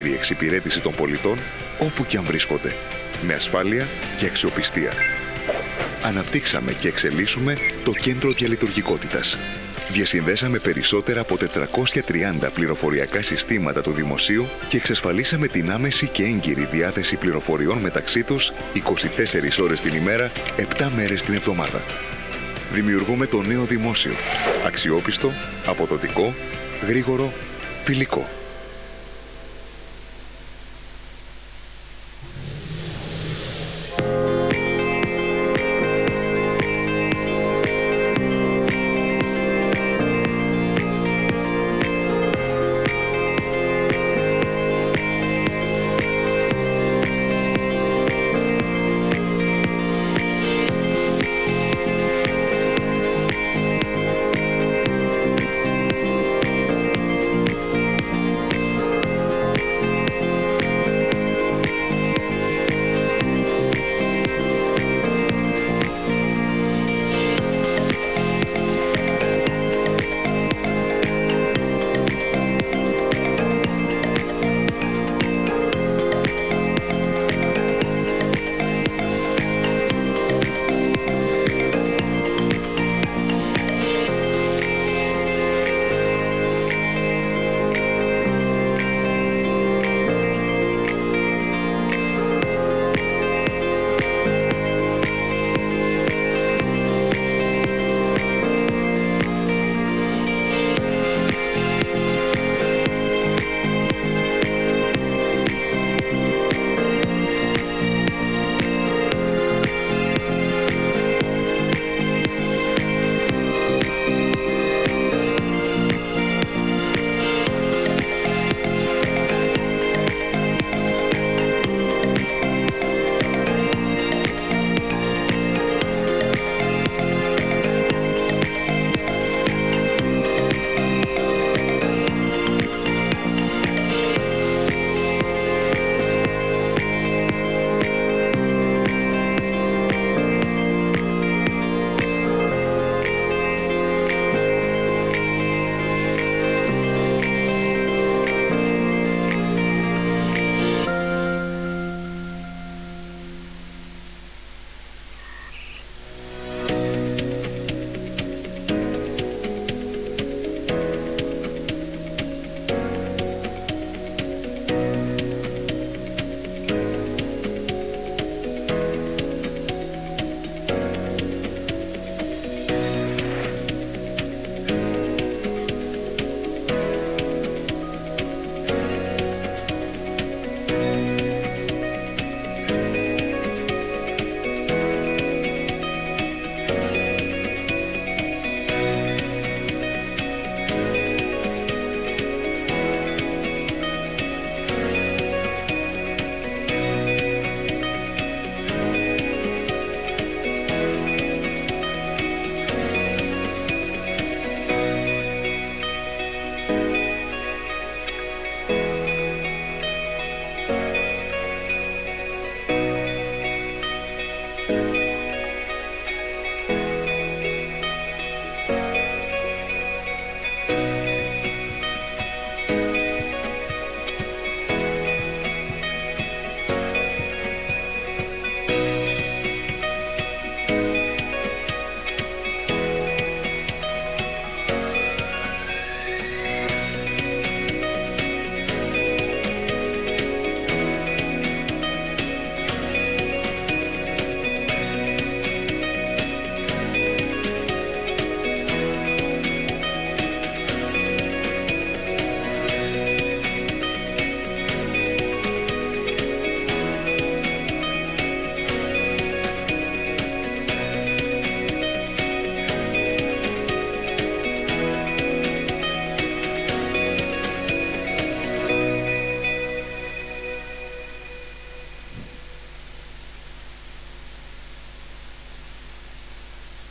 Η εξυπηρέτηση των πολιτών όπου και αν βρίσκονται, με ασφάλεια και αξιοπιστία. Αναπτύξαμε και εξελίσσουμε το κέντρο διαλειτουργικότητας. Διασυνδέσαμε περισσότερα από 430 πληροφοριακά συστήματα του δημοσίου και εξασφαλίσαμε την άμεση και έγκυρη διάθεση πληροφοριών μεταξύ τους 24 ώρες την ημέρα, 7 μέρες την εβδομάδα. Δημιουργούμε το νέο δημόσιο. Αξιόπιστο, αποδοτικό, γρήγορο, φιλικό.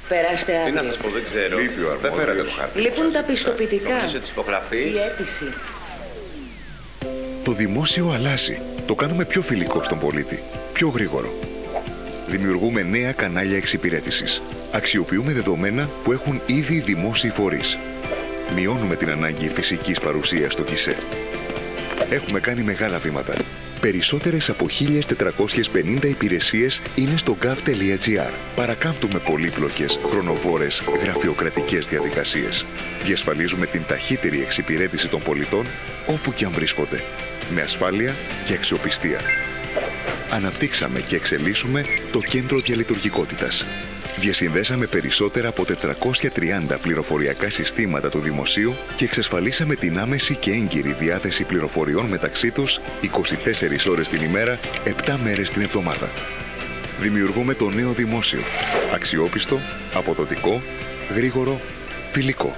Περάστε άδεια. Τι να σας πω, δεν ξέρω. Λείπει ο Δεν φέρατε το χάρτη. Λείπουν τα πιστοποιητικά. Νομίζω της υπογραφής. Η αίτηση. Το δημόσιο αλλάζει. Το κάνουμε πιο φιλικό στον πολίτη. Πιο γρήγορο. Δημιουργούμε νέα κανάλια εξυπηρέτησης. Αξιοποιούμε δεδομένα που έχουν ήδη δημόσιοι φορείς. Μειώνουμε την ανάγκη φυσικής παρουσίας στο ΚΙΣΕ. Έχουμε κάνει μεγάλα βήματα. Περισσότερες από 1.450 υπηρεσίες είναι στο gov.gr. Παρακάμπτουμε πολύπλοκες, χρονοβόρες, γραφειοκρατικές διαδικασίες. Διασφαλίζουμε την ταχύτερη εξυπηρέτηση των πολιτών όπου και αν βρίσκονται. Με ασφάλεια και αξιοπιστία. Αναπτύξαμε και εξελίσσουμε το κέντρο διαλειτουργικότητας. Διασυνδέσαμε περισσότερα από 430 πληροφοριακά συστήματα του δημοσίου και εξασφαλίσαμε την άμεση και έγκυρη διάθεση πληροφοριών μεταξύ τους 24 ώρες την ημέρα, 7 μέρες την εβδομάδα. Δημιουργούμε το νέο δημόσιο. Αξιόπιστο, αποδοτικό, γρήγορο, φιλικό.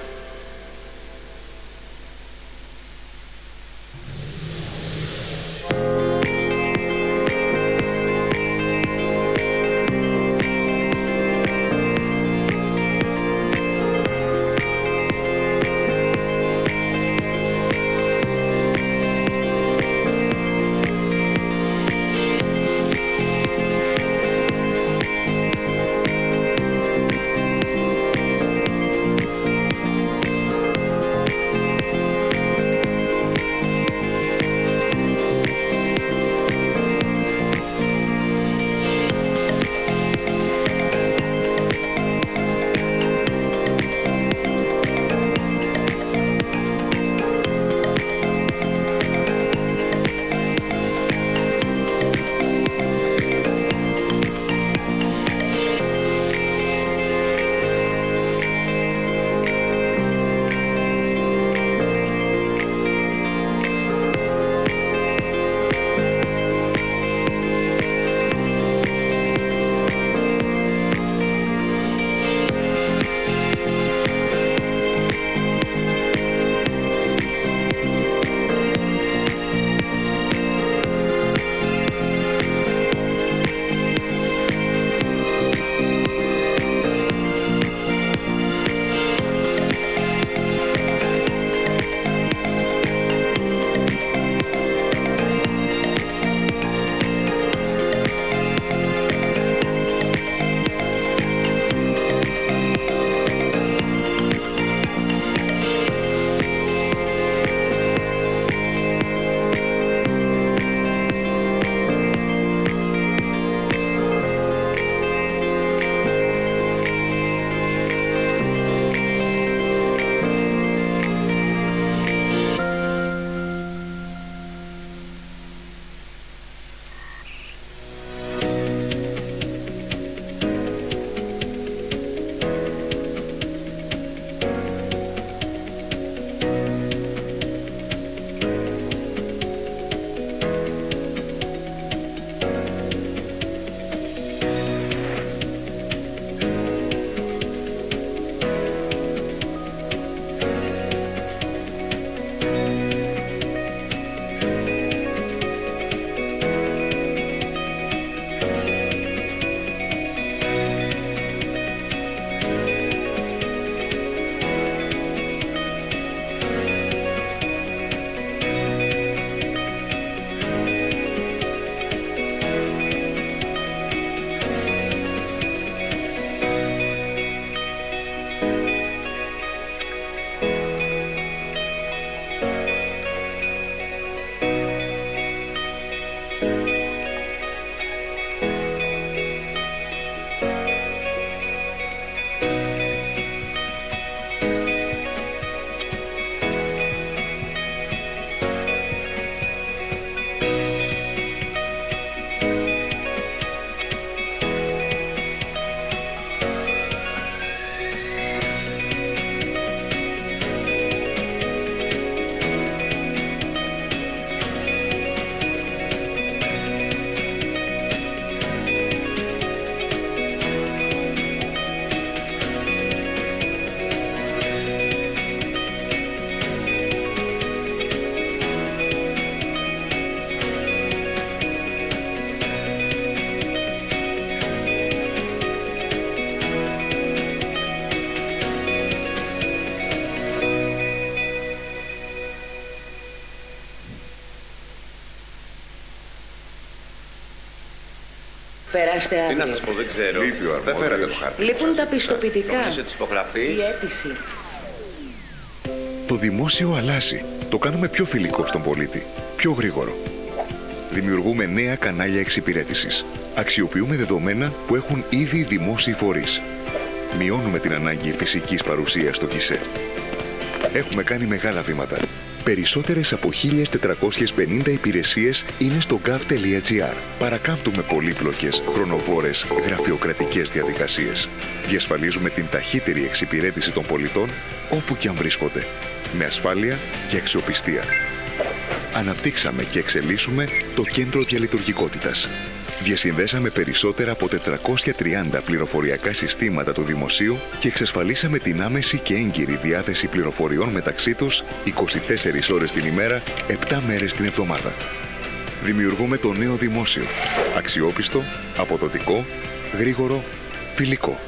Περάστε Τι αύριο. να σας πω, δεν ξέρω. Λείπει ο Δεν φέρατε το αρμόδιος. χάρτη. Λείπουν τα πιστοποιητικά. Νομίζω της υπογραφής. Η αίτηση. Το δημόσιο αλλάζει. Το κάνουμε πιο φιλικό στον πολίτη. πιο γρήγορο. Δημιουργούμε νέα κανάλια εξυπηρέτησης. Αξιοποιούμε δεδομένα που έχουν ήδη δημόσιοι φορείς. Μειώνουμε την ανάγκη φυσικής παρουσίας στο ΚΙΣΕ. Έχουμε κάνει μεγάλα βήματα. Περισσότερες από 1.450 υπηρεσίες είναι στο gov.gr. Παρακάμπτουμε πολύπλοκες, χρονοβόρες, γραφειοκρατικές διαδικασίες. Διασφαλίζουμε την ταχύτερη εξυπηρέτηση των πολιτών όπου και αν βρίσκονται. Με ασφάλεια και αξιοπιστία. Αναπτύξαμε και εξελίσσουμε το κέντρο διαλειτουργικότητας. Διασυνδέσαμε περισσότερα από 430 πληροφοριακά συστήματα του δημοσίου και εξασφαλίσαμε την άμεση και έγκυρη διάθεση πληροφοριών μεταξύ τους 24 ώρες την ημέρα, 7 μέρες την εβδομάδα. Δημιουργούμε το νέο δημόσιο. Αξιόπιστο, αποδοτικό, γρήγορο, φιλικό.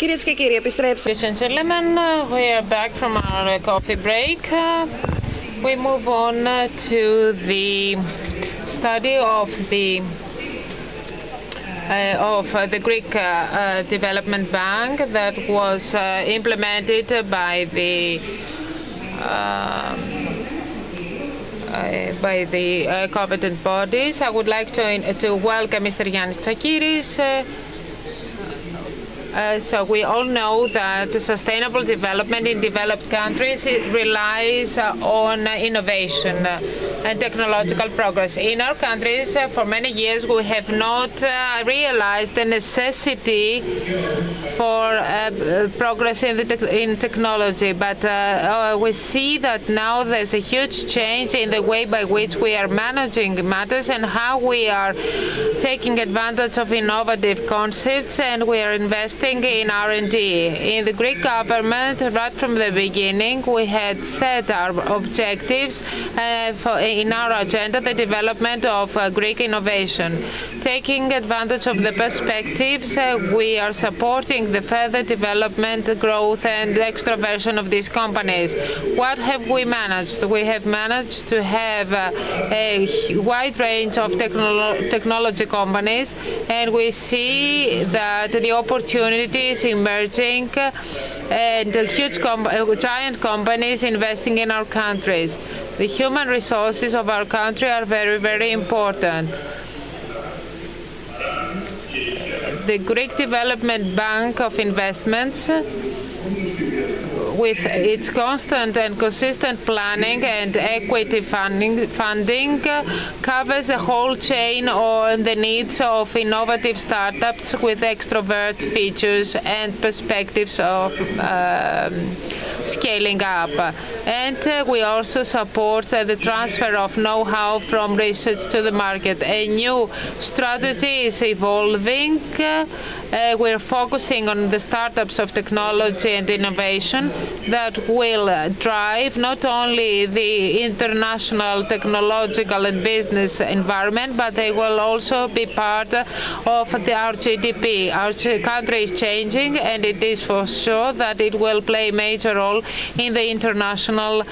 Κυρίες και κύριοι, επιστρέψαμε. Ladies and gentlemen, we are back from our coffee break. We move on to the study of the Greek Development Bank that was implemented by the competent bodies. I would like to welcome Mr. Yannis Tsakiris. So we all know that sustainable development in developed countries relies on innovation and technological progress. In our countries, for many years, we have not realized the necessity for progress in technology. But we see that now there's a huge change in the way by which we are managing matters and how we are taking advantage of innovative concepts, and we are investing in R&D. In the Greek government, right from the beginning, we had set our objectives in our agenda, the development of Greek innovation. Taking advantage of the perspectives, we are supporting the further development, growth, and extroversion of these companies. What have we managed? We have managed to have a wide range of technology companies, and we see that the opportunities emerging and huge giant companies investing in our countries. The human resources of our country are very, very important. The Greek Development Bank of Investments, with its constant and consistent planning and equity funding, covers the whole chain on the needs of innovative startups with extrovert features and perspectives of scaling up. And we also support the transfer of know-how from research to the market. A new strategy is evolving. We're focusing on the startups of technology and innovation that will drive not only the international technological and business environment, but they will also be part of our GDP. Our country is changing, and it is for sure that it will play a major role in the international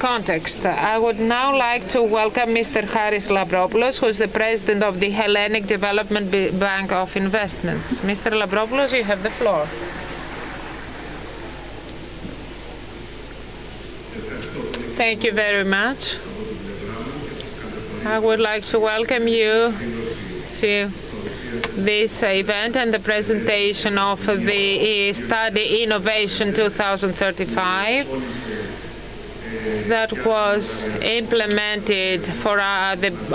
context. I would now like to welcome Mr. Haris Labropoulos, who is the president of the Hellenic Development Bank of Investments. Mr. Labropoulos, you have the floor. Thank you very much. I would like to welcome you to this event and the presentation of the study Innovation 2035 that was implemented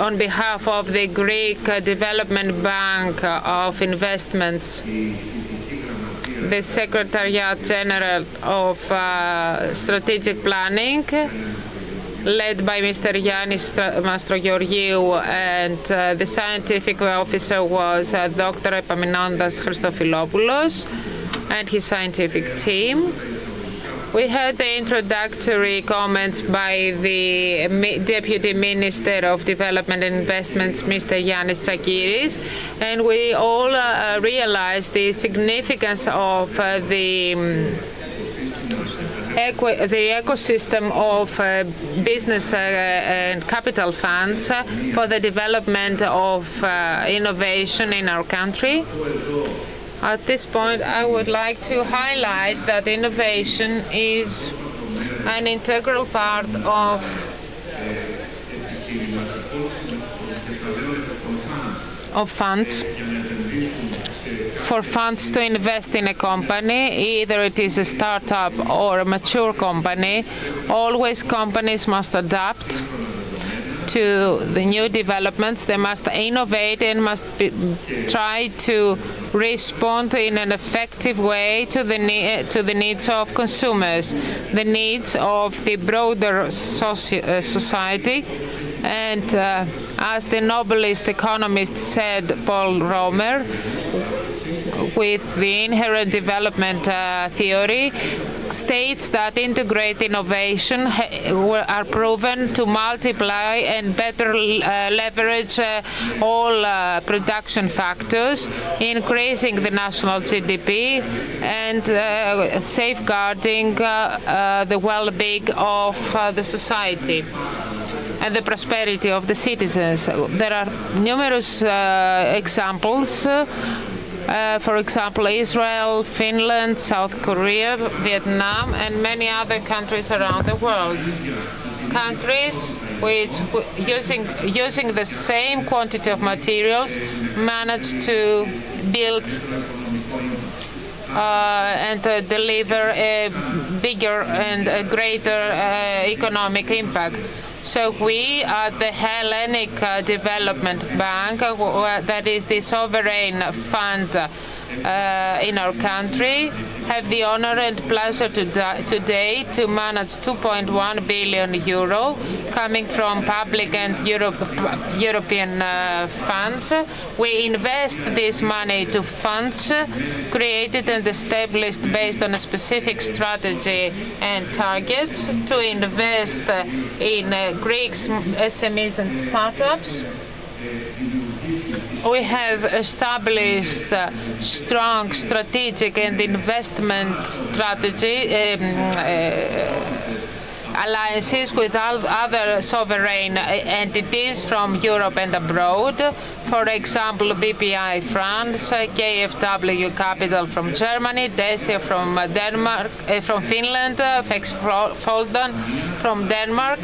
on behalf of the Greek Development Bank of Investments, the Secretariat General of Strategic Planning, led by Mr. Yannis Mastrogeorgiou, and the scientific officer was Dr. Epaminondas Christofilopoulos and his scientific team. We had the introductory comments by the Deputy Minister of Development and Investments, Mr. Yannis Tsakiris, and we all realized the significance of the ecosystem of business and capital funds for the development of innovation in our country. At this point, I would like to highlight that innovation is an integral part of funds. For funds to invest in a company, either it is a startup or a mature company, always companies must adapt to the new developments. They must innovate and must try to respond in an effective way to the needs of consumers, the needs of the broader society, And as the Nobelist economist said, Paul Romer, with the inherent development theory, states that integrated innovation are proven to multiply and better leverage all production factors, increasing the national GDP and safeguarding the well-being of the society and the prosperity of the citizens. There are numerous examples. For example, Israel, Finland, South Korea, Vietnam, and many other countries around the world. Countries which, using the same quantity of materials, manage to build and deliver a bigger and a greater economic impact. So we at the Hellenic Development Bank, that is the sovereign fund in our country, have the honor and pleasure today to manage 2.1 billion euro coming from public and European funds. We invest this money to funds created and established based on a specific strategy and targets to invest in Greek SMEs and startups. We have established strong strategic and investment strategy alliances with other sovereign entities from Europe and abroad. For example, BPI France, KfW Capital from Germany, DESIA from Denmark, from Finland, Volkswagen from Denmark,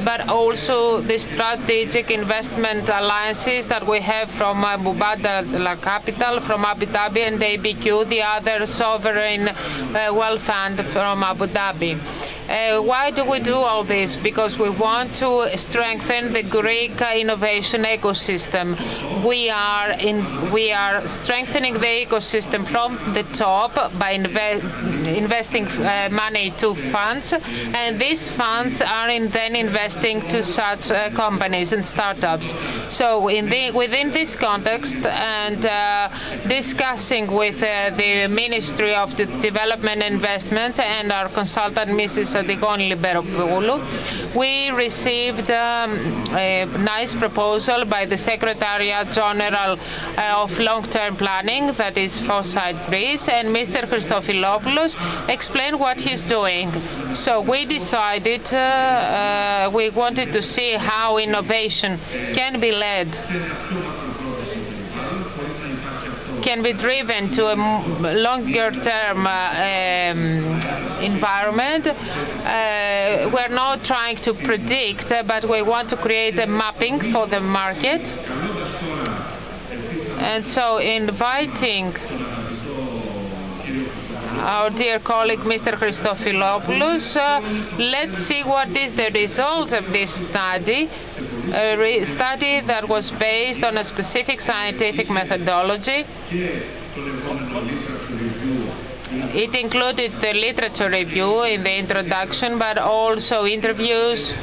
but also the strategic investment alliances that we have from Mubadala Capital, from Abu Dhabi, and ABQ, the other sovereign wealth fund from Abu Dhabi. Why do we do all this? Because we want to strengthen the Greek innovation ecosystem. We are strengthening the ecosystem from the top by investing money to funds, and these funds are then investing to such companies and startups. So within this context, and discussing with the Ministry of Development and Investment and our consultant, Mrs. Adikoni Liberopoulou, we received a nice proposal by the Secretariat General of Long-Term Planning, that is Foresight Greece, and Mr. Christofilopoulos explained what he's doing. So we decided we wanted to see how innovation can be led, can be driven to a longer-term environment. We're not trying to predict, but we want to create a mapping for the market. And so inviting our dear colleague, Mr. Christofilopoulos, let's see what is the result of this study. A study that was based on a specific scientific methodology. It included the literature review in the introduction, but also interviews,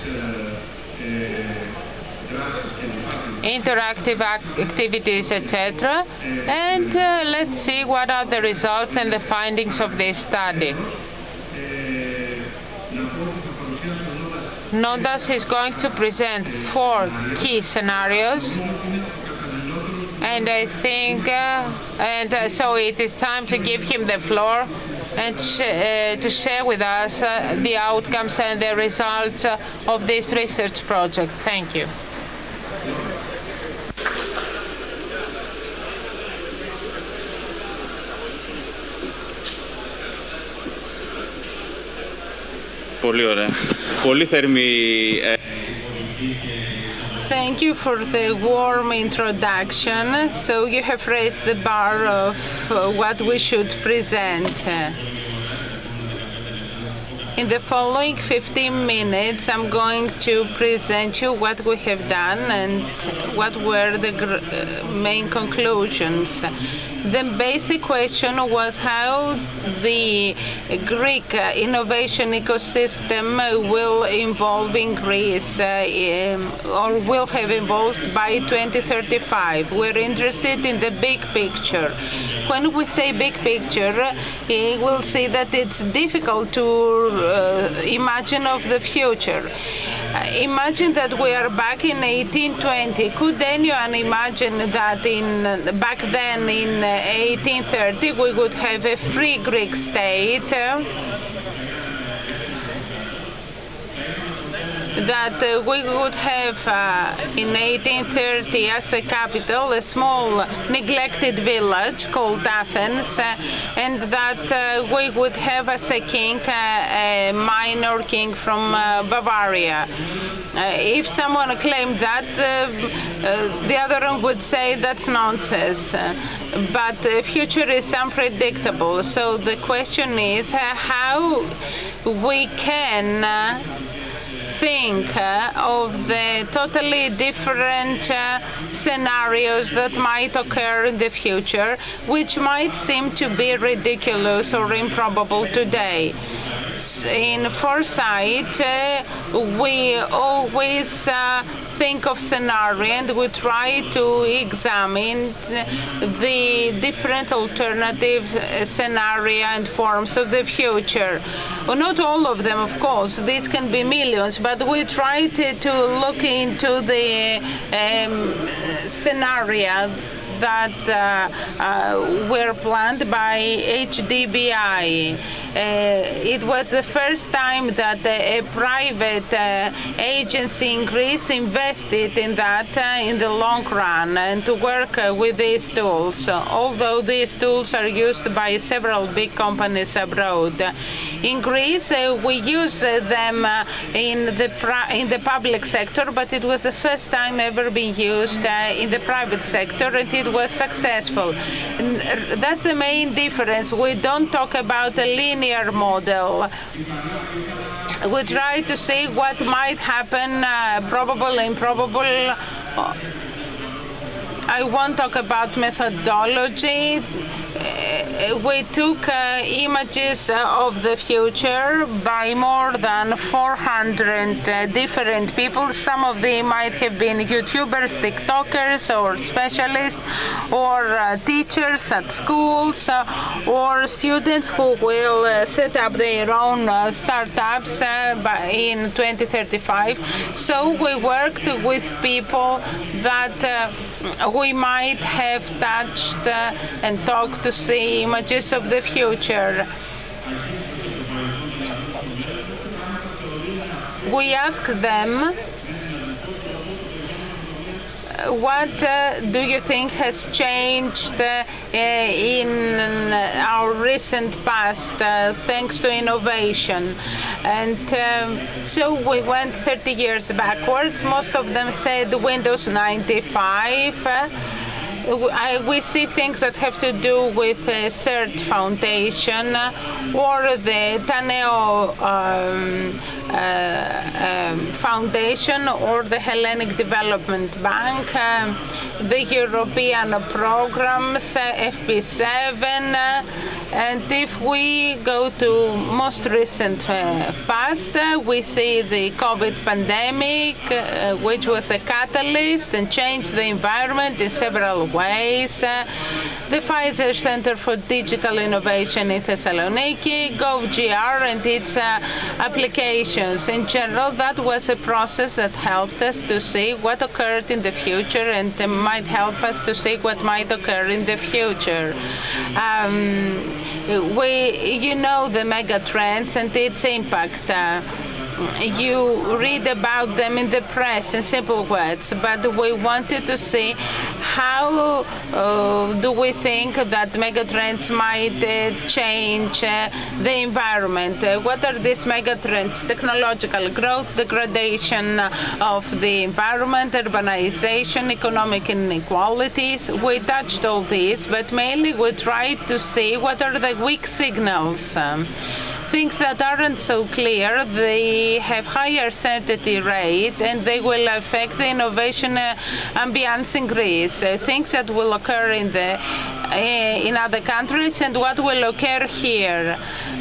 interactive activities, etc. And let's see what are the results and the findings of this study. Nondas is going to present 4 key scenarios, and I think, so it is time to give him the floor and to share with us the outcomes and the results of this research project. Thank you. Πολύ ωραία. Πολύ θερμή. Thank you for the warm introduction. So you have raised the bar of what we should present. In the following 15 minutes, I'm going to present you what we have done and what were the main conclusions. The basic question was how the Greek innovation ecosystem will evolve in Greece or will have evolved by 2035. We're interested in the big picture. When we say big picture, we'll see that it's difficult to imagine of the future. Imagine that we are back in 1820. Could anyone imagine that back then in 1830 we would have a free Greek state? That we would have in 1830 as a capital a small neglected village called Athens, and that we would have as a king a minor king from Bavaria. If someone claimed that, the other one would say that's nonsense. But the future is unpredictable. So the question is how we can think of the totally different scenarios that might occur in the future, which might seem to be ridiculous or improbable today. In foresight, we always think of scenario and we try to examine the different alternative scenario and forms of the future. Well, not all of them, of course. These can be millions, but we try to look into the scenario that were planned by HDBI. It was the first time that a private agency in Greece invested in that in the long run and to work with these tools, although these tools are used by several big companies abroad. In Greece, we use them in the public sector, but it was the first time ever being used in the private sector, and it was successful. And that's the main difference. We don't talk about a linear model. We try to see what might happen, probable, improbable. I won't talk about methodology. We took images of the future by more than 400 different people. Some of them might have been YouTubers, TikTokers, or specialists, or teachers at schools, or students who will set up their own startups in 2035. So we worked with people that we might have touched and talked to see images of the future. We asked them, what do you think has changed in our recent past thanks to innovation? And so we went 30 years backwards. Most of them said Windows 95. We see things that have to do with CERT Foundation or the Taneo Foundation or the Hellenic Development Bank, the European programs, FP7, and if we go to most recent past, we see the COVID pandemic, which was a catalyst and changed the environment in several ways. The Pfizer Center for Digital Innovation in Thessaloniki, GovGR and its applications. In general, that was a process that helped us to see what occurred in the future and might help us to see what might occur in the future. You know the mega trends and its impact. You read about them in the press in simple words, but we wanted to see how do we think that megatrends might change the environment. What are these megatrends? Technological growth, degradation of the environment, urbanization, economic inequalities. We touched all these, but mainly we tried to see what are the weak signals. things that aren't so clear, they have higher certainty rate and they will affect the innovation ambience in Greece. Things that will occur in other countries and what will occur here.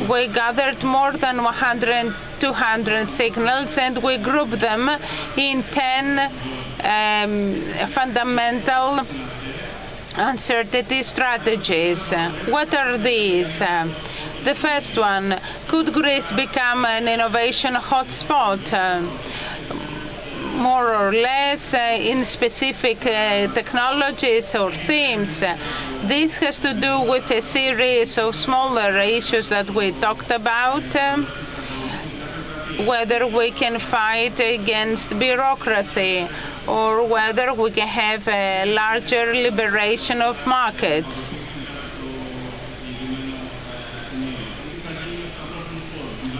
We gathered more than 200 signals and we grouped them in 10 fundamental uncertainty strategies. What are these? The first one, could Greece become an innovation hotspot? More or less in specific technologies or themes. This has to do with a series of smaller issues that we talked about. Whether we can fight against bureaucracy or whether we can have a larger liberation of markets.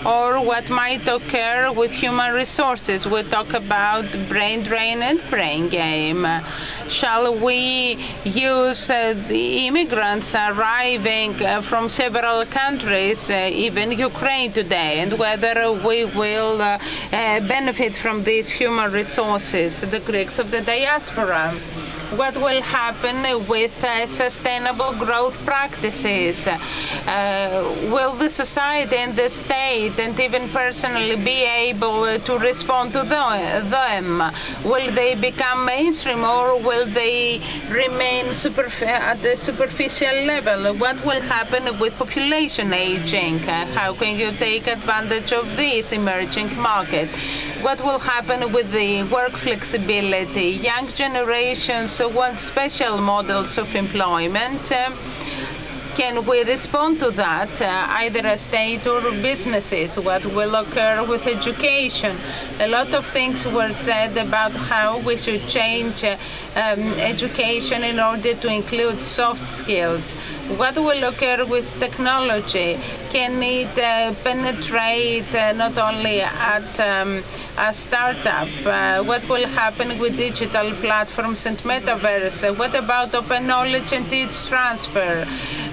Or what might occur with human resources. We talk about brain drain and brain game. Shall we use the immigrants arriving from several countries, even Ukraine today, and whether we will benefit from these human resources, the Greeks of the diaspora? What will happen with sustainable growth practices? Will the society and the state and even personally be able to respond to them? Will they become mainstream or will they remain at the superficial level? What will happen with population aging? How can you take advantage of this emerging market? What will happen with the work flexibility? Young generations want special models of employment. Can we respond to that, either as state or businesses? What will occur with education? A lot of things were said about how we should change education in order to include soft skills. What will occur with technology? Can it penetrate not only at a startup? What will happen with digital platforms and metaverse? What about open knowledge and its transfer?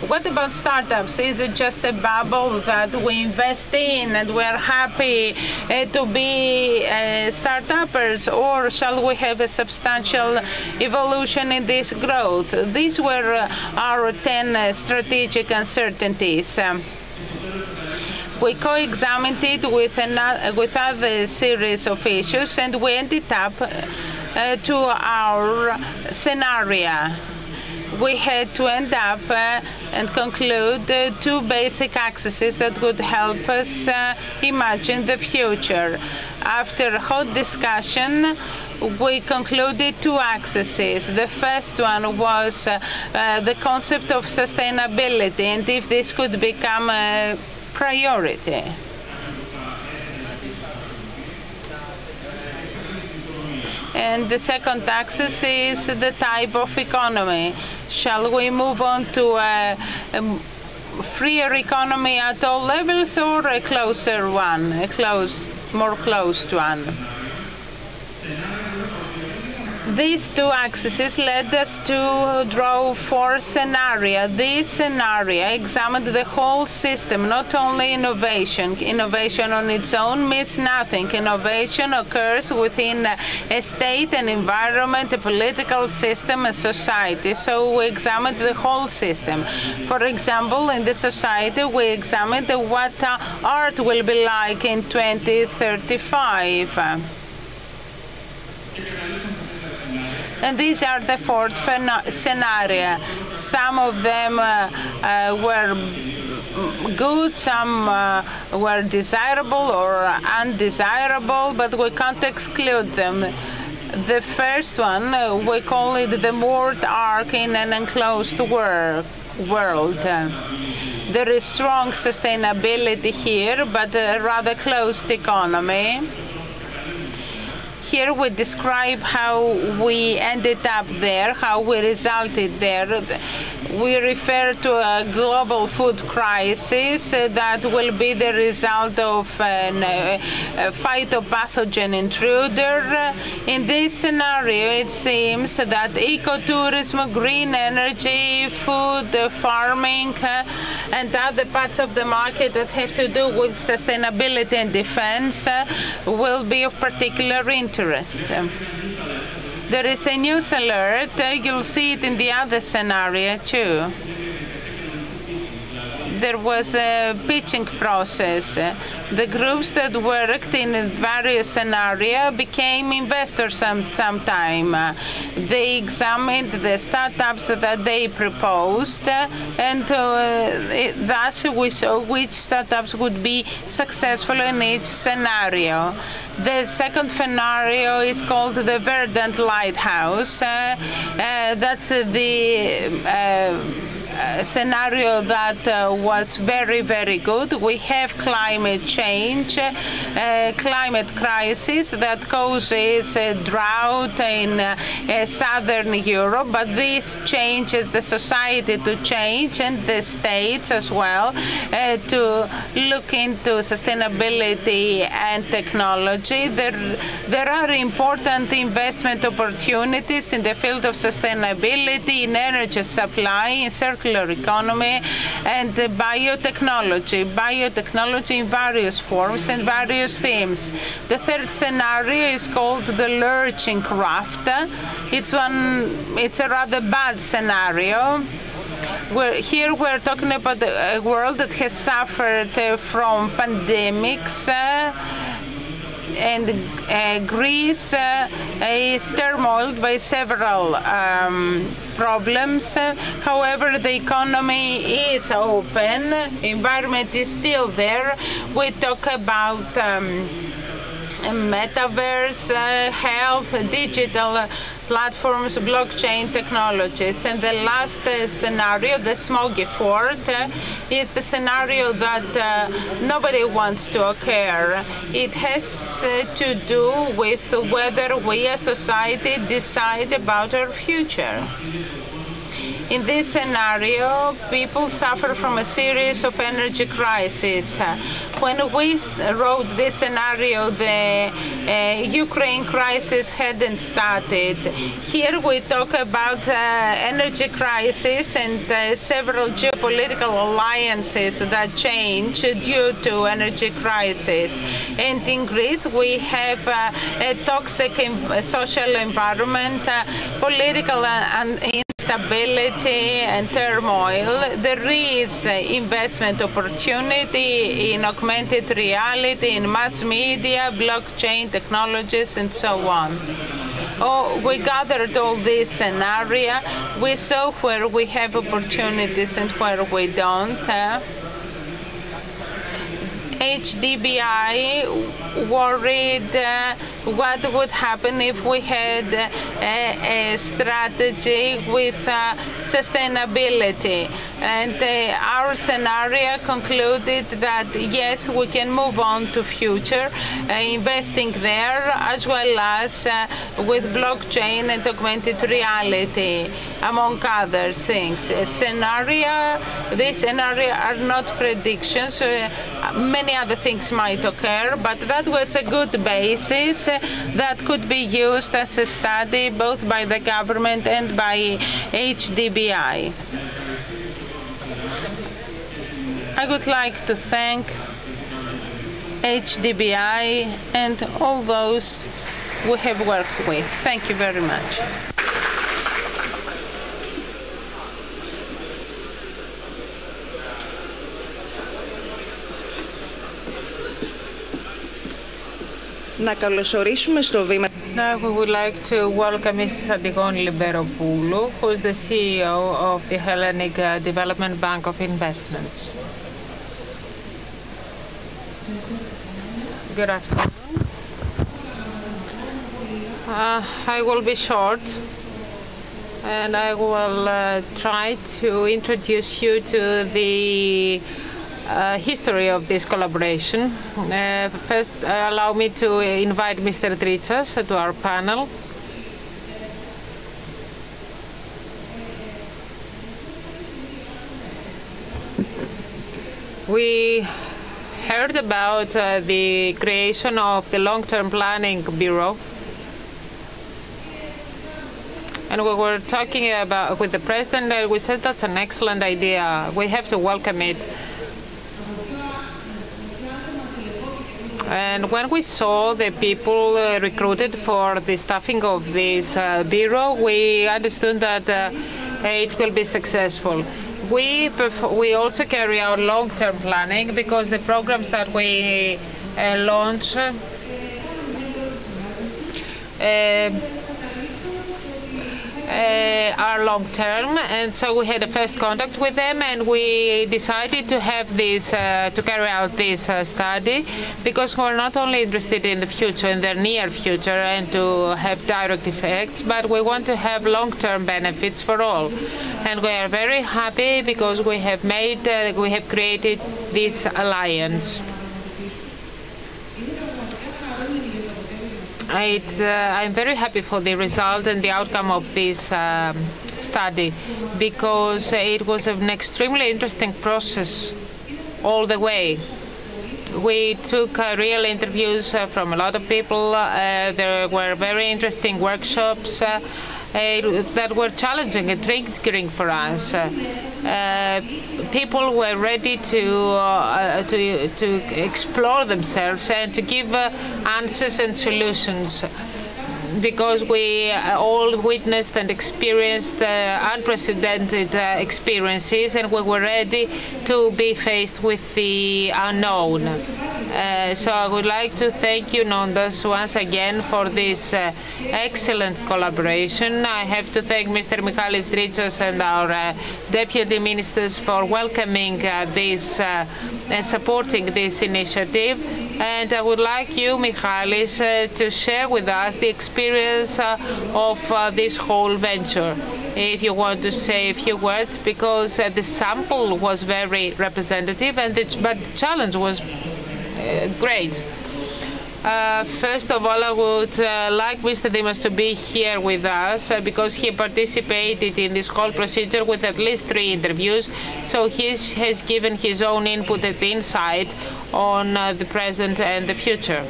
What about startups? Is it just a bubble that we invest in and we're happy to be start-uppers, or shall we have a substantial evolution in this growth? These were our 10 strategic uncertainties. We co-examined it with other series of issues and we ended up to our scenario. We had to end up and conclude 2 basic axes that would help us imagine the future. After hot discussion, we concluded 2 axes. The first one was the concept of sustainability and if this could become a priority. And the second axis is the type of economy. Shall we move on to a freer economy at all levels or a closer one, more closed one? These 2 axes led us to draw 4 scenarios. This scenario examined the whole system, not only innovation. Innovation on its own means nothing. Innovation occurs within a state, an environment, a political system, a society. So we examined the whole system. For example, in the society, we examined what art will be like in 2035. And these are the 4 scenarios. Some of them were good, some were desirable or undesirable, but we can't exclude them. The first one, we call it the moored ark in an enclosed world. There is strong sustainability here, but a rather closed economy. Here we describe how we ended up there, how we resulted there. We refer to a global food crisis that will be the result of a phytopathogen intruder. In this scenario, it seems that ecotourism, green energy, food farming and other parts of the market that have to do with sustainability and defense will be of particular interest. There is a news alert. You'll see it in the other scenario too. There was a pitching process. The groups that worked in various scenarios became investors sometime. They examined the startups that they proposed, and thus we saw which startups would be successful in each scenario. The second scenario is called the Verdant Lighthouse. That's the scenario that was very, very good. We have climate change, climate crisis that causes a drought in southern Europe, but this changes the society to change and the states as well to look into sustainability and technology. There are important investment opportunities in the field of sustainability, in energy supply, in circular economy, and biotechnology in various forms and various themes. The third scenario is called the lurching raft. It's a rather bad scenario. Here we're talking about a world that has suffered from pandemics, and Greece is turmoiled by several problems. However, the economy is open, environment is still there. We talk about metaverse, health, digital platforms, blockchain technologies. And the last scenario, the smoggy fort, is the scenario that nobody wants to occur. It has to do with whether we as society decide about our future. In this scenario, people suffer from a series of energy crises. When we wrote this scenario, the Ukraine crisis hadn't started. Here we talk about energy crisis and several geopolitical alliances that change due to energy crisis. And in Greece, we have a toxic social environment, political instability and turmoil. There is investment opportunity in augmented reality, in mass media, blockchain technologies, and so on. We gathered all these scenarios. We saw where we have opportunities and where we don't. HDBI worried what would happen if we had a strategy with sustainability. And our scenario concluded that yes, we can move on to future investing there, as well as with blockchain and augmented reality, among other things. These scenarios are not predictions. Many other things might occur, but that was a good basis that could be used as a study both by the government and by HDBI. I would like to thank HDBI and all those we have worked with. Thank you very much. Να καλωσορίσουμε στο βήμα. Now we would like to welcome Mrs. Antigone Liberopoulou, who is the CEO of the Hellenic Development Bank of Investments. Good afternoon. I will be short, and I will try to introduce you to the history of this collaboration. First, allow me to invite Mr. Tritsas to our panel. We heard about the creation of the Long-Term Planning Bureau. And we were talking about with the president, we said that's an excellent idea. We have to welcome it. And when we saw the people recruited for the staffing of this bureau, we understood that it will be successful. We also carry out long-term planning because the programs that we launch are long-term, and so we had a first contact with them, and we decided to have this to carry out this study because we're not only interested in the future, in the near future, and to have direct effects, but we want to have long-term benefits for all. And we are very happy because we have created this alliance. I'm very happy for the result and the outcome of this study because it was an extremely interesting process all the way. We took real interviews from a lot of people. There were very interesting workshops that were challenging and triggering for us. People were ready to explore themselves and to give answers and solutions because we all witnessed and experienced unprecedented experiences, and we were ready to be faced with the unknown. So I would like to thank you, Nondas, once again for this excellent collaboration. I have to thank Mr. Michalis Dritsos and our deputy ministers for welcoming this and supporting this initiative. And I would like you, Michalis, to share with us the experience of this whole venture. If you want to say a few words, because the sample was very representative, but the challenge was great. First of all, I would like Mr. Dimas to be here with us because he participated in this whole procedure with at least 3 interviews. So he has given his own input and insight on the present and the future.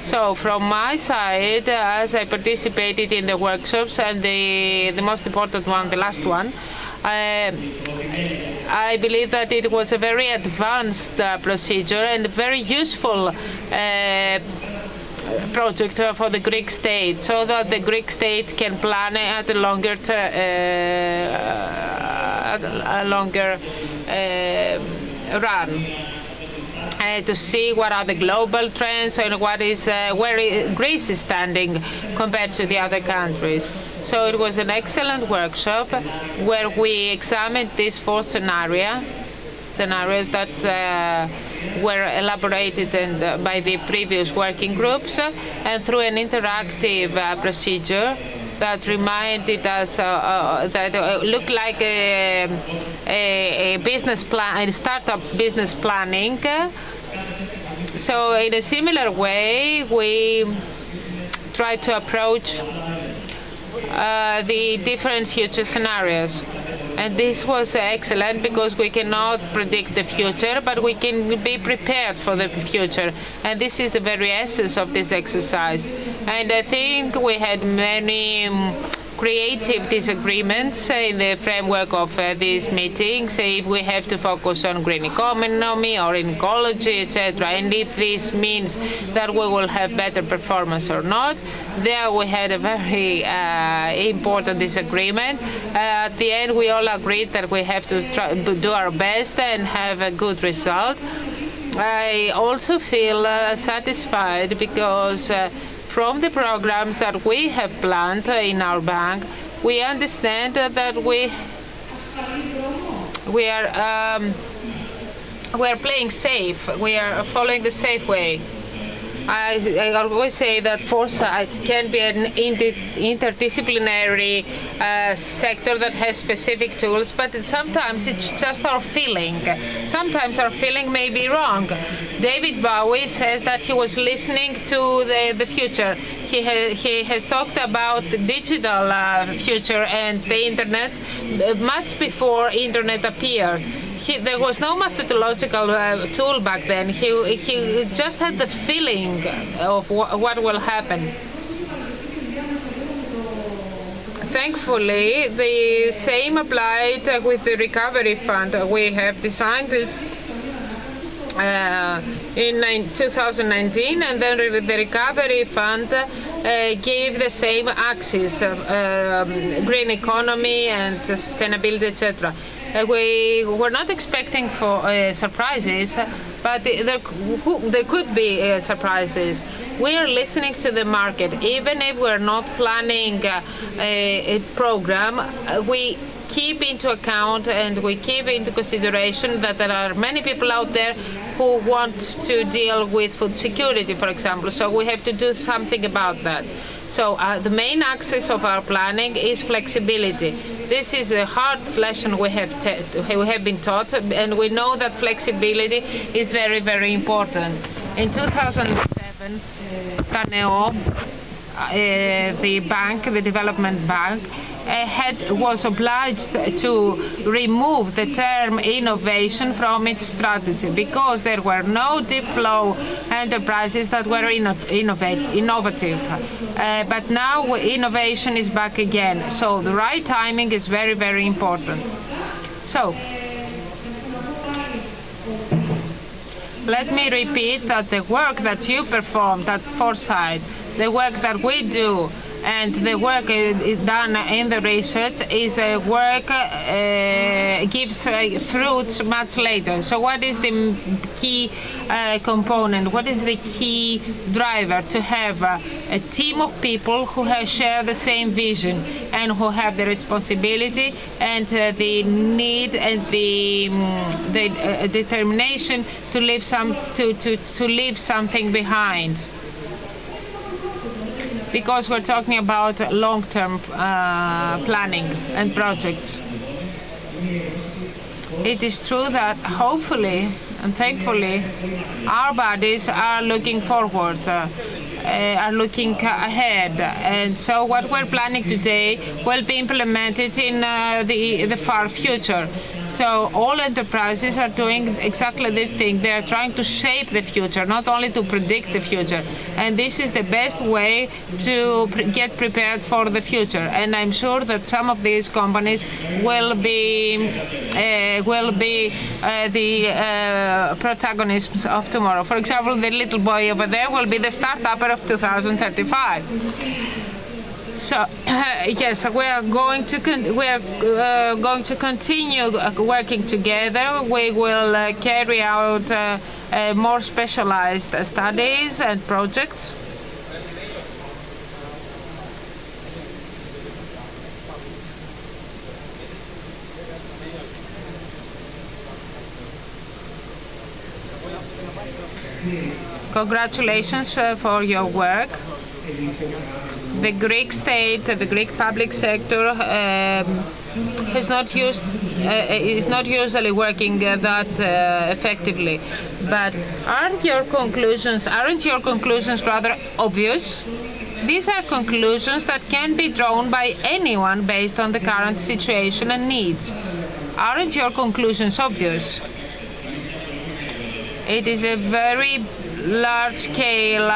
So from my side, as I participated in the workshops and the most important one, the last one, I believe that it was a very advanced procedure and very useful project for the Greek state, so that the Greek state can plan at a longer run. To see what are the global trends and where Greece is standing compared to the other countries. So it was an excellent workshop where we examined these 4 scenarios that were elaborated by the previous working groups, and through an interactive procedure that reminded us that looked like a business plan, a startup business planning. So in a similar way, we try to approach the different future scenarios. And this was excellent because we cannot predict the future, but we can be prepared for the future. And this is the very essence of this exercise. And I think we had many creative disagreements in the framework of these meetings, if we have to focus on green economy or in ecology, etc., and if this means that we will have better performance or not. There we had a very important disagreement. At the end, we all agreed that we have to try to do our best and have a good result. I also feel satisfied because from the programs that we have planned in our bank, we understand that we are playing safe. We are following the safe way. I always say that foresight can be an interdisciplinary sector that has specific tools, but sometimes it's just our feeling. Sometimes our feeling may be wrong. David Bowie says that he was listening to the future. He has talked about the digital future and the internet much before internet appeared. There was no methodological tool back then. He just had the feeling of what will happen. thankfully, the same applied with the recovery fund. We have designed it in 2019, and then the recovery fund gave the same axis, green economy and sustainability, etc. We were not expecting for surprises, but there could be surprises. We are listening to the market. Even if we're not planning a program, we keep into account and we keep into consideration that there are many people out there who want to deal with food security, for example. So we have to do something about that. So the main axis of our planning is flexibility. This is a hard lesson we have been taught, and we know that flexibility is very, very important. In 2007, Taneo, the bank, the development bank, was obliged to remove the term innovation from its strategy because there were no deep flow enterprises that were innovative. But now innovation is back again. So the right timing is very, very important. So let me repeat that the work that you performed at Foresight, the work that we do, and the work done in the research is a work gives fruits much later. So what is the key component? What is the key driver? To have a team of people who share the same vision and who have the responsibility and the need and the determination to leave something behind. Because we're talking about long-term planning and projects. It is true that hopefully and thankfully our bodies are looking forward, are looking ahead, and so what we're planning today will be implemented in the far future. So all enterprises are doing exactly this thing. They are trying to shape the future, not only to predict the future. And this is the best way to get prepared for the future. And I'm sure that some of these companies will be the protagonists of tomorrow. For example, the little boy over there will be the start-upper of 2035. So yes, we are going to continue working together. We will carry out more specialized studies and projects. Congratulations for your work. The Greek state, the Greek public sector is not usually working that effectively. But aren't your conclusions rather obvious? These are conclusions that can be drawn by anyone based on the current situation and needs. Aren't your conclusions obvious? It is a very large-scale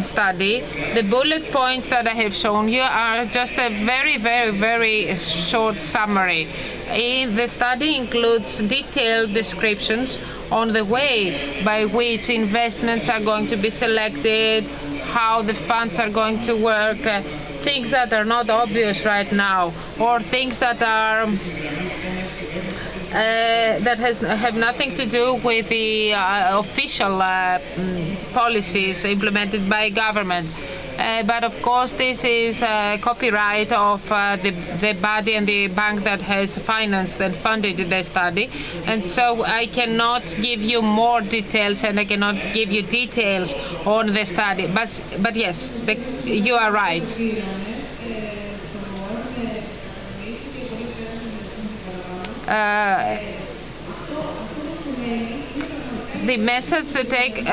study. The bullet points that I have shown you are just a very, very, very short summary. The study includes detailed descriptions on the way by which investments are going to be selected, how the funds are going to work, things that are not obvious right now, or things that are have nothing to do with the official policies implemented by government. But of course, this is copyright of the body and the bank that has financed and funded the study. And so I cannot give you more details and I cannot give you details on the study. But yes, you are right. The message to take,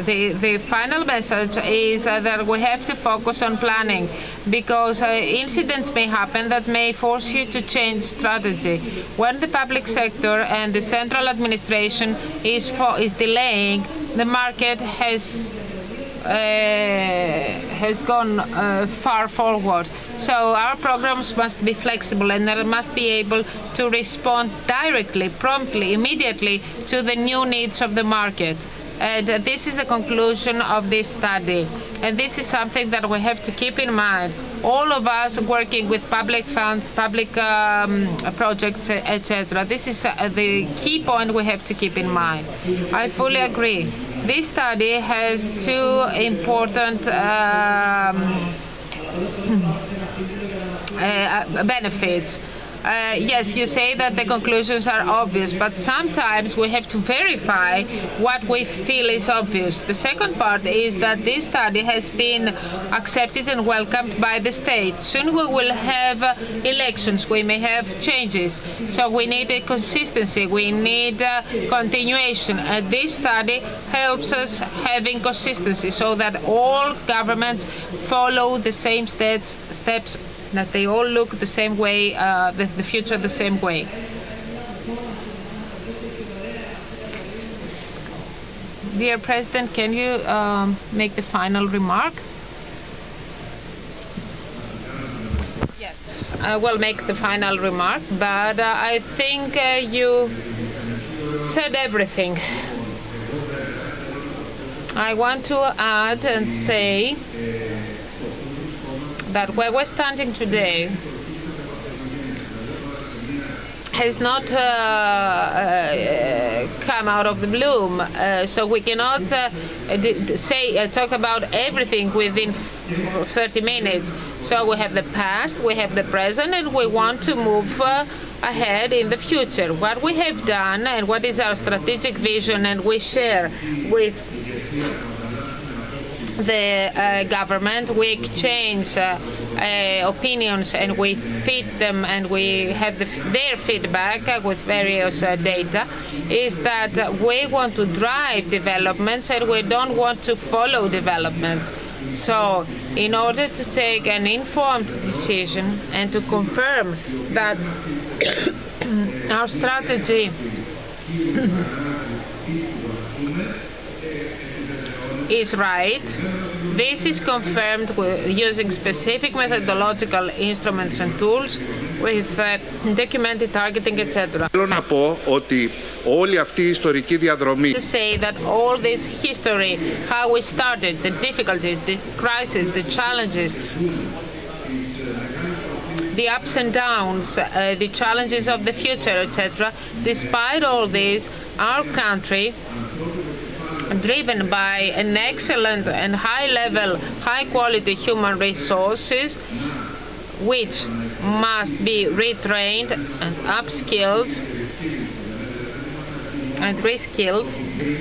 the final message is that we have to focus on planning because incidents may happen that may force you to change strategy. When the public sector and the central administration is delaying, the market has has gone far forward. So our programs must be flexible and they must be able to respond directly, promptly, immediately to the new needs of the market. And this is the conclusion of this study. And this is something that we have to keep in mind. All of us working with public funds, public projects, etc. This is the key point we have to keep in mind. I fully agree. This study has two important benefits. Yes, you say that the conclusions are obvious, but sometimes we have to verify what we feel is obvious. The second part is that this study has been accepted and welcomed by the state. Soon we will have elections, we may have changes. So we need a consistency, we need continuation. And this study helps us having consistency so that all governments follow the same steps, that they all look the same way, the future the same way. Dear President, can you make the final remark? Yes, I will make the final remark, but I think you said everything. I want to add and say that where we're standing today has not come out of the bloom, so we cannot talk about everything within 30 minutes. So we have the past, we have the present, and we want to move ahead in the future. What we have done and what is our strategic vision, and we share with the government, we exchange opinions and we feed them and we have their feedback with various data, is that we want to drive developments and we don't want to follow developments. So in order to take an informed decision and to confirm that our strategy is right, this is confirmed using specific methodological instruments and tools with documented targeting, etc. Θέλω να πω ότι όλη αυτή η ιστορική διαδρομή To say that all this history, how we started, the difficulties, the crises, the challenges, the ups and downs, the challenges of the future, etc. Despite all this, our country, driven by an excellent and high-level, high-quality human resources, which must be retrained and upskilled and reskilled.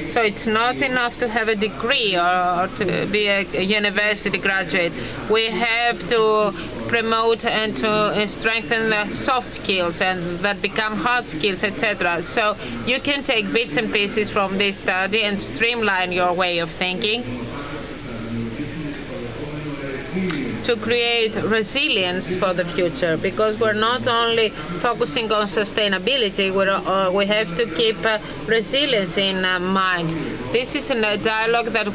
So it's not enough to have a degree or to be a university graduate. We have to promote and to strengthen the soft skills and that become hard skills, etc. So you can take bits and pieces from this study and streamline your way of thinking to create resilience for the future, because we're not only focusing on sustainability, we have to keep resilience in mind. This is a dialogue that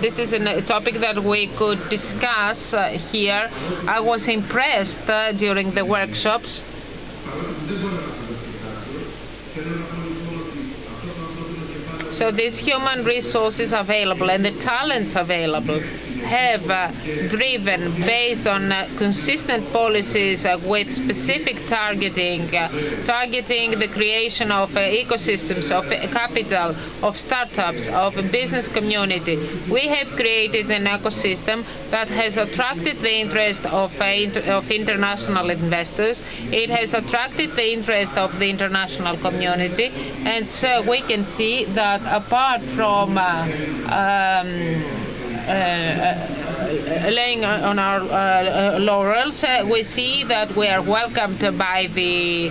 this is a topic that we could discuss here. I was impressed during the workshops. So these human resources available and the talents available have driven, based on consistent policies with specific targeting the creation of ecosystems, of capital, of startups, of a business community. We have created an ecosystem that has attracted the interest of international investors. It has attracted the interest of the international community, and so we can see that apart from laying on our laurels, we see that we are welcomed by the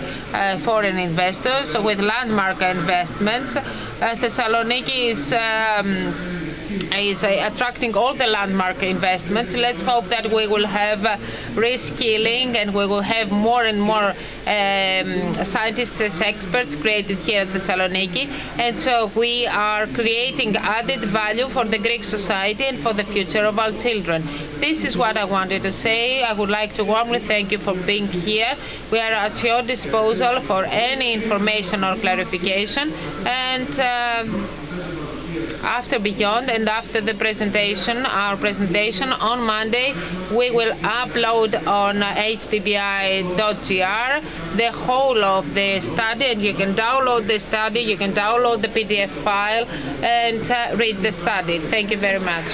foreign investors with landmark investments. Thessaloniki is is attracting all the landmark investments. Let's hope that we will have reskilling and we will have more and more scientists as experts created here at Thessaloniki. And so we are creating added value for the Greek society and for the future of our children. This is what I wanted to say. I would like to warmly thank you for being here. We are at your disposal for any information or clarification. And after Beyond and after the presentation, our presentation on Monday, we will upload on hdbi.gr the whole of the study, and you can download the study, you can download the PDF file and read the study. Thank you very much.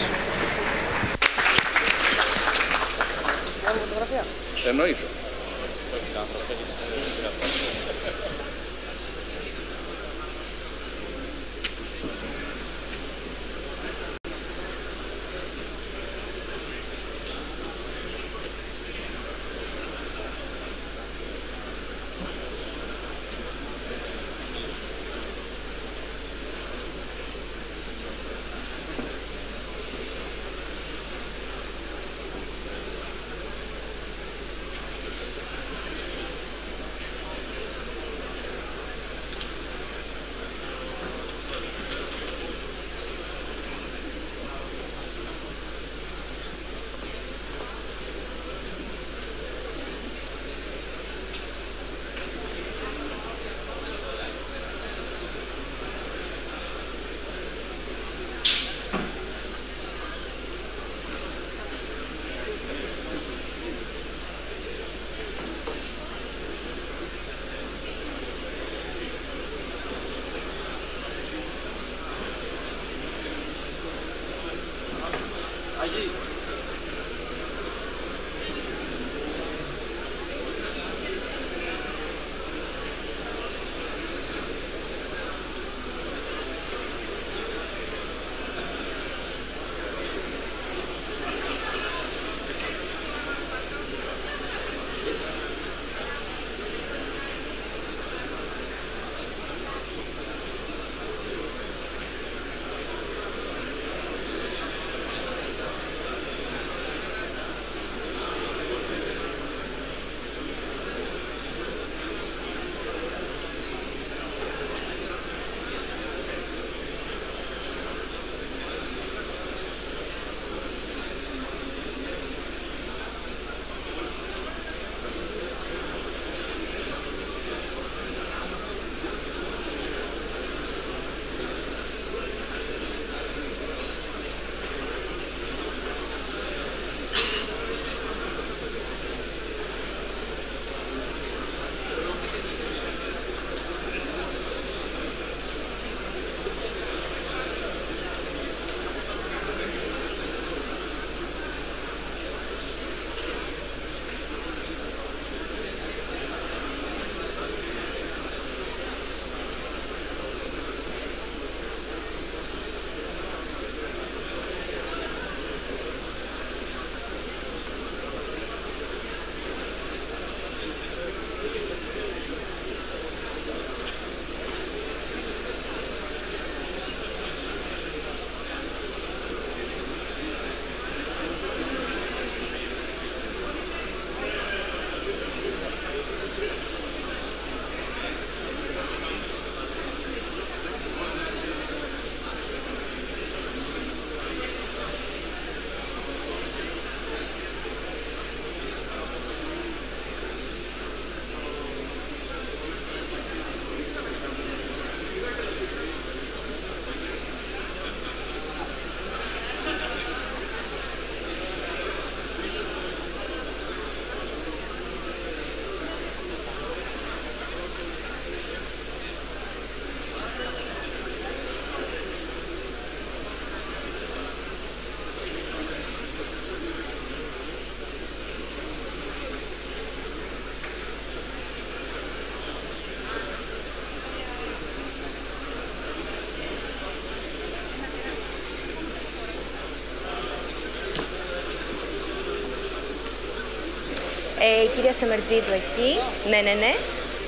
Η κυρία Σεμερτζίδου εκεί, ναι.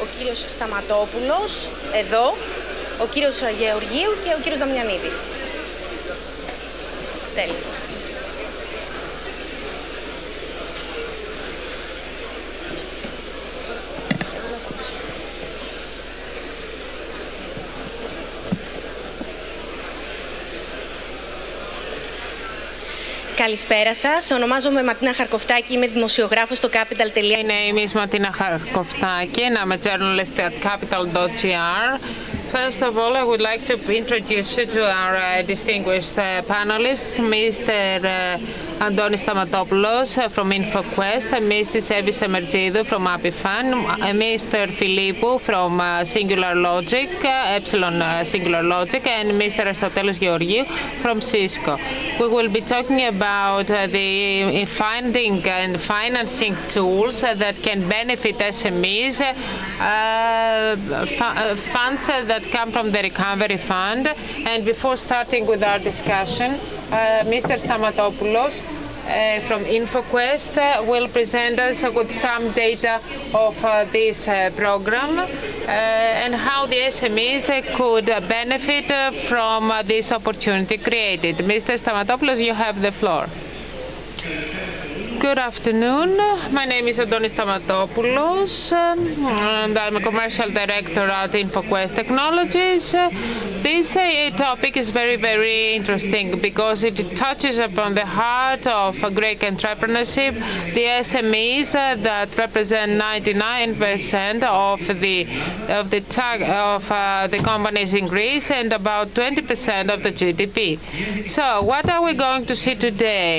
Ο κύριος Σταματόπουλος εδώ, ο κύριος Γεωργίου και ο κύριος Δαμιανίδης. Τέλεια. Καλησπέρα σας. Ονομάζομαι Ματίνα Χαρκοφτάκη. Είμαι δημοσιογράφος στο Capital. My name is Martina Charkovtaki and I'm a journalist at Capital.gr. First of all, I would like to introduce you to our distinguished panelists, Mr. Antonis Stamatopoulos from InfoQuest, Mrs. Evis Emergidou from Apifan, Mr. Philippou from Singular Logic, Epsilon Singular Logic, and Mr. Aristotelos Georgiou from Cisco. We will be talking about the finding and financing tools that can benefit SMEs, funds that come from the Recovery Fund. And before starting with our discussion, Mr. Stamatopoulos from InfoQuest will present us with some data of this program and how the SMEs could benefit from this opportunity created. Mr. Stamatopoulos, you have the floor. Good afternoon. My name is Antonis Stamatopoulos and I'm a commercial director at InfoQuest Technologies. This topic is very, very interesting because it touches upon the heart of Greek entrepreneurship, the SMEs that represent 99% of the companies in Greece and about 20% of the GDP. So what are we going to see today?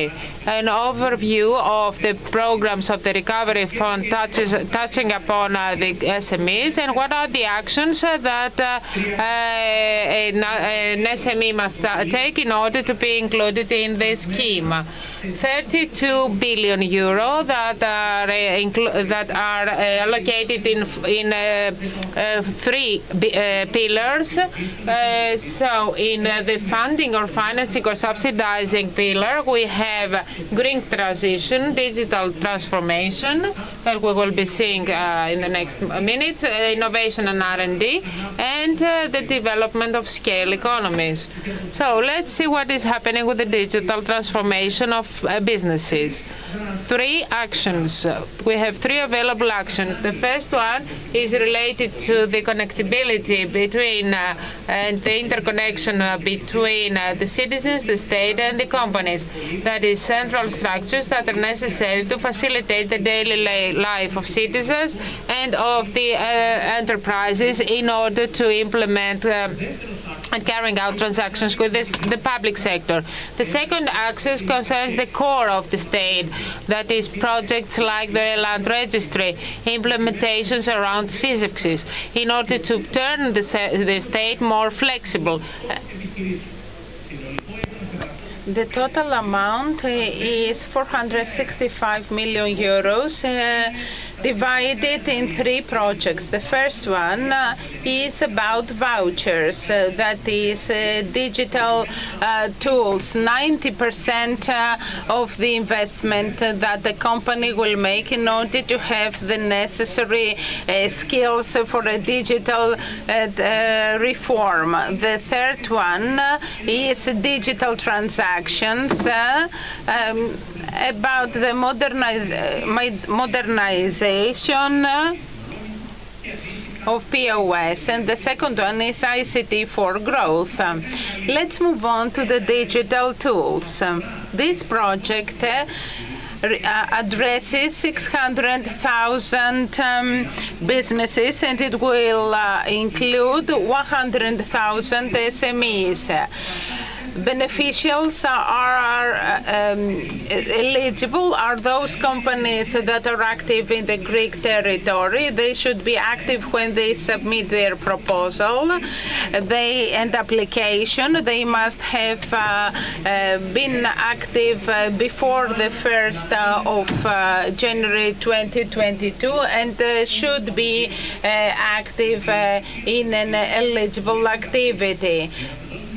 An overview of the programs of the Recovery Fund touching upon the SMEs and what are the actions that an SME must take in order to be included in this scheme. 32 billion euro that are allocated in three pillars. So in the funding or financing or subsidizing pillar, we have green transition, digital transformation that we will be seeing in the next minutes, innovation and R&D, and the development of scale economies. So let's see what is happening with the digital transformation of businesses. Three actions. We have three available actions. The first one is related to the connectivity between and the interconnection between the citizens, the state, and the companies. That is central structures that are necessary to facilitate the daily life of citizens and of the enterprises in order to implement and carrying out transactions with the public sector. The second axis concerns the core of the state, that is projects like the land registry, implementations around CISFs, in order to turn the state more flexible. The total amount is 465 million euros, divided in three projects. The first one is about vouchers, that is digital tools. 90% of the investment that the company will make in order to have the necessary skills for a digital reform. The third one is digital transactions, about the modernization of POS, and the second one is ICT for growth. Let's move on to the digital tools. This project addresses 600,000 businesses, and it will include 100,000 SMEs. Beneficials are eligible are those companies that are active in the Greek territory. They should be active when they submit their proposal and application. They must have been active before the 1st of January 2022 and should be active in an eligible activity.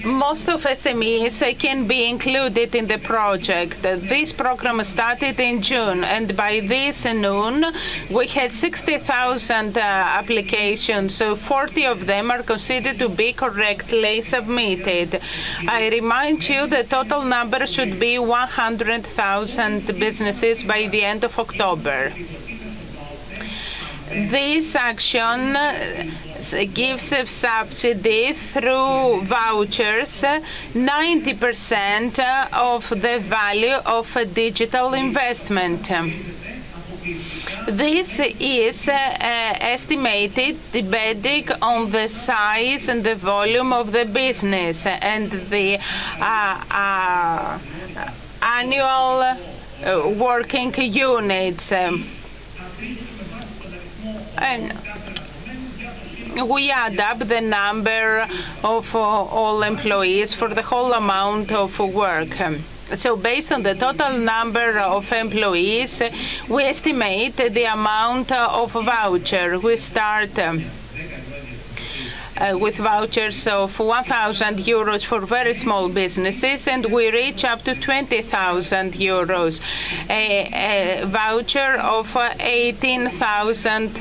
most of SMEs can be included in the project. This program started in June, and by this noon, we had 60,000 applications, so 40 of them are considered to be correctly submitted. I remind you the total number should be 100,000 businesses by the end of October. This action gives a subsidy through vouchers 90% of the value of a digital investment. This is estimated depending on the size and the volume of the business and the annual working units. And we add up the number of all employees for the whole amount of work. So based on the total number of employees, we estimate the amount of voucher. We start with vouchers of 1,000 euros for very small businesses, and we reach up to 20,000 euros. A voucher of 18,000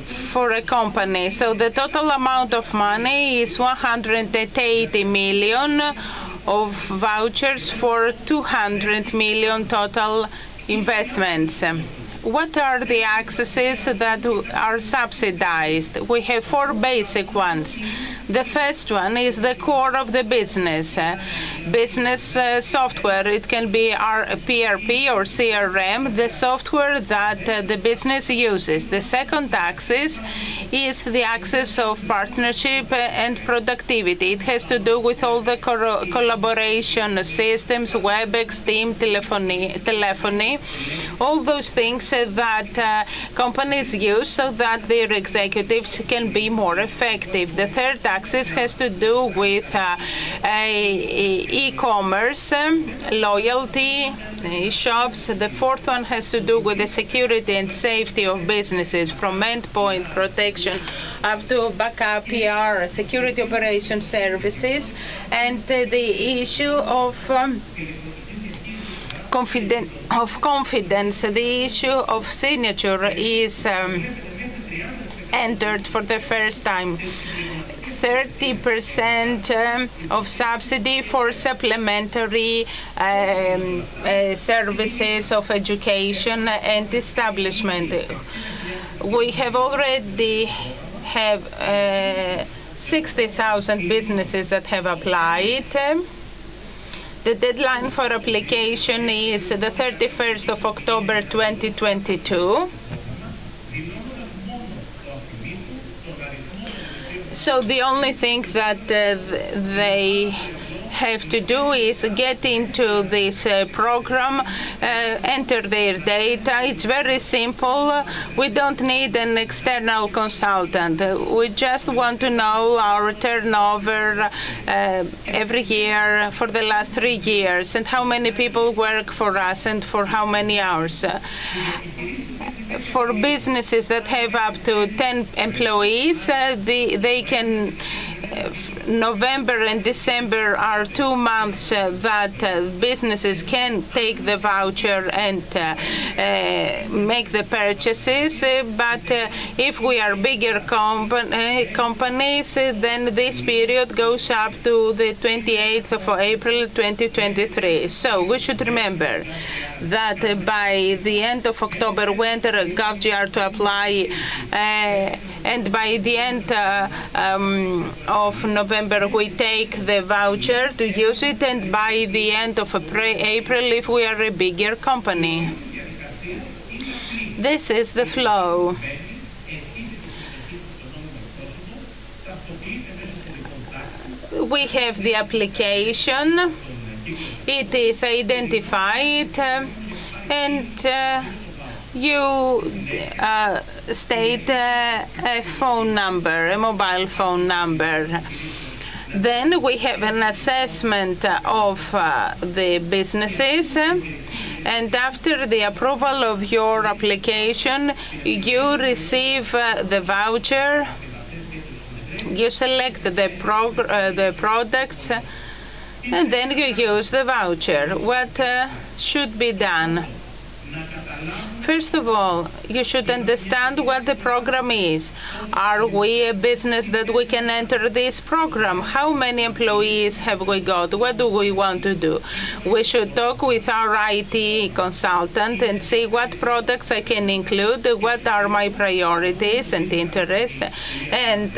for a company. So the total amount of money is 180 million of vouchers for 200 million total investments. What are the accesses that are subsidized? We have four basic ones. The first one is the core of the business. Business software, it can be our PRP or CRM, the software that the business uses. The second axis is the axis of partnership and productivity. It has to do with all the collaboration systems, WebEx, Team, telephony, all those things that companies use so that their executives can be more effective. The third axis has to do with e-commerce, loyalty, shops. The fourth one has to do with the security and safety of businesses, from endpoint protection up to backup, PR, security operation services, and the issue of confidence. The issue of signature is entered for the first time. 30% of subsidy for supplementary services of education and establishment. We have already have 60,000 businesses that have applied. The deadline for application is the 31st of October 2022. So the only thing that they have to do is get into this program, enter their data. It's very simple. We don't need an external consultant. We just want to know our turnover every year for the last 3 years and how many people work for us and for how many hours. For businesses that have up to 10 employees, they can November and December are 2 months that businesses can take the voucher and make the purchases. But if we are bigger companies, then this period goes up to the 28th of April 2023. So we should remember that by the end of October, we enter GovGR to apply, and by the end of November, we take the voucher to use it, and by the end of April, if we are a bigger company. This is the flow. We have the application. It is identified, and you state a phone number, a mobile phone number. Then we have an assessment of the businesses, and after the approval of your application, you receive the voucher You select the products and then you use the voucher. What should be done? First of all, you should understand what the program is. Are we a business that we can enter this program? How many employees have we got? What do we want to do? We should talk with our IT consultant and see what products I can include, what are my priorities and interests. And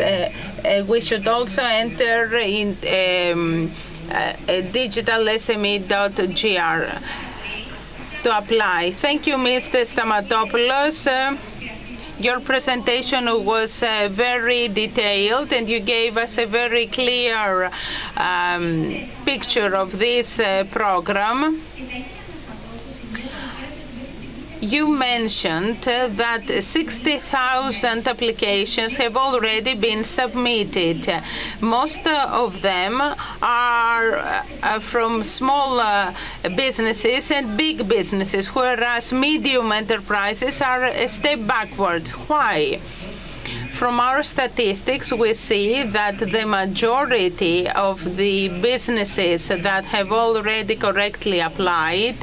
we should also enter in digitalsme.gr to apply. Thank you, Mr. Stamatopoulos. Your presentation was very detailed and you gave us a very clear picture of this program. You mentioned that 60,000 applications have already been submitted. Most of them are from small businesses and big businesses, whereas medium enterprises are a step backwards. Why? From our statistics, we see that the majority of the businesses that have already correctly applied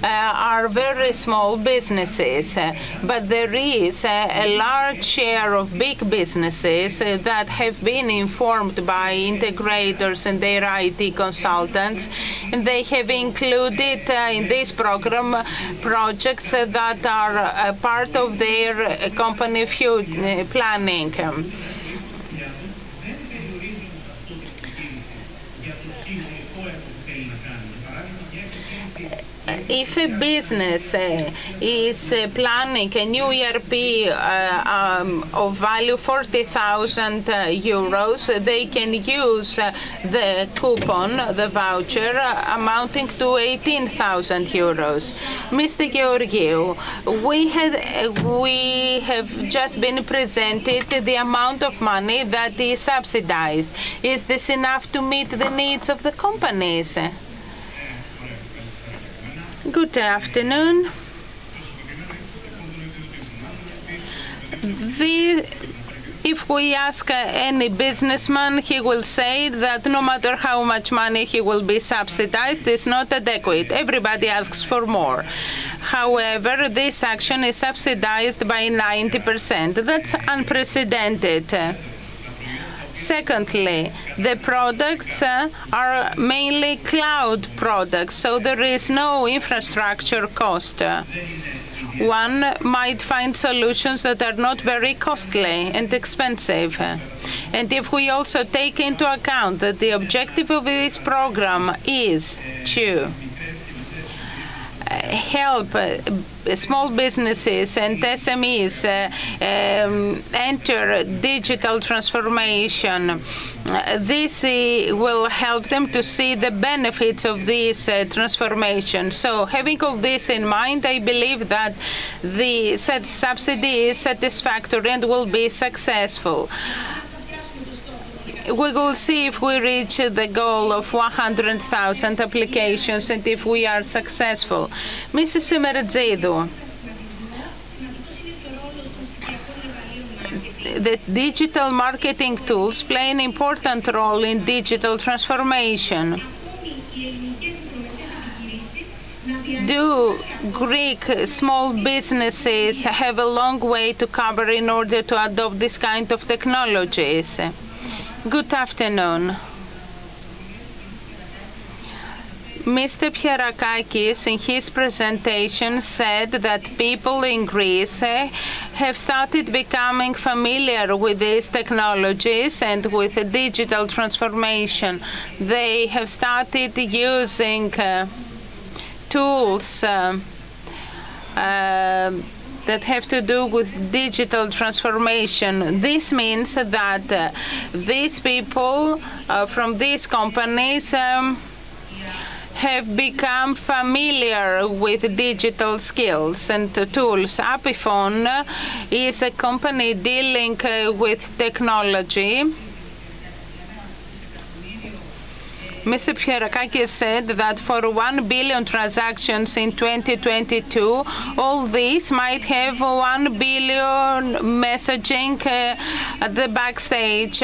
are very small businesses. But there is a large share of big businesses that have been informed by integrators and their IT consultants, and they have included in this program projects that are part of their company planning. If a business is planning a new ERP of value 40,000 euros, they can use the coupon, the voucher, amounting to 18,000 euros. Mr. Georgiou, we have just been presented the amount of money that is subsidized. Is this enough to meet the needs of the companies? Good afternoon. If we ask any businessman, he will say that no matter how much money he will be subsidized, it's not adequate. Everybody asks for more. However, this action is subsidized by 90%. That's unprecedented. Secondly, the products are mainly cloud products, so there is no infrastructure cost. One might find solutions that are not very costly and expensive. And if we also take into account that the objective of this program is to help small businesses and SMEs enter digital transformation, this will help them to see the benefits of this transformation. So having all this in mind, I believe that the subsidy is satisfactory and will be successful. We will see if we reach the goal of 100,000 applications and if we are successful. Mrs. Simeretzidou, the digital marketing tools play an important role in digital transformation. Do Greek small businesses have a long way to cover in order to adopt this kind of technologies? Good afternoon. Mr. Pierakakis, in his presentation, said that people in Greece have started becoming familiar with these technologies and with the digital transformation. They have started using tools that have to do with digital transformation. This means that these people from these companies have become familiar with digital skills and tools. Apifon is a company dealing with technology, Mr. Pierakakis said that for 1 billion transactions in 2022, all these might have 1 billion messaging at the backstage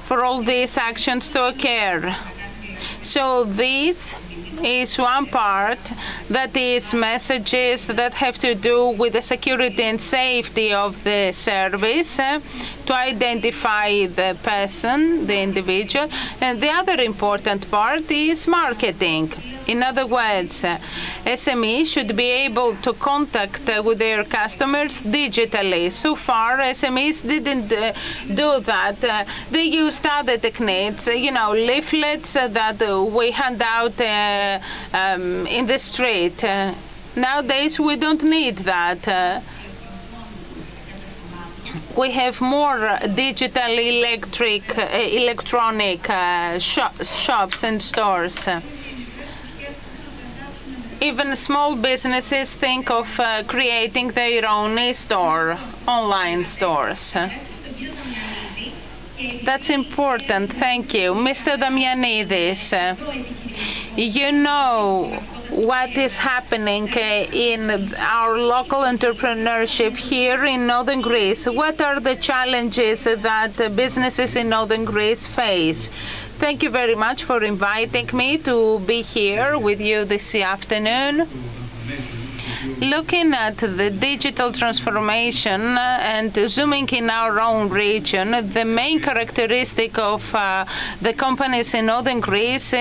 for all these actions to occur. So this is one part that is messages that have to do with the security and safety of the service to identify the person, the individual. And the other important part is marketing. In other words, SMEs should be able to contact with their customers digitally. So far, SMEs didn't do that. They used other techniques, leaflets that we hand out in the street. Nowadays, we don't need that. We have more digital electronic shops and stores. Even small businesses think of creating their own e-store, online stores. That's important. Thank you. Mr. Damianidis, you know what is happening in our local entrepreneurship here in Northern Greece. What are the challenges that businesses in Northern Greece face? Thank you very much for inviting me to be here with you this afternoon. Looking at the digital transformation and zooming in our own region, the main characteristic of the companies in Northern Greece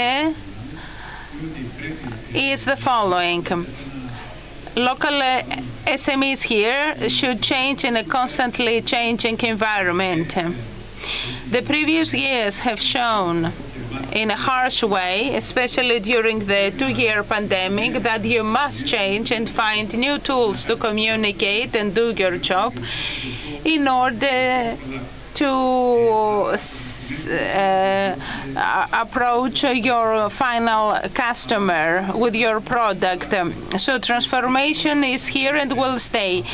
is the following. Local SMEs here should change in a constantly changing environment. The previous years have shown in a harsh way, especially during the 2-year pandemic, that you must change and find new tools to communicate and do your job in order to approach your final customer with your product. So transformation is here and will stay.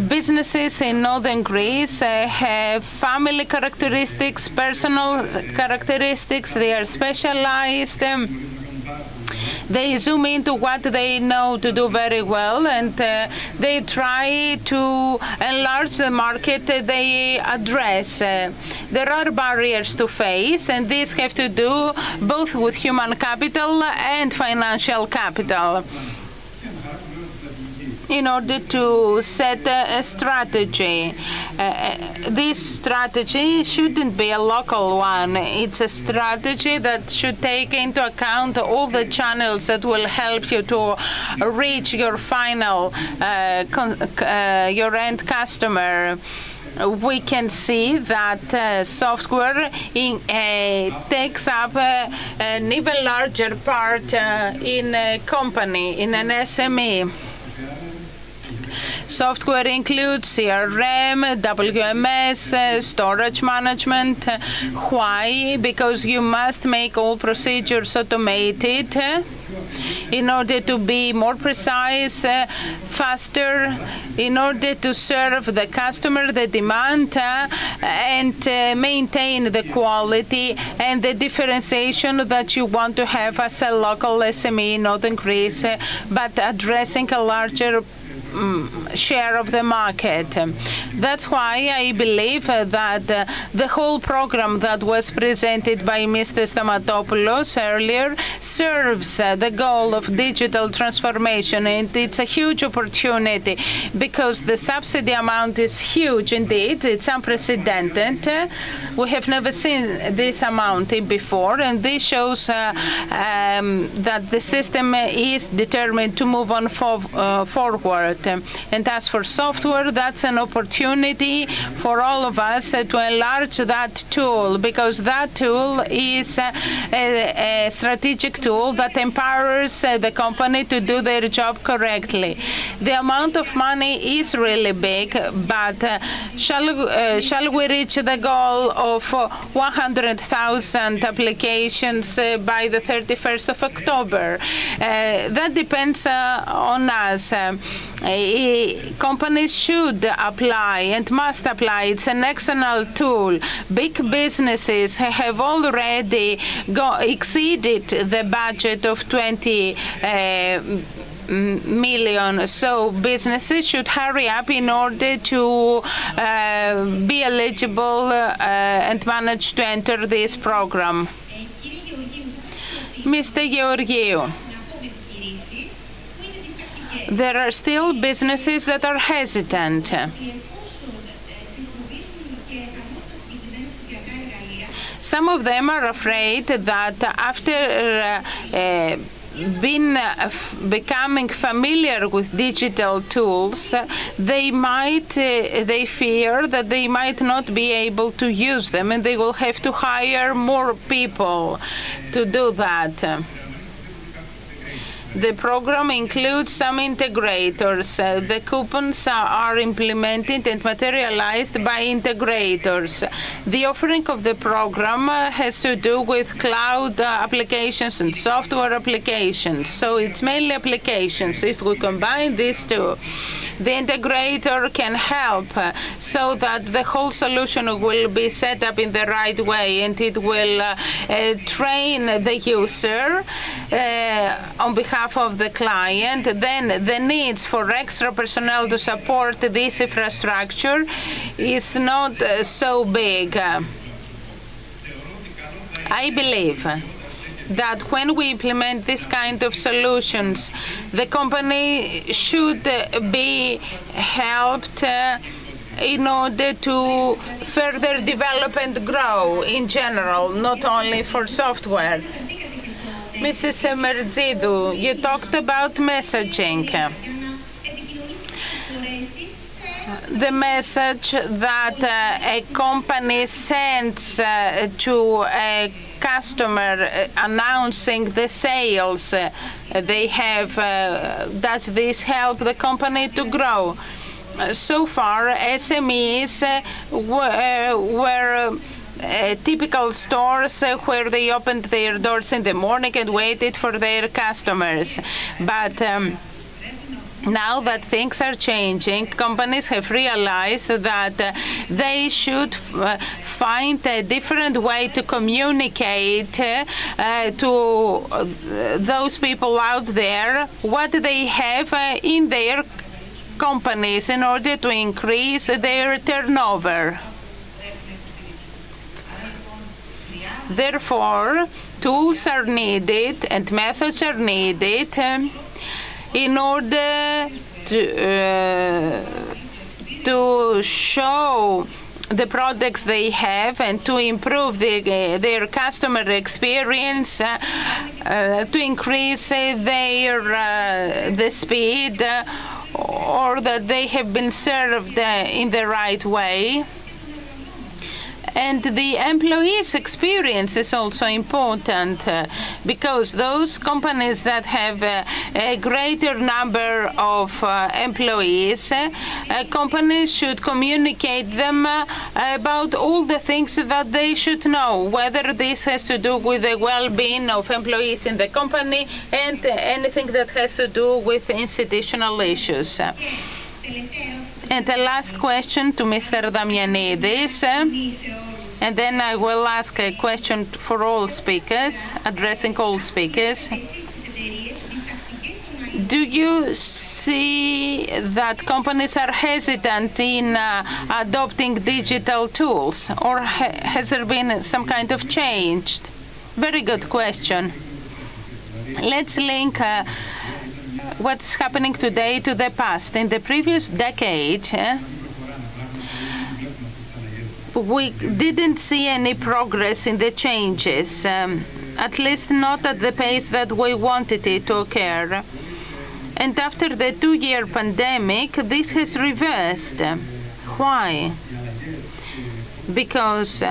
Businesses in Northern Greece have family characteristics, personal characteristics. They are specialized. They zoom into what they know to do very well, and they try to enlarge the market they address. There are barriers to face, and these have to do both with human capital and financial capital. In order to set a strategy. This strategy shouldn't be a local one. It's a strategy that should take into account all the channels that will help you to reach your final, your end customer. We can see that software takes up an even larger part in a company, in an SME. Software includes CRM, WMS, storage management. Why? Because you must make all procedures automated in order to be more precise, faster, in order to serve the customer, the demand, and maintain the quality and the differentiation that you want to have as a local SME in Northern Greece, but addressing a larger share of the market. That's why I believe that the whole program that was presented by Mr. Stamatopoulos earlier serves the goal of digital transformation, and it's a huge opportunity because the subsidy amount is huge indeed. It's unprecedented. We have never seen this amount before, and this shows that the system is determined to move on forward. And as for software, that's an opportunity for all of us to enlarge that tool, because that tool is a strategic tool that empowers the company to do their job correctly. The amount of money is really big, but shall we reach the goal of 100,000 applications by the 31st of October? That depends on us. companies should apply and must apply. It's an excellent tool. Big businesses have already exceeded the budget of 20 million. So businesses should hurry up in order to be eligible and manage to enter this program. Mr. Georgiou, there are still businesses that are hesitant. Some of them are afraid that after becoming familiar with digital tools, they fear that they might not be able to use them, and they will have to hire more people to do that. The program includes some integrators. The coupons are implemented and materialized by integrators. The offering of the program has to do with cloud applications and software applications. So it's mainly applications. If we combine these two, the integrator can help so that the whole solution will be set up in the right way, and it will train the user on behalf of the client. Then the needs for extra personnel to support this infrastructure is not so big. I believe that when we implement this kind of solutions, the company should be helped in order to further develop and grow in general, not only for software. Mrs. Merzidou, you talked about messaging. The message that a company sends to a customer announcing the sales they have, does this help the company to grow? So far, SMEs were typical stores where they opened their doors in the morning and waited for their customers. But now that things are changing, companies have realized that they should find a different way to communicate to those people out there what they have in their companies in order to increase their turnover. Therefore, tools are needed and methods are needed in order to show the products they have and to improve their customer experience, to increase the speed, or that they have been served in the right way. And the employees' experience is also important because those companies that have a greater number of employees, companies should communicate them about all the things that they should know, whether this has to do with the well-being of employees in the company and anything that has to do with institutional issues. And the last question to Mr. Damianidis, and then I will ask a question for all speakers, addressing all speakers. Do you see that companies are hesitant in adopting digital tools, or has there been some kind of change? Very good question. Let's link what's happening today to the past. In the previous decade, we didn't see any progress in the changes, at least not at the pace that we wanted it to occur. And after the 2-year pandemic, this has reversed. Why? Because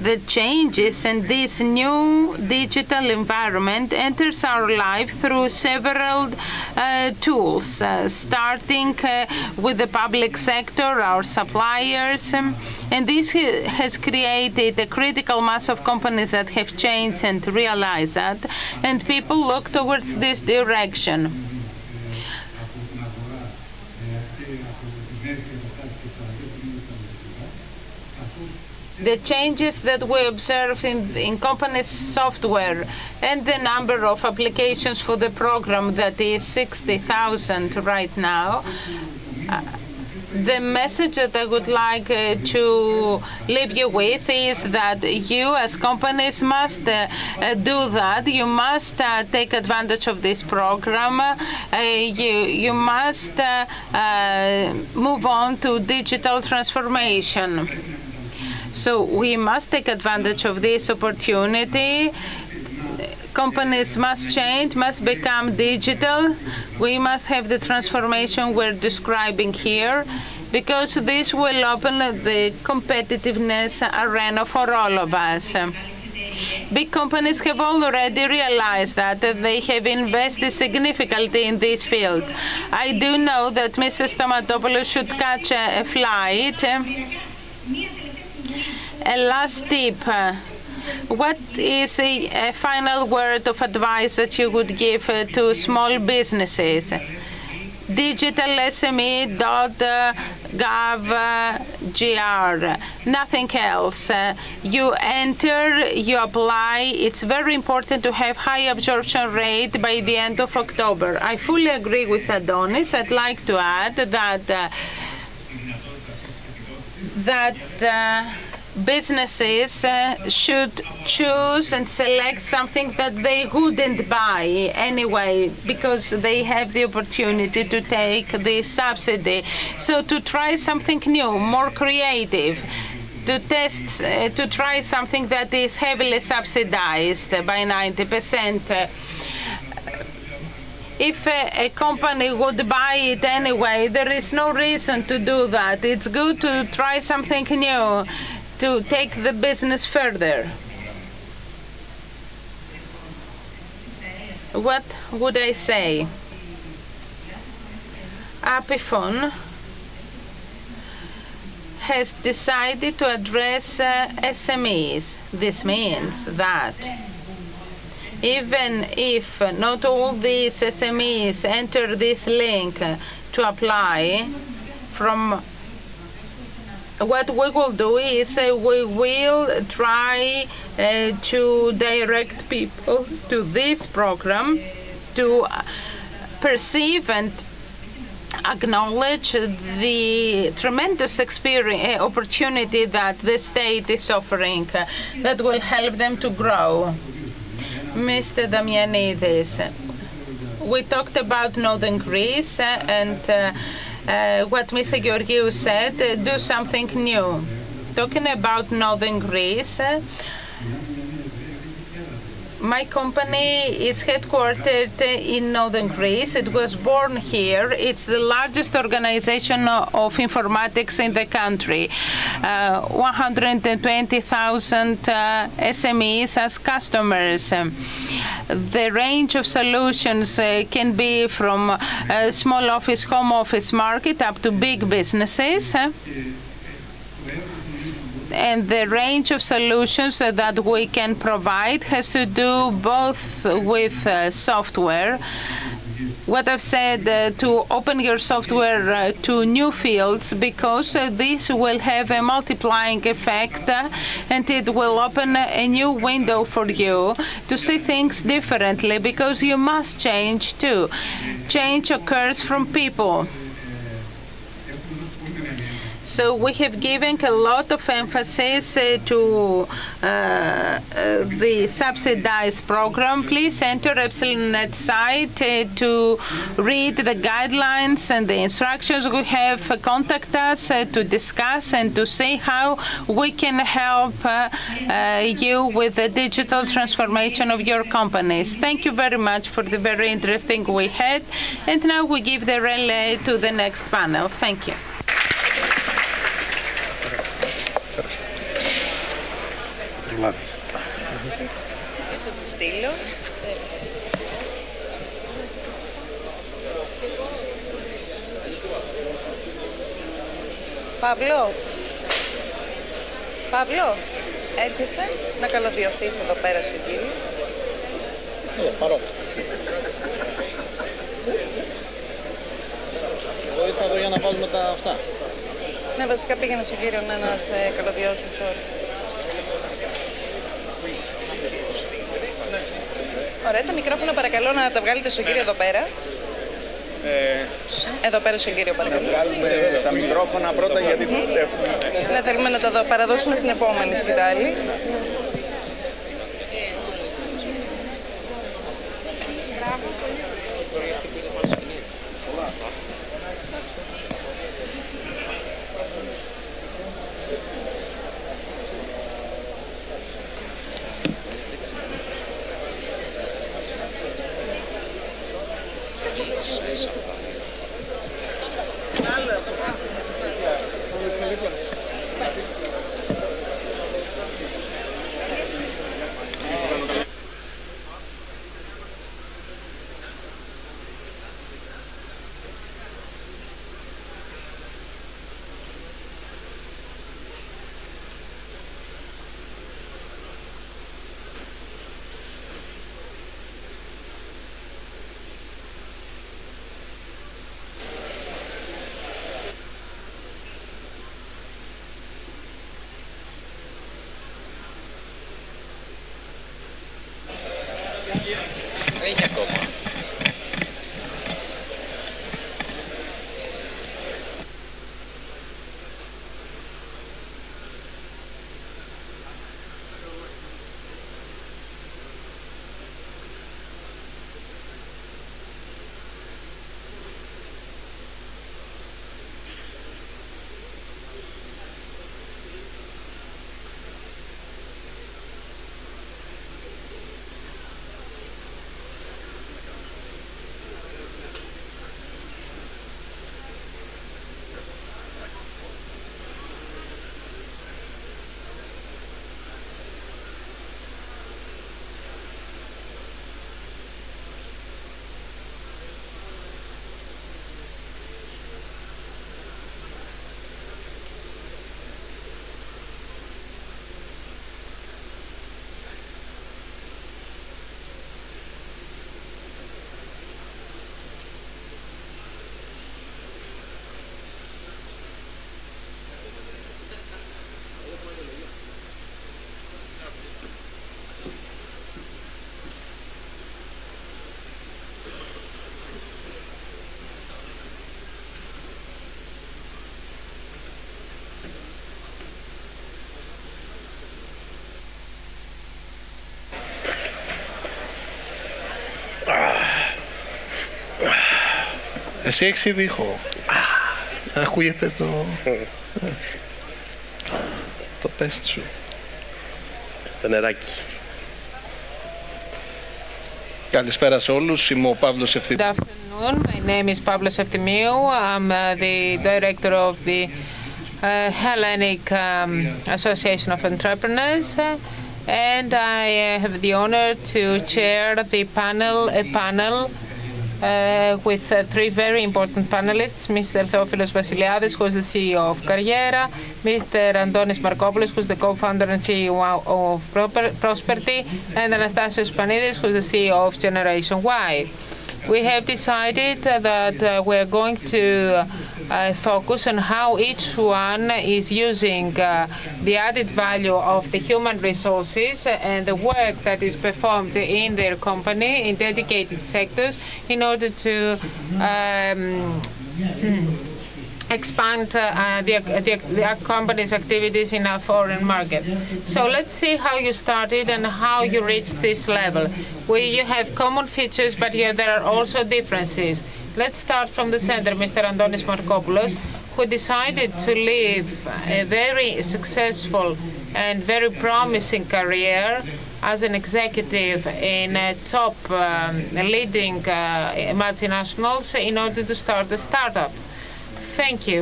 the changes and this new digital environment enters our life through several tools, starting with the public sector, our suppliers, and this has created a critical mass of companies that have changed and realized that, and people look towards this direction. the changes that we observe in companies' software and the number of applications for the program that is 60,000 right now, the message that I would like to leave you with is that you as companies must do that. You must take advantage of this program. You must move on to digital transformation. So we must take advantage of this opportunity. Companies must change, must become digital. We must have the transformation we're describing here, because this will open the competitiveness arena for all of us. Big companies have already realized that they have invested significantly in this field. I do know that Mr. Stamatopoulos should catch a flight. A last tip. What is a final word of advice that you would give to small businesses? digitalsme.gov.gr. Nothing else. You enter, you apply. It's very important to have high absorption rate by the end of October. I fully agree with Adonis. I'd like to add that businesses should choose and select something that they wouldn't buy anyway, because they have the opportunity to take the subsidy. So to try something new, more creative, to test, to try something that is heavily subsidized by 90%. If a company would buy it anyway, there is no reason to do that. It's good to try something new, to take the business further. What would I say? Apifon has decided to address SMEs. This means that even if not all these SMEs enter this link to apply, from what we will do is we will try to direct people to this program to perceive and acknowledge the tremendous opportunity that the state is offering that will help them to grow. Mr. Damianidis, we talked about Northern Greece and what Mr. Georgiou said, do something new. Talking about Northern Greece, my company is headquartered in Northern Greece. It was born here. It's the largest organization of informatics in the country. 120,000 SMEs as customers. The range of solutions can be from small office, home office market up to big businesses. And the range of solutions that we can provide has to do both with software. What I've said, to open your software to new fields, because this will have a multiplying effect and it will open a new window for you to see things differently, because you must change too. Change occurs from people. So we have given a lot of emphasis to the subsidized program. Please enter EpsilonNet site to read the guidelines and the instructions. We have contact us to discuss and to see how we can help you with the digital transformation of your companies. Thank you very much for the very interesting we had. And now we give the relay to the next panel. Thank you. Θα σας στείλω. Παύλο, έρχεσαι να καλωδιωθείς εδώ πέρα στον κύριο. Παρό. Εγώ ήρθα εδώ για να βάλουμε τα αυτά. Ναι, βασικά πήγαινε στον κύριο να σε καλωδιώσουν, sorry. Ωραία, τα μικρόφωνα παρακαλώ να τα βγάλετε στον κύριο εδώ πέρα. Εδώ πέρα στον κύριο παρακαλώ. Να βγάλουμε τα μικρόφωνα πρώτα γιατί Ναι, θέλουμε να τα παραδώσουμε στην επόμενη σκητάλη. Έχει ακόμα. Εσύ έχεις ήδη ήχο. Ακούγεται το πέστ σου. Το νεράκι. Καλησπέρα σε όλους. Είμαι ο Παύλος Ευθυμίου. Good afternoon. My name is Pavlos Eftimiou. I'm the director of the Hellenic Association of Entrepreneurs. And I have the honor to chair the panel with three very important panelists, Mr. Theofilos Vasiliadis, who is the CEO of Carriera, Mr. Antonis Markopoulos, who is the co-founder and CEO of Prosperity, and Anastasios Panidis, who is the CEO of Generation Y. We have decided that we're going to focus on how each one is using the added value of the human resources and the work that is performed in their company in dedicated sectors in order to expand the company's activities in our foreign markets. So let's see how you started and how you reached this level. You have common features, but there are also differences. Let's start from the center, Mr. Antonis Markopoulos, who decided to live a very successful and very promising career as an executive in top leading multinationals in order to start a startup. Thank you.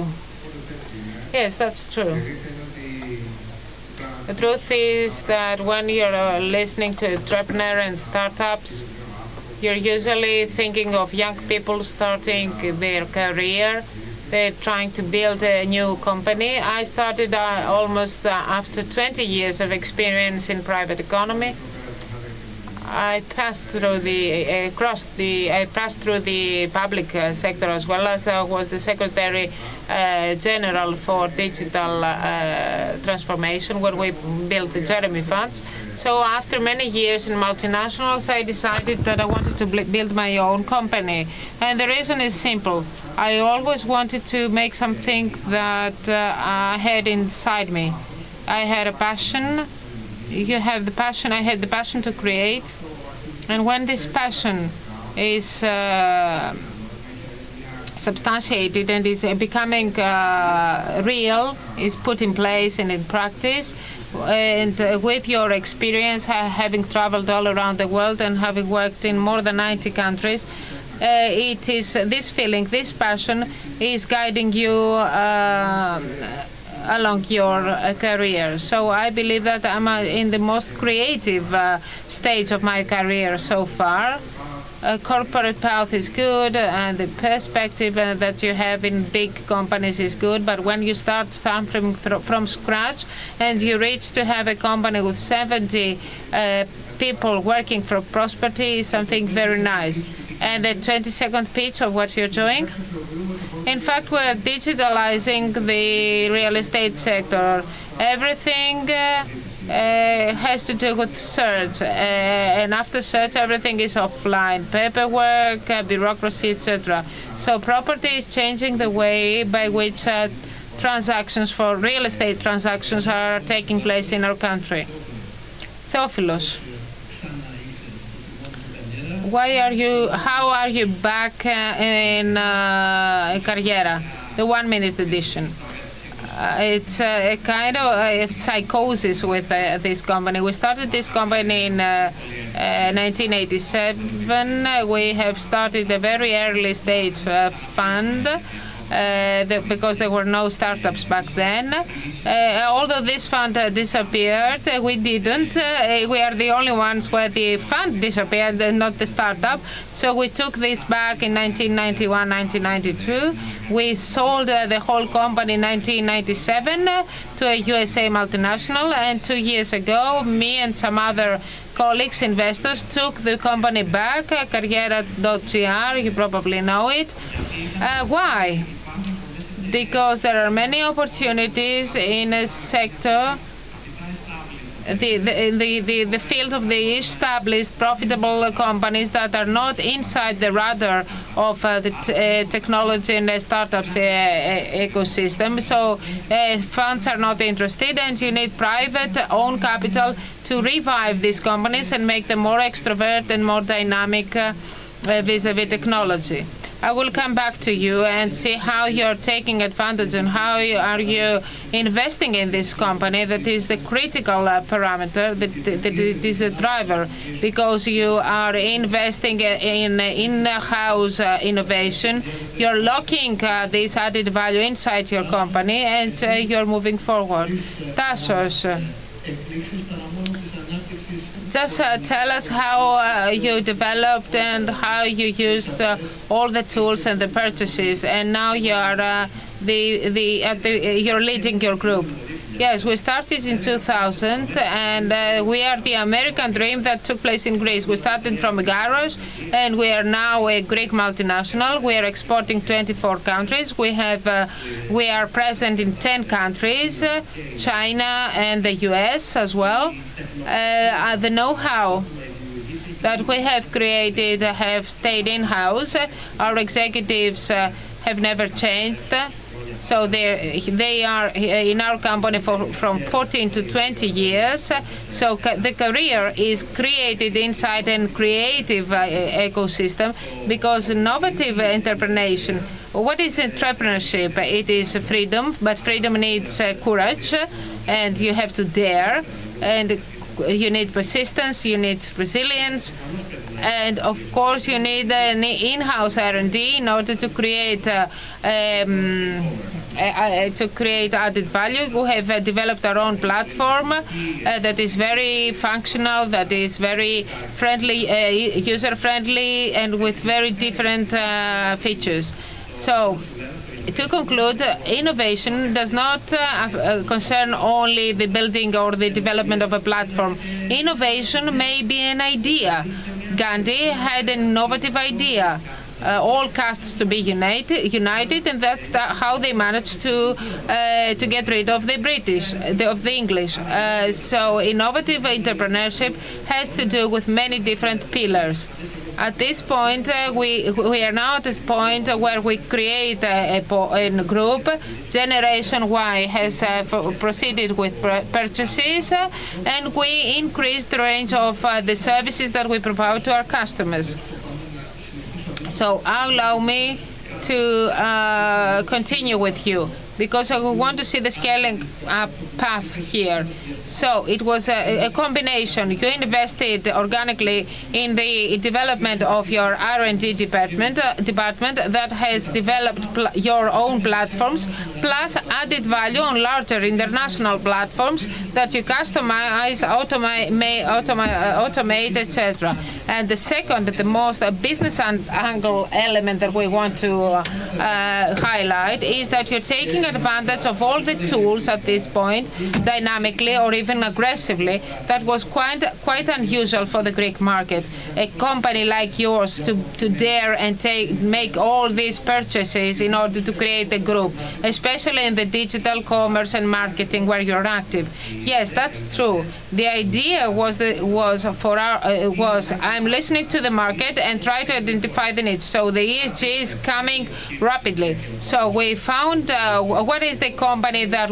Yes, that's true. The truth is that when you're listening to entrepreneur and startups, you're usually thinking of young people starting their career. They're trying to build a new company. I started almost after 20 years of experience in private economy. I passed through the public sector as well, as I was the Secretary General for Digital Transformation when we built the Jeremy funds. So after many years in multinationals, I decided that I wanted to build my own company. And the reason is simple. I always wanted to make something that I had inside me. I had a passion. You have the passion. I had the passion to create. And when this passion is substantiated and is becoming real, is put in place and in practice, and with your experience, having traveled all around the world and having worked in more than 90 countries, it is this feeling, this passion is guiding you along your career. So I believe that I'm in the most creative stage of my career so far. Corporate path is good, and the perspective that you have in big companies is good, but when you start starting from scratch and you reach to have a company with 70 people working for prosperity is something very nice. And the 20-second pitch of what you're doing. In fact, we're digitalizing the real estate sector. Everything has to do with search, and after search, everything is offline, paperwork, bureaucracy, etc. So property is changing the way by which transactions for real estate transactions are taking place in our country. Theophilos. How are you back in Carriera, the 1-minute edition? It's a kind of psychosis with this company. We started this company in 1987. We have started a very early stage fund. Because there were no startups back then. Although this fund disappeared, we didn't. We are the only ones where the fund disappeared, not the startup. So we took this back in 1991, 1992. We sold the whole company in 1997 to a USA multinational, and 2 years ago, me and some other colleagues, investors, took the company back, Carriera.gr, you probably know it. Why? Because there are many opportunities in a sector, the field of the established profitable companies that are not inside the radar of the technology and the startups ecosystem. So funds are not interested, and you need private own capital to revive these companies and make them more extrovert and more dynamic vis-a-vis technology. I will come back to you and see how you're taking advantage and how are you investing in this company that is the critical parameter, that it is a driver, because you are investing in in-house innovation. You're locking this added value inside your company, and you're moving forward. Tassos. Just tell us how you developed and how you used all the tools and the purchases, and now you are you're leading your group. Yes, we started in 2000, and we are the American dream that took place in Greece. We started from a garage, and we are now a Greek multinational. We are exporting 24 countries. We are present in 10 countries, China and the US as well. The know-how that we have created have stayed in-house. Our executives have never changed. So they are in our company from 14 to 20 years. So the career is created inside a creative ecosystem, because innovative entrepreneurship. What is entrepreneurship? It is freedom, but freedom needs courage, and you have to dare, and you need persistence, you need resilience, and of course you need an in-house R&D in order to create added value. We have developed our own platform that is very functional, that is very friendly, user-friendly, and with very different features. So to conclude, innovation does not concern only the building or the development of a platform. Innovation may be an idea. Gandhi had an innovative idea. All castes to be united, and that's how they managed to get rid of the British, of the English. So innovative entrepreneurship has to do with many different pillars. At this point, we are now at this point where we create a group. Generation Y has proceeded with purchases, and we increase the range of the services that we provide to our customers. So allow me to continue with you, because I want to see the scaling up path here. So it was a combination. You invested organically in the development of your R&D department that has developed your own platforms, plus added value on larger international platforms that you customize, automate, etc. And the second, the most business angle element that we want to highlight is that you're taking advantage of all the tools at this point, dynamically or even aggressively, that was quite unusual for the Greek market. A company like yours to dare and make all these purchases in order to create a group, especially in the digital commerce and marketing where you're active. Yes, that's true. The idea was I'm listening to the market and try to identify the needs. So the ESG is coming rapidly. So we found what is the company that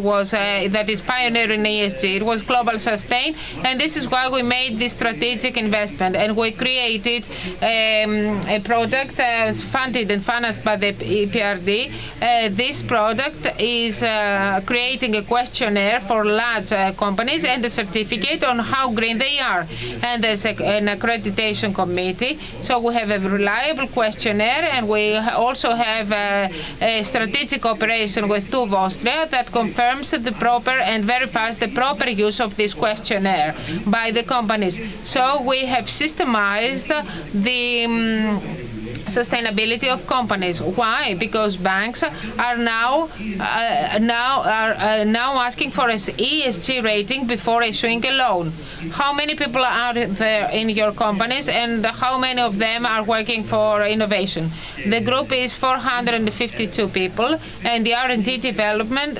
is pioneering ESG. It was Global Sustain, and this is why we made this strategic investment, and we created a product funded and financed by the EPRD. This product is creating a questionnaire for large companies and a certificate on how green they are, and there's an accreditation committee. So we have a reliable questionnaire, and we also have a strategic operation with TÜV Austria that confirms the proper and verifies the proper use of this questionnaire by the companies. So we have systemized the sustainability of companies. Why? Because banks are now asking for an ESG rating before issuing a loan. How many people are there in your companies, and how many of them are working for innovation? The group is 452 people, and the R&D department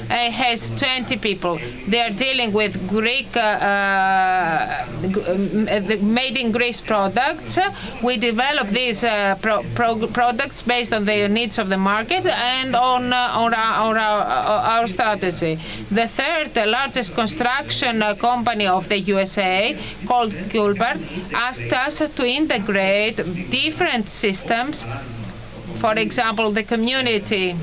has 20 people. They are dealing with Greek made in Greece products. We develop these products based on the needs of the market and on our strategy. The third largest construction company of the USA, called Gulbert, asked us to integrate different systems. For example, the community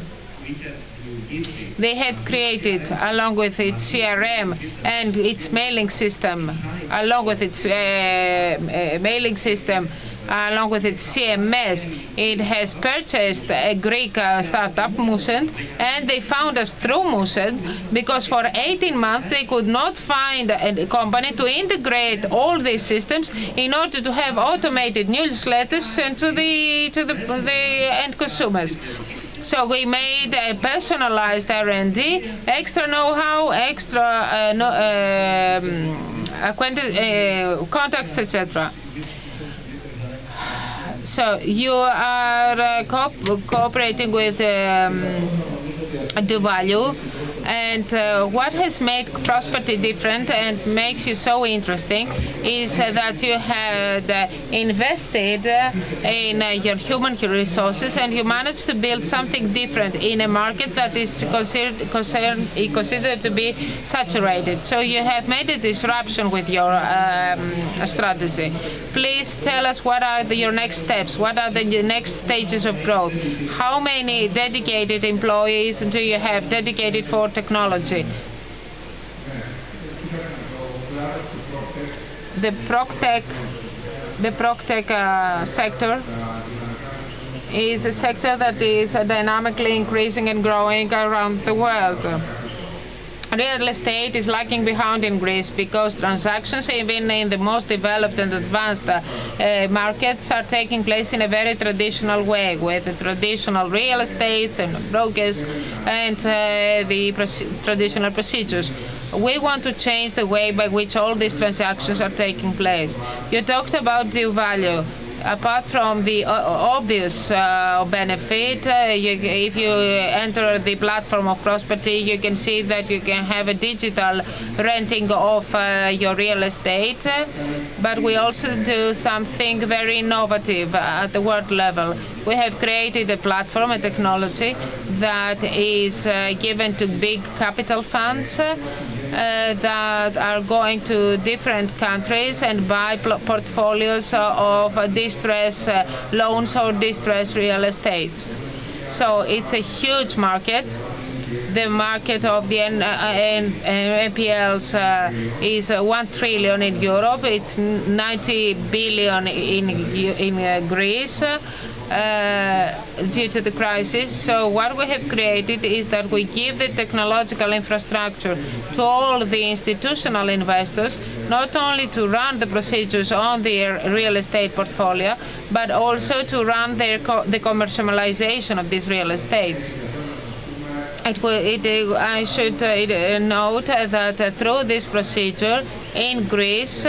they had created, along with its CRM and its mailing system, along with its CMS. It has purchased a Greek startup, Musent, and they found us through Musent because for 18 months they could not find a company to integrate all these systems in order to have automated newsletters sent to the end consumers. So we made a personalized R&D, extra know-how, extra contacts, etc. So you are cooperating with DoValue, and what has made Prosperity different and makes you so interesting is that you had invested in your human resources, and you managed to build something different in a market that is considered to be saturated. So you have made a disruption with your strategy. Please tell us what are your next steps, what are the next stages of growth. How many dedicated employees do you have dedicated for technology? The PropTech sector is a sector that is dynamically increasing and growing around the world. real estate is lagging behind in Greece because transactions, even in the most developed and advanced markets, are taking place in a very traditional way, with the traditional real estates and brokers and the traditional procedures. We want to change the way by which all these transactions are taking place. You talked about due value. Apart from the obvious benefit, if you enter the platform of Prosperity, you can see that you can have a digital renting of your real estate. But we also do something very innovative at the world level. We have created a platform, a technology that is given to big capital funds that are going to different countries and buy portfolios of distress loans or distressed real estates. So it's a huge market. The market of the NPLs is 1 trillion in Europe. It's 90 billion in Greece. Due to the crisis. So what we have created is that we give the technological infrastructure to all the institutional investors, not only to run the procedures on their real estate portfolio, but also to run the commercialization of these real estates. I should note that through this procedure in Greece,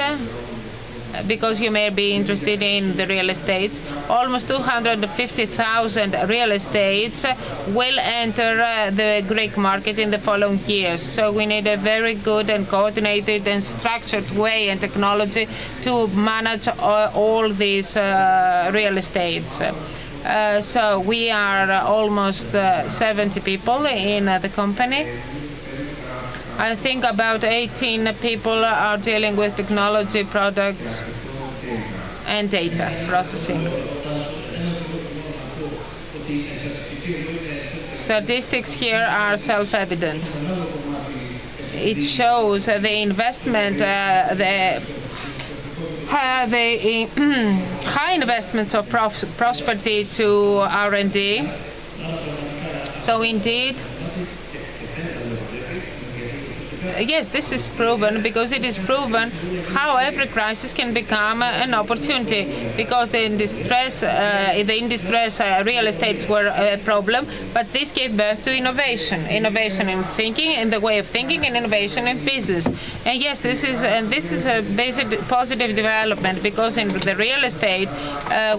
because you may be interested in the real estate, almost 250,000 real estates will enter the Greek market in the following years. So we need a very good and coordinated and structured way and technology to manage all these real estates. So we are almost 70 people in the company. I think about 18 people are dealing with technology, products, and data processing. Statistics here are self-evident. It shows the investment, the high investments of Prosperity to R&D. So indeed, yes, this is proven because it is proven how every crisis can become an opportunity, because the in distress real estates were a problem, but this gave birth to innovation in thinking, in the way of thinking, and innovation in business. And yes, this is a basic positive development, because in the real estate,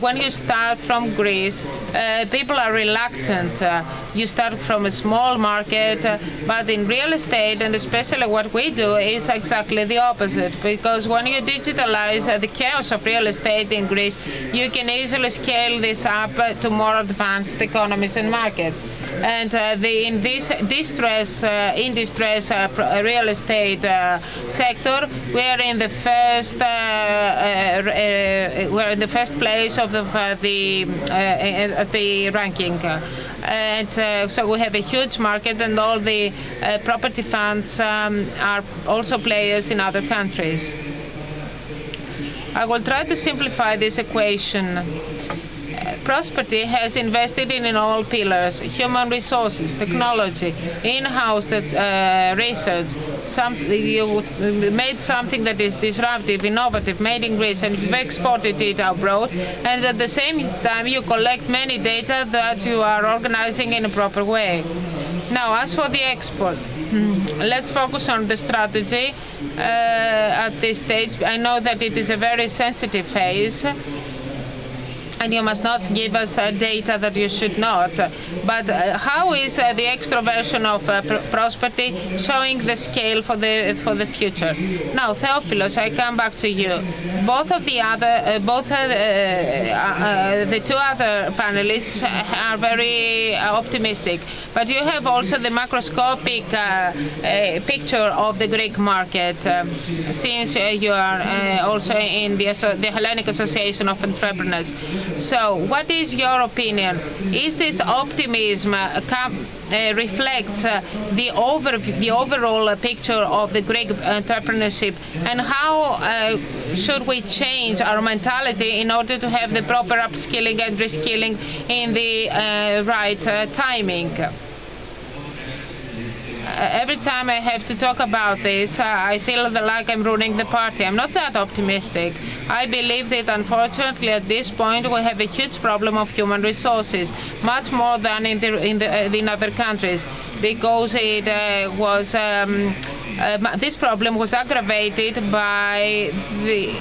when you start from Greece, people are reluctant. You start from a small market, but in real estate, and especially what we do, is exactly the opposite, because when you digitalize the chaos of real estate in Greece, you can easily scale this up to more advanced economies and markets. And in this distress real estate sector, we are in the first we're in the first place of the ranking. And so we have a huge market, and all the property funds are also players in other countries. I will try to simplify this equation. Prosperity has invested in all pillars: human resources, technology, in-house research. You made something that is disruptive, innovative, made in Greece, and you've exported it abroad. And at the same time, you collect many data that you are organizing in a proper way. Now, as for the export, let's focus on the strategy at this stage. I know that it is a very sensitive phase, and you must not give us data that you should not. But how is the extroversion of Prosperity showing the scale for the future? Now, Theophilos, I come back to you. Both of the two other panelists are very optimistic, but you have also the macroscopic picture of the Greek market, since you are also in the Hellenic Association of Entrepreneurs. So, what is your opinion? Is this optimism reflects the overall picture of the Greek entrepreneurship, and how should we change our mentality in order to have the proper upskilling and reskilling in the right timing? every time I have to talk about this, I feel like I'm ruining the party. I'm not that optimistic. I believe that unfortunately at this point we have a huge problem of human resources, much more than in other countries, because it was this problem was aggravated by the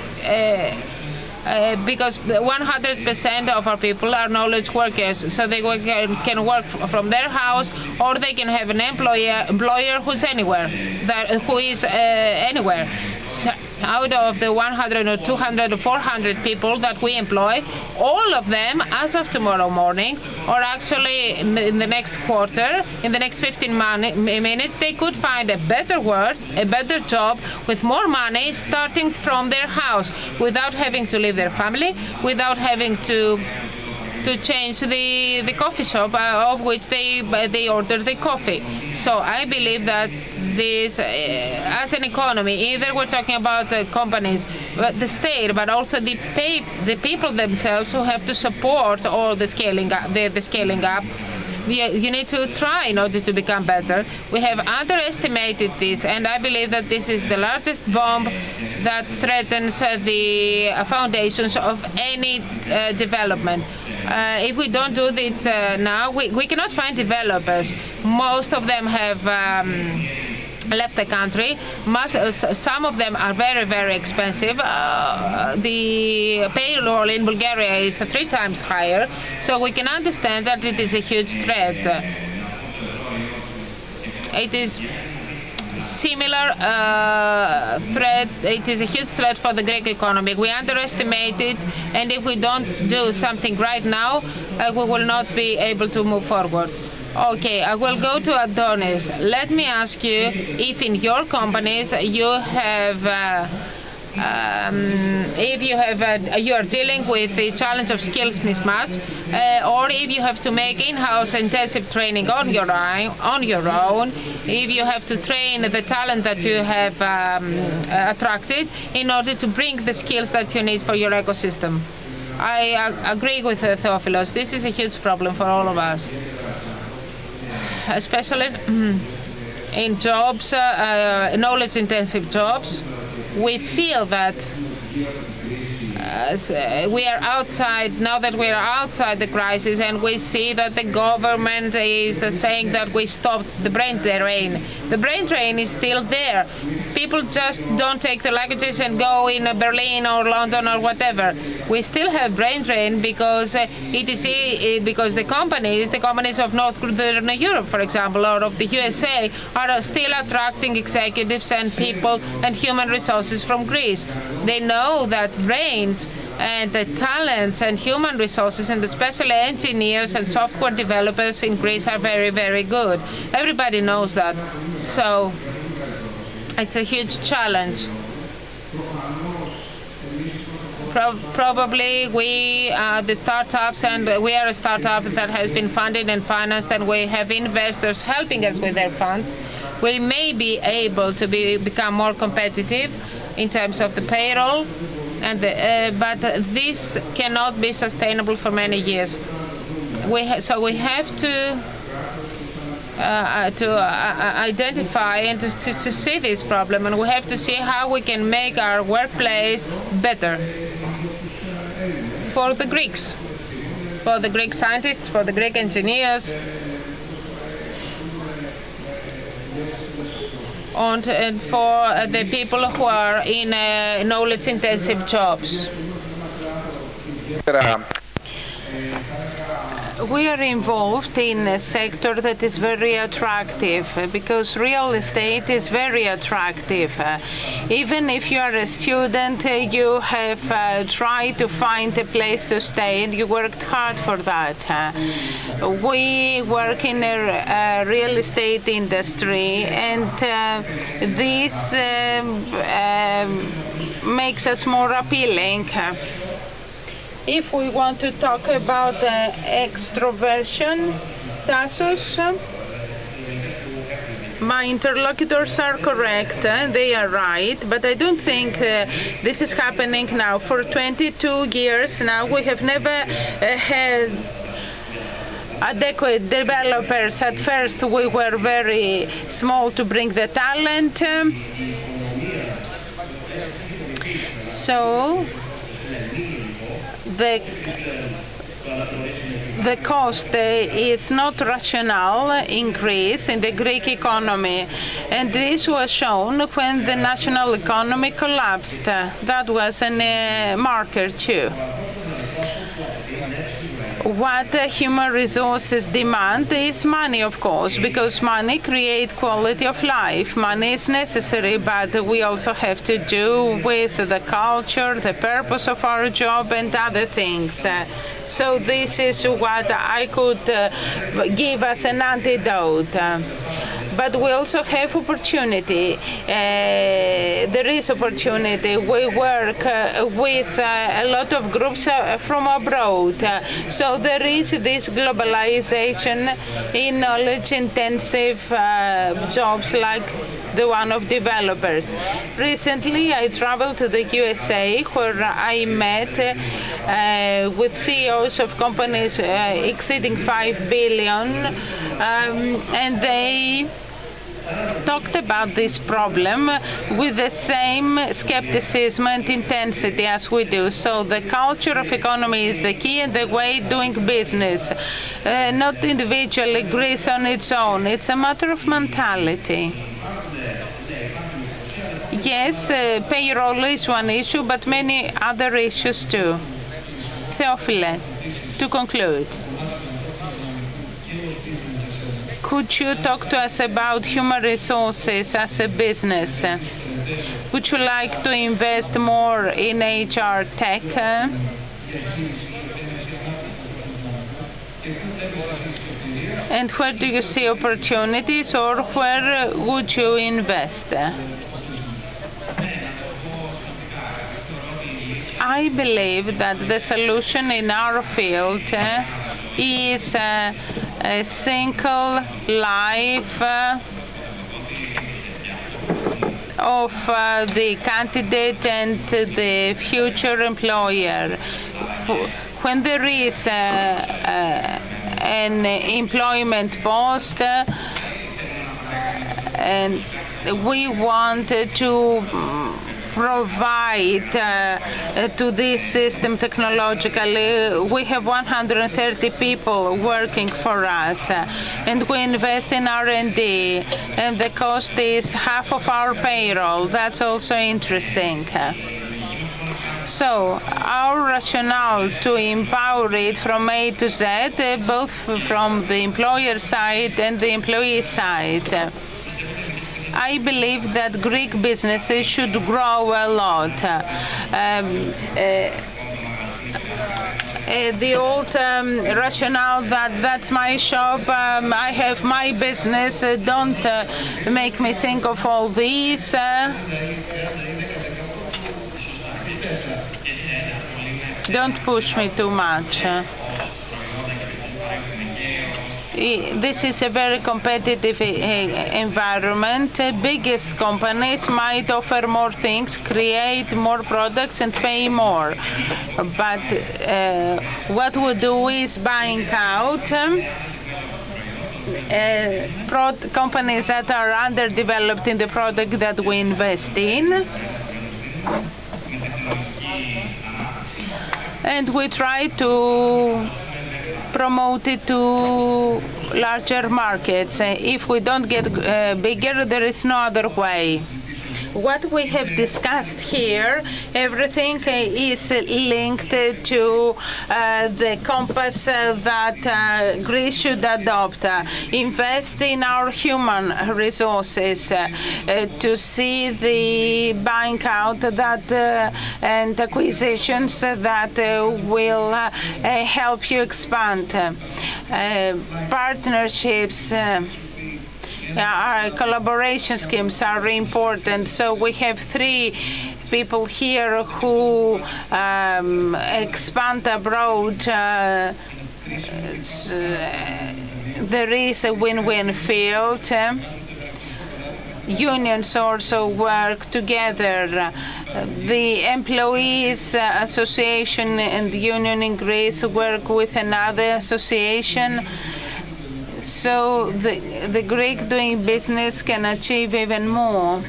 because 100% of our people are knowledge workers, so they can work from their house, or they can have an employer who's anywhere, who is anywhere. So out of the 100 or 200 or 400 people that we employ, all of them, as of tomorrow morning, or actually in the next quarter, in the next 15 minutes, they could find a better work, a better job, with more money, starting from their house, without having to leave their family, without having to change the coffee shop of which they order the coffee. So I believe that this, as an economy, either we're talking about companies, the state, but also the people themselves who have to support all the scaling up. The scaling up. You need to try in order to become better. We have underestimated this, and I believe that this is the largest bomb that threatens the foundations of any development. If we don't do this now, we cannot find developers. Most of them have left the country. Some of them are very, very expensive. The payroll in Bulgaria is 3 times higher, so we can understand that it is a huge threat. It is similar threat. It is a huge threat for the Greek economy. We underestimate it, and if we don't do something right now, we will not be able to move forward. Okay, I will go to Adonis. Let me ask you if in your companies you have, you are dealing with the challenge of skills mismatch, or if you have to make in-house intensive training on your own, if you have to train the talent that you have attracted in order to bring the skills that you need for your ecosystem. I agree with Theophilos. This is a huge problem for all of us, especially in jobs, knowledge-intensive jobs. We feel that we are outside, now that we are outside the crisis, and we see that the government is saying that we stopped the brain drain. The brain drain is still there. People just don't take the luggages and go in Berlin or London or whatever. We still have brain drain because because the companies of Northern Europe, for example, or of the USA, are still attracting executives and people and human resources from Greece. They know that brains and the talents and human resources, and especially engineers and software developers in Greece, are very, very good. Everybody knows that. So it's a huge challenge. Probably we are the startups, and we are a startup that has been funded and financed, and we have investors helping us with their funds. We may be able to become more competitive in terms of the payroll, and but this cannot be sustainable for many years. So we have to identify and to see this problem, and we have to see how we can make our workplace better for the Greeks, for the Greek scientists, for the Greek engineers, and for the people who are in knowledge-intensive jobs. We are involved in a sector that is very attractive because real estate is very attractive. Even if you are a student, you have tried to find a place to stay and you worked hard for that. We work in a real estate industry, and this makes us more appealing. If we want to talk about extroversion, Tassos, my interlocutors are correct, they are right, but I don't think this is happening now. For 22 years now, we have never had adequate developers. At first we were very small to bring the talent. So the cost is not rational increase in the Greek economy, and this was shown when the national economy collapsed. That was a marker too. What human resources demand is money, of course, because money creates quality of life. Money is necessary, but we also have to do with the culture, the purpose of our job, and other things. So this is what I could give as an antidote. But we also have opportunity. There is opportunity. We work with a lot of groups from abroad. So there is this globalization in knowledge-intensive jobs like the one of developers. Recently, I traveled to the USA, where I met with CEOs of companies exceeding 5 billion, and they talked about this problem with the same skepticism and intensity as we do. So the culture of economy is the key, and the way doing business, not individually, Greece on its own. It's a matter of mentality. Yes, payroll is one issue, but many other issues too. Theophile, to conclude, could you talk to us about human resources as a business? Would you like to invest more in HR tech? And where do you see opportunities, or where would you invest? I believe that the solution in our field is a single life of the candidate and the future employer. When there is an employment post, and we want to provide to this system technologically. We have 130 people working for us, and we invest in R&D, and the cost is half of our payroll. That's also interesting. So our rationale to empower it from A to Z, both from the employer side and the employee side. I believe that Greek businesses should grow a lot. The old rationale that that's my shop, I have my business, don't make me think of all these. Don't push me too much. This is a very competitive environment. Biggest companies might offer more things, create more products, and pay more. But what we do is buying out companies that are underdeveloped in the product that we invest in. And we try to promote it to larger markets. If we don't get bigger, there is no other way. What we have discussed here, everything is linked to the compass that Greece should adopt. Invest in our human resources to see the buying out that and acquisitions that will help you expand. Partnerships, our collaboration schemes are important. So we have 3 people here who expand abroad. There is a win-win field. unions also work together. The employees association and the union in Greece work with another association. So the Greek doing business can achieve even more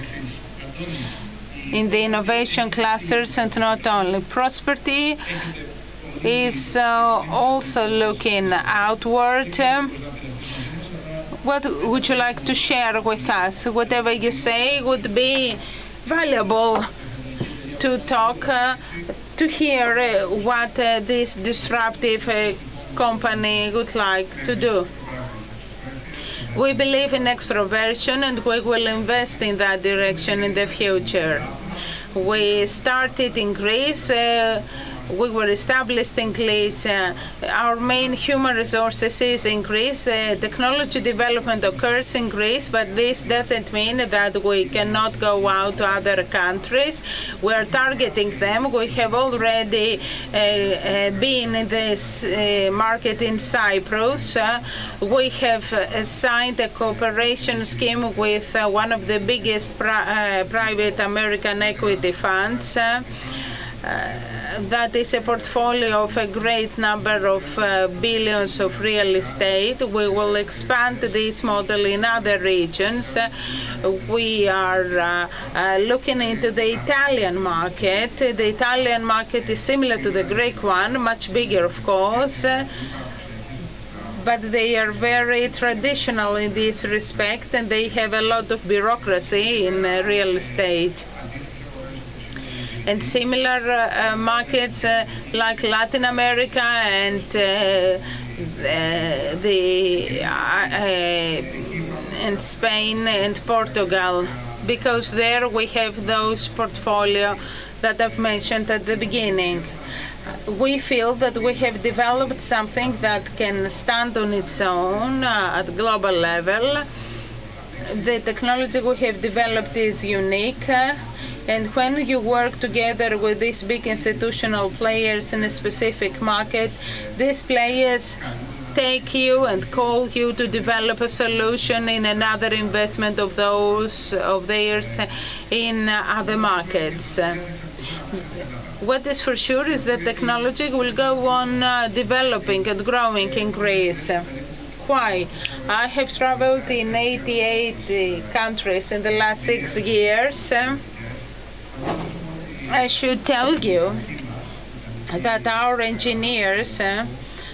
in the innovation clusters, and not only. Prosperity is also looking outward. What would you like to share with us? Whatever you say would be valuable to talk, to hear what this disruptive company would like to do. We believe in extroversion, and we will invest in that direction in the future. We started in Greece. We were established in Greece. Our main human resources is in Greece. Technology development occurs in Greece, but this doesn't mean that we cannot go out to other countries. We are targeting them. We have already been in this market in Cyprus. We have signed a cooperation scheme with one of the biggest private American equity funds. That is a portfolio of a great number of billions of real estate. We will expand this model in other regions. We are looking into the Italian market. The Italian market is similar to the Greek one, much bigger, of course, but they are very traditional in this respect, and they have a lot of bureaucracy in real estate. And similar markets like Latin America and and Spain and Portugal, because there we have those portfolio that I've mentioned at the beginning. We feel that we have developed something that can stand on its own at global level. The technology we have developed is unique. And when you work together with these big institutional players in a specific market, these players take you and call you to develop a solution in another investment of theirs in other markets. What is for sure is that technology will go on developing and growing in Greece. Why? I have traveled in 88 countries in the last 6 years. I should tell you that our engineers,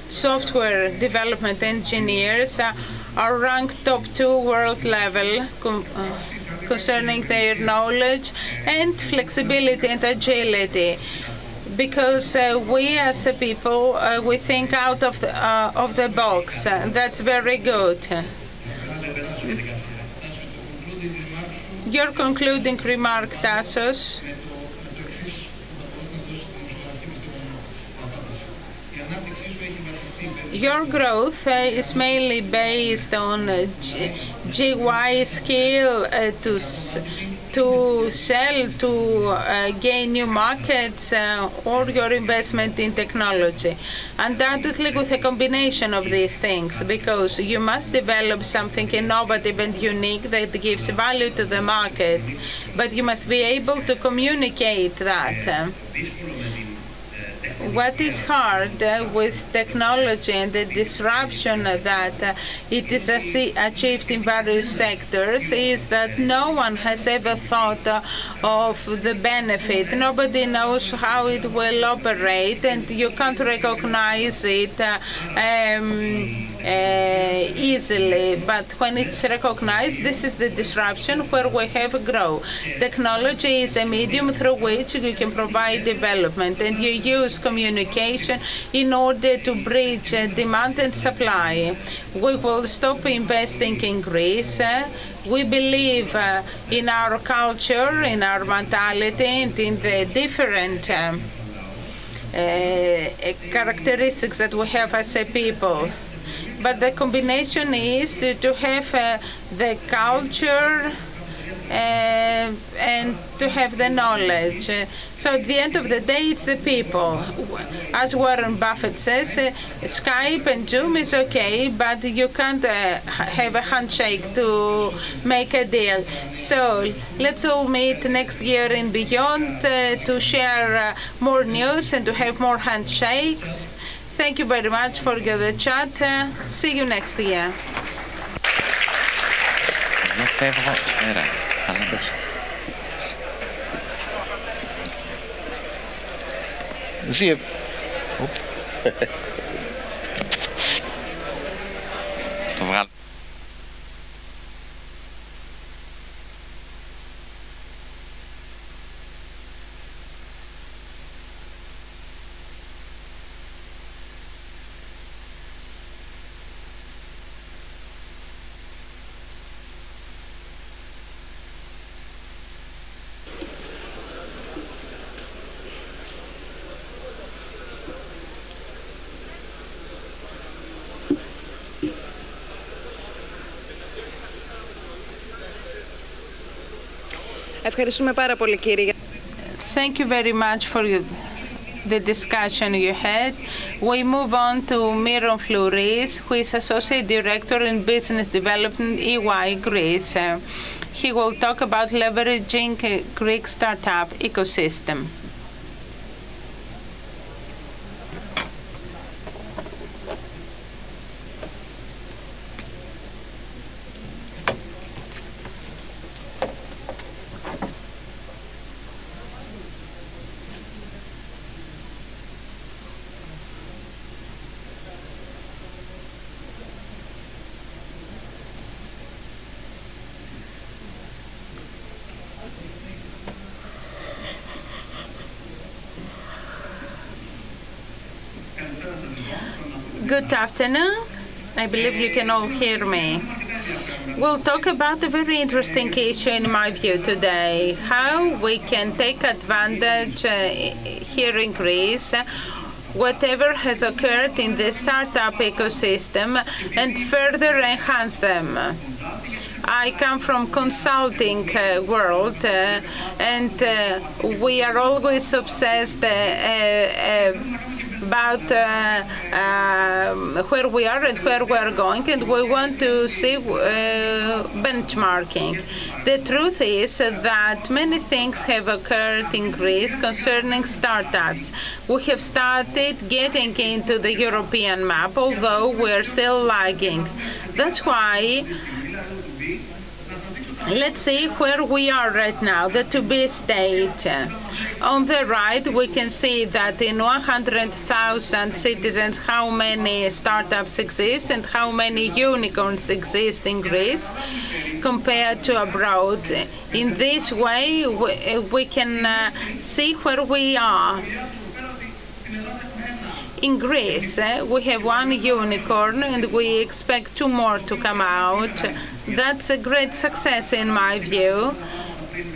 software development engineers, are ranked top 2 world level concerning their knowledge and flexibility and agility. Because we as a people, we think out of the box. That's very good. Your concluding remark, Tassos. Your growth is mainly based on GY skill to sell, to gain new markets, or your investment in technology. Undoubtedly with a combination of these things, because you must develop something innovative and unique that gives value to the market, but you must be able to communicate that. What is hard with technology and the disruption that it is achieved in various sectors is that no one has ever thought of the benefit. Nobody knows how it will operate, and you can't recognize it easily. But when it's recognized, this is the disruption where we have growth. Technology is a medium through which you can provide development, and you use communication in order to bridge demand and supply. We will stop investing in Greece. We believe in our culture, in our mentality, and in the different characteristics that we have as a people. But the combination is to have the culture and to have the knowledge. So at the end of the day, it's the people. As Warren Buffett says, Skype and Zoom is okay, but you can't have a handshake to make a deal. So let's all meet next year and beyond to share more news and to have more handshakes. Thank you very much for the chat. See you next year. Zie Το Ευχαριστούμε πάρα πολύ, κύριε. Thank you very much for the discussion you had. We move on to Miron Flouris, who is Associate Director in Business Development, EY Greece. He will talk about leveraging Greek startup ecosystem. Good afternoon. I believe you can all hear me. We'll talk about a very interesting issue in my view today, how we can take advantage here in Greece whatever has occurred in the startup ecosystem and further enhance them. I come from consulting world and we are always obsessed about where we are and where we are going, and we want to see benchmarking. The truth is that many things have occurred in Greece concerning startups. We have started getting into the European map, although we're still lagging. That's why let's see where we are right now, the to-be state. On the right, we can see that in 100,000 citizens, how many startups exist and how many unicorns exist in Greece compared to abroad. In this way, we can see where we are. In Greece, we have one unicorn and we expect 2 more to come out. That's a great success in my view.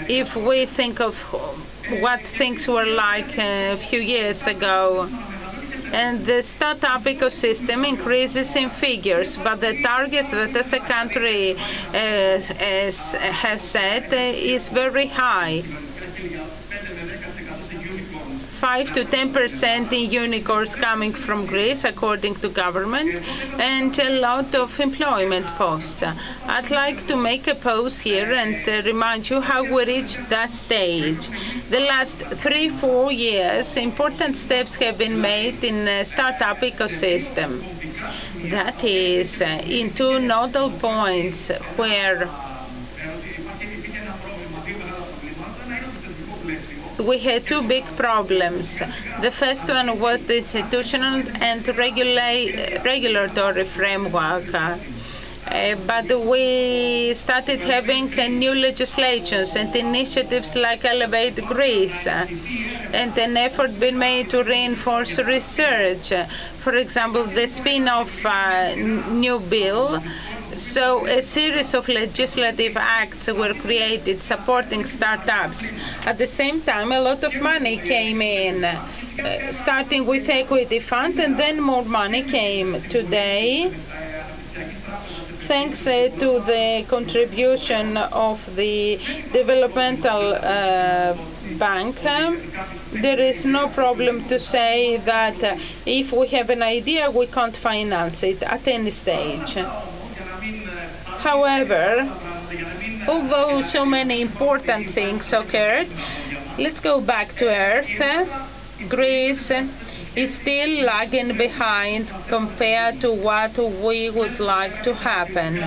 If we think of what things were like a few years ago. And the startup ecosystem increases in figures, but the targets that as a country has set is very high. 5 to 10% in unicorns coming from Greece, according to government, and a lot of employment posts. I'd like to make a pause here and remind you how we reached that stage. The last 3-4 years, important steps have been made in the startup ecosystem. That is, in 2 nodal points where we had 2 big problems. The first one was the institutional and regulatory framework. But we started having new legislations and initiatives like Elevate Greece, and an effort been made to reinforce research. For example, the spin-off new bill. So a series of legislative acts were created supporting startups. At the same time, a lot of money came in, starting with equity fund, and then more money came. Today, Thanks to the contribution of the developmental bank, there is no problem to say that if we have an idea, we can't finance it at any stage. However, although so many important things occurred, let's go back to Earth. Greece is still lagging behind compared to what we would like to happen.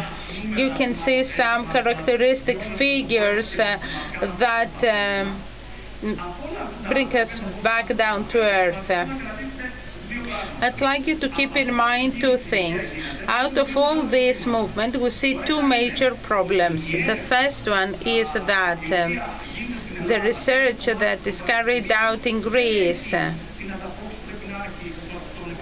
You can see some characteristic figures that bring us back down to Earth. I'd like you to keep in mind two things. Out of all this movement, we see two major problems. The first one is that the research that is carried out in Greece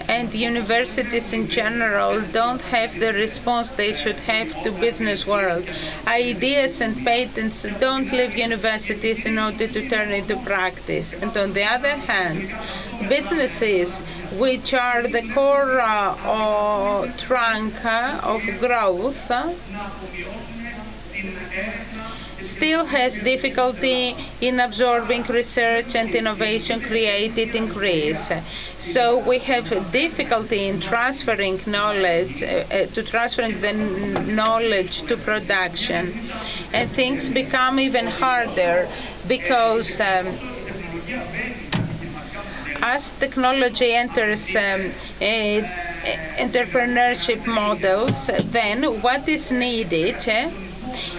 and universities in general don't have the response they should have to business world. Ideas and patents don't leave universities in order to turn into practice. And on the other hand, businesses, which are the core or trunk of growth, still has difficulty in absorbing research and innovation created in Greece. So we have difficulty in transferring knowledge, transferring the knowledge to production. And things become even harder because as technology enters entrepreneurship models, then what is needed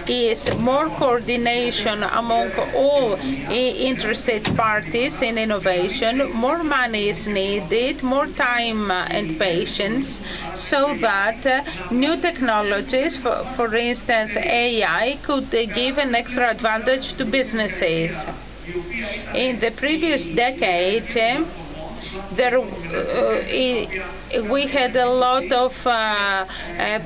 is more coordination among all interested parties in innovation. More money is needed, more time and patience, so that new technologies, for instance AI, could give an extra advantage to businesses. In the previous decade, we had a lot of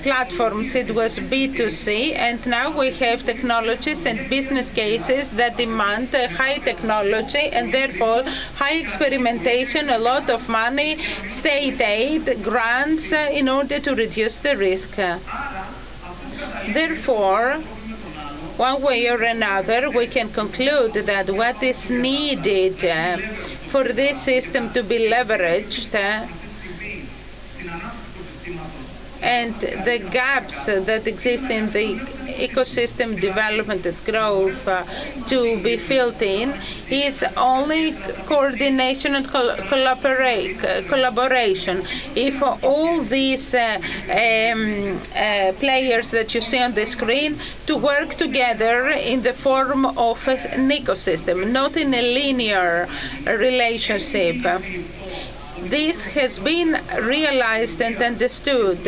platforms. It was B2C, and now we have technologies and business cases that demand high technology and therefore high experimentation, a lot of money, state aid, grants in order to reduce the risk. Therefore, one way or another, we can conclude that what is needed for this system to be leveraged and the gaps that exist in the ecosystem development and growth to be filled in is only coordination and collaboration. If all these players that you see on the screen to work together in the form of an ecosystem, not in a linear relationship. This has been realized and understood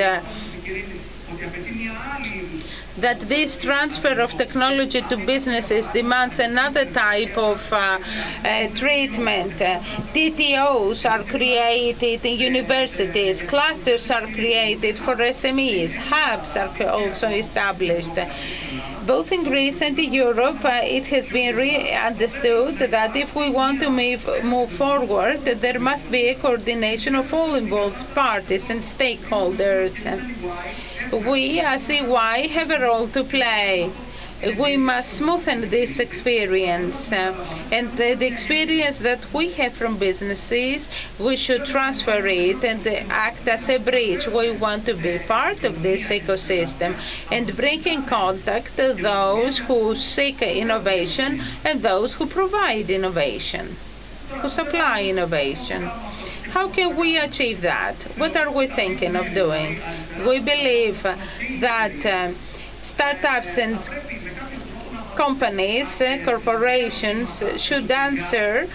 that this transfer of technology to businesses demands another type of treatment. TTOs are created in universities, clusters are created for SMEs, hubs are also established. Both in Greece and in Europe, it has been understood that if we want to move forward, there must be a coordination of all involved parties and stakeholders. We, as EY, have a role to play. We must smoothen this experience, and the experience that we have from businesses, we should transfer it and act as a bridge. We want to be part of this ecosystem and bring in contact those who seek innovation and those who provide innovation, who supply innovation. How can we achieve that? What are we thinking of doing? We believe that startups and companies, corporations should answer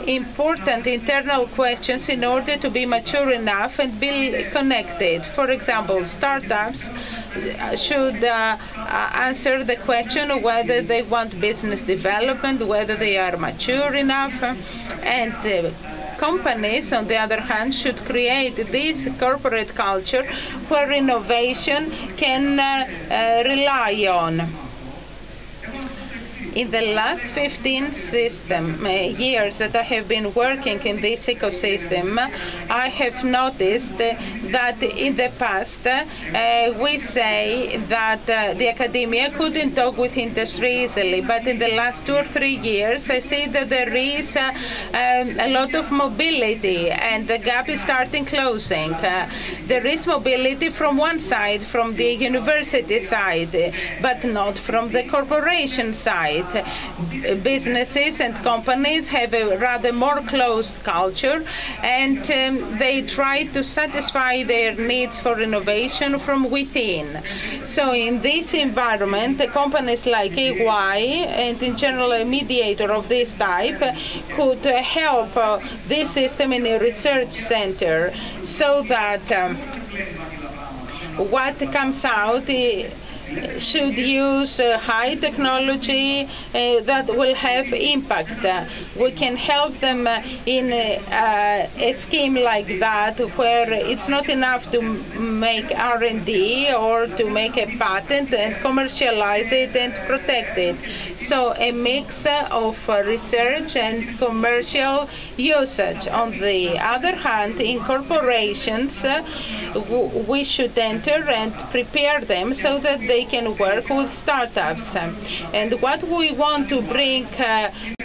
important internal questions in order to be mature enough and be connected. For example, startups should answer the question of whether they want business development, whether they are mature enough, and companies, on the other hand, should create this corporate culture where innovation can rely on. In the last 15 years that I have been working in this ecosystem, I have noticed that in the past we say that the academia couldn't talk with industry easily, but in the last 2 or 3 years I see that there is a lot of mobility and the gap is starting closing. There is mobility from one side, from the university side, but not from the corporation side. Businesses and companies have a rather more closed culture, and they try to satisfy their needs for innovation from within. So in this environment, the companies like EY and in general a mediator of this type could help this system in a research center so that what comes out should use high technology that will have impact. We can help them in a scheme like that where it's not enough to make R&D or to make a patent and commercialize it and protect it. So a mix of research and commercial usage. On the other hand, in corporations, we should enter and prepare them so that they can work with startups. And what we want to bring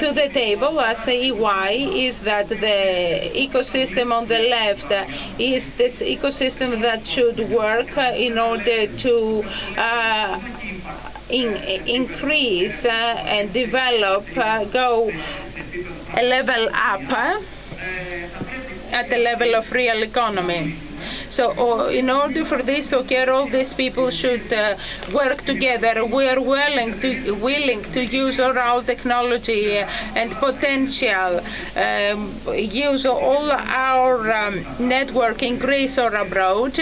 to the table as EY is that the ecosystem on the left is this ecosystem that should work in order to increase and develop, go a level up at the level of real economy. So in order for this to occur, all these people should work together. We are willing to use oral technology and potential, use all our network in Greece or abroad,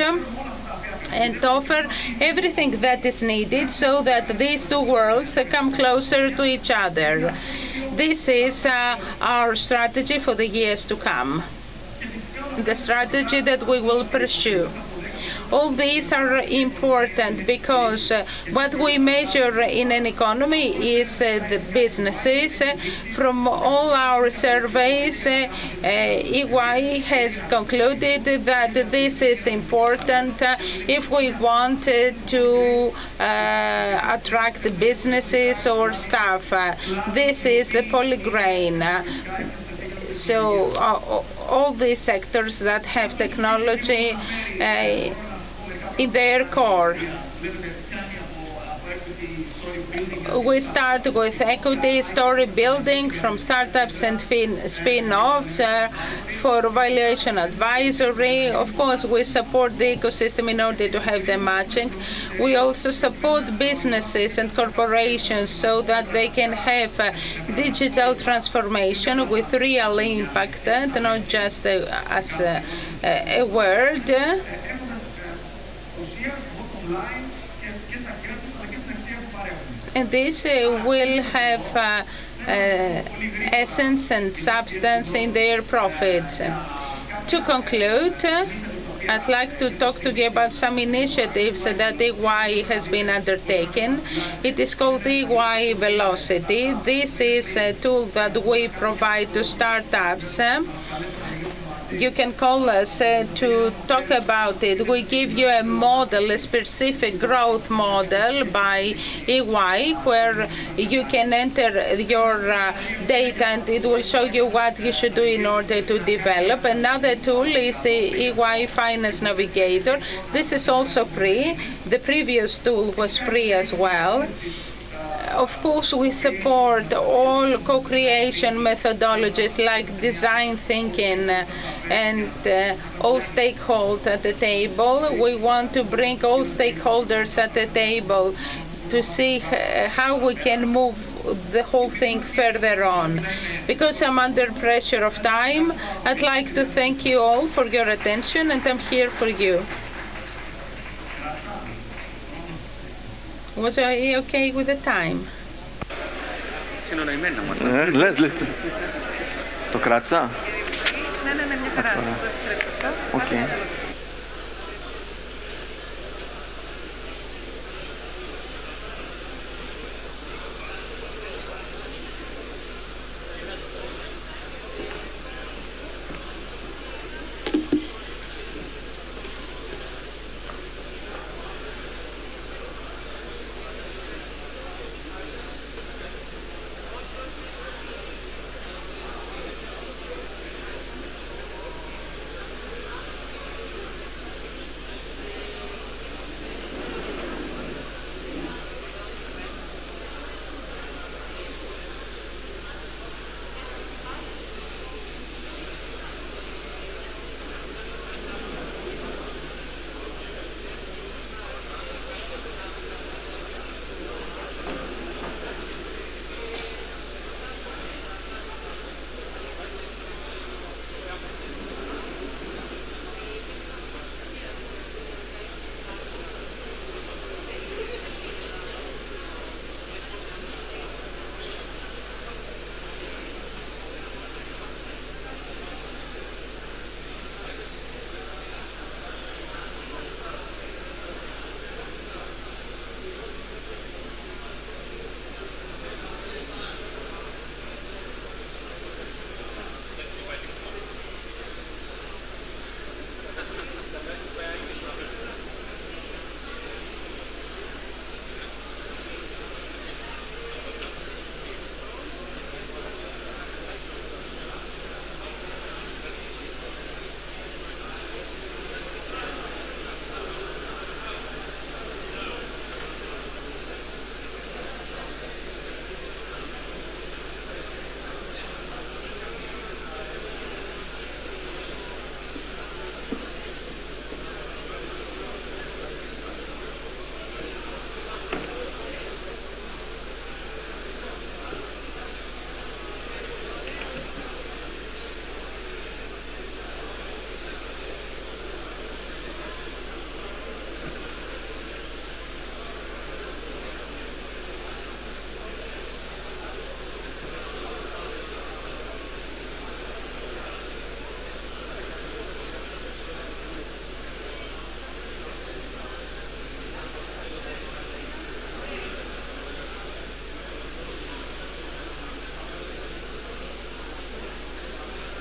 and offer everything that is needed so that these two worlds come closer to each other. This is our strategy for the years to come, the strategy that we will pursue. All these are important because what we measure in an economy is the businesses. From all our surveys, EY has concluded that this is important if we want to attract businesses or staff. This is the polygrain. So all these sectors that have technology in their core. We start with equity story building from startups and spin-offs for valuation advisory. Of course, we support the ecosystem in order to have the matching. We also support businesses and corporations so that they can have digital transformation with real impact, not just as a word. And this will have essence and substance in their profits. To conclude, I'd like to talk to you about some initiatives that EY has been undertaken. It is called EY Velocity. This is a tool that we provide to startups. You can call us to talk about it. We give you a model, a specific growth model by EY, where you can enter your data and it will show you what you should do in order to develop. Another tool is EY Finance Navigator. This is also free. The previous tool was free as well. Of course, we support all co-creation methodologies like design thinking and all stakeholders at the table. We want to bring all stakeholders at the table to see how we can move the whole thing further on. Because I'm under pressure of time, I'd like to thank you all for your attention, and I'm here for you. Was I okay with the time? Συνονοημένα μας. Λες. Το κράτησα. Ναι, μια χαρά. Οκ.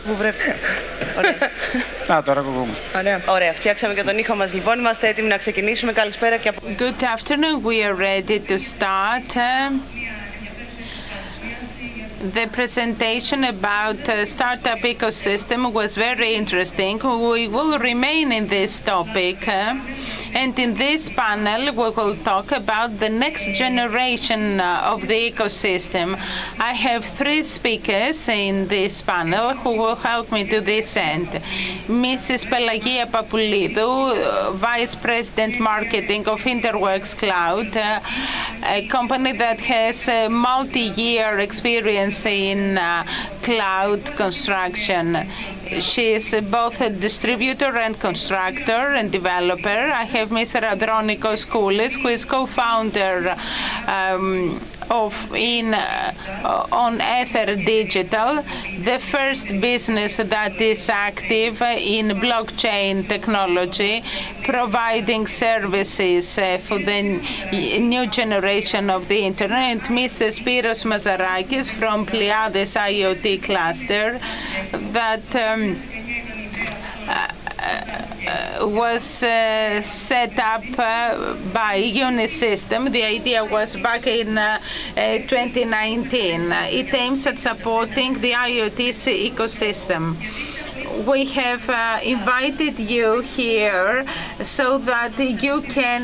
Πού βρέφει. Ωραία. Τώρα ακουγόμαστε. Ωραία. Ωραία. Φτιάξαμε και τον ήχο μας λοιπόν. Είμαστε έτοιμοι να ξεκινήσουμε. Καλησπέρα και από... Good afternoon. We are ready to start. The presentation about startup ecosystem was very interesting. We will remain in this topic. And in this panel, we will talk about the next generation of the ecosystem. I have three speakers in this panel who will help me to this end. Mrs. Pelagia Papoulidou, Vice President Marketing of Interworks Cloud, a company that has a multi-year experience in cloud construction. She is both a distributor and constructor and developer. I have Mr. Andronikos Koulis, who is co-founder on Ether Digital, the first business that is active in blockchain technology, providing services for the new generation of the internet. And Mr. Spiros Mazarakis from Pleiades IoT cluster that was set up by Unisystem. The idea was back in 2019. It aims at supporting the IoT ecosystem. We have invited you here so that you can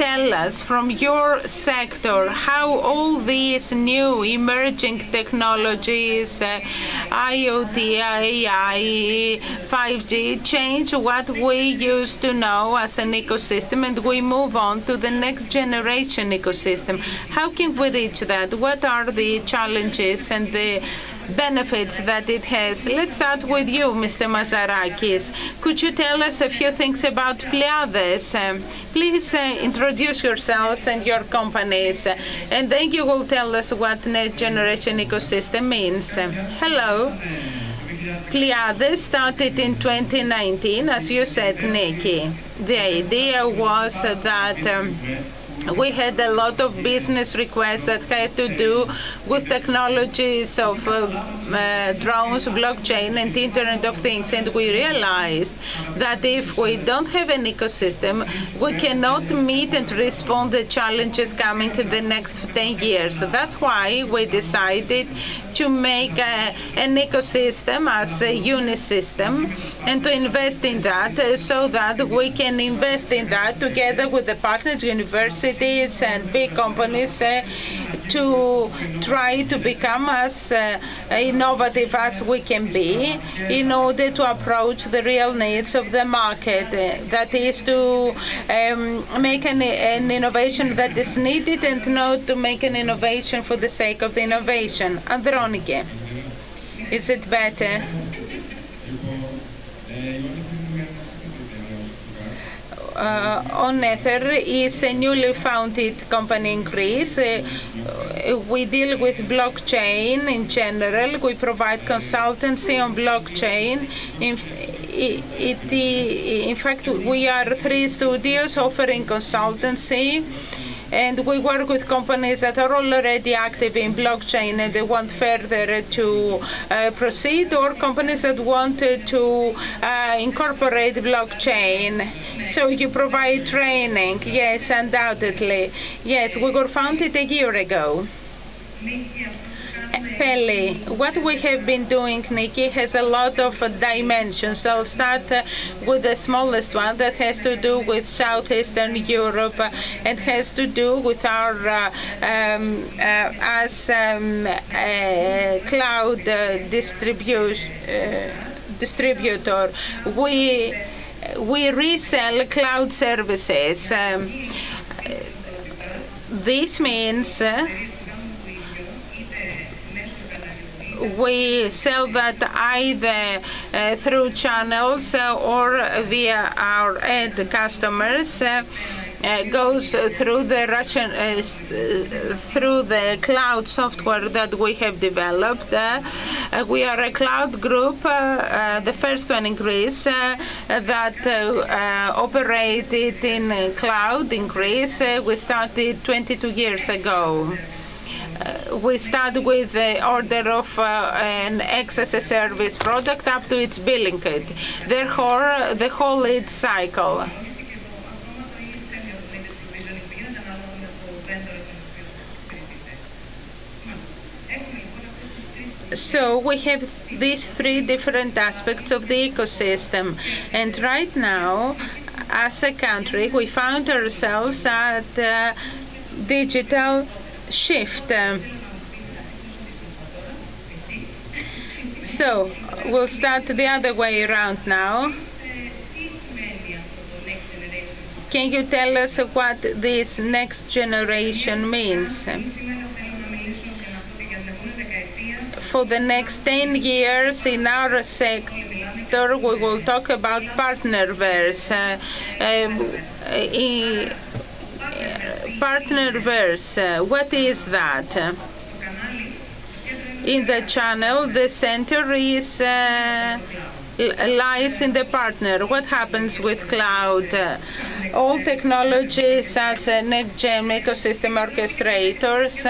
tell us from your sector how all these new emerging technologies, IoT, AI, 5G, change what we used to know as an ecosystem, and we move on to the next generation ecosystem. How can we reach that? What are the challenges and the benefits that it has? Let's start with you, Mr. Mazarakis. Could you tell us a few things about Pleiades? Please introduce yourselves and your companies, and then you will tell us what next generation ecosystem means. Hello. Pleiades started in 2019, as you said, Nikki. The idea was that we had a lot of business requests that had to do with technologies of drones, blockchain, and Internet of Things. And we realized that if we don't have an ecosystem, we cannot meet and respond to the challenges coming in the next 10 years. That's why we decided to make an ecosystem as a Unisystem and to invest in that so that we can invest in that together with the partners, universities and big companies to try to become as innovative as we can be in order to approach the real needs of the market. That is to make an innovation that is needed and not to make an innovation for the sake of the innovation. Andronike, is it better? On Ether is a newly founded company in Greece. We deal with blockchain in general. We provide consultancy on blockchain. In fact, we are 3 studios offering consultancy, and we work with companies that are already active in blockchain and they want further to proceed, or companies that want to incorporate blockchain. So you provide training? Yes, undoubtedly. Yes, we were founded a year ago. Peli, what we have been doing, Nikki, has a lot of dimensions. I'll start with the smallest one that has to do with Southeastern Europe and has to do with our as cloud distributor. We resell cloud services. This means we sell that either through channels or via our end customers. Goes through the cloud software that we have developed. We are a cloud group, the first one in Greece that operated in cloud in Greece. We started 22 years ago. we start with the order of an excess service product up to its billing date. Therefore, the whole lead cycle. So we have these three different aspects of the ecosystem. And right now, as a country, we found ourselves at a digital shift. So we'll start the other way around now. Can you tell us what this next generation means? For the next 10 years in our sector, we will talk about partnerverse. Partnerverse, what is that? In the channel, the center is lies in the partner. What happens with cloud? All technologies as next-gen ecosystem orchestrators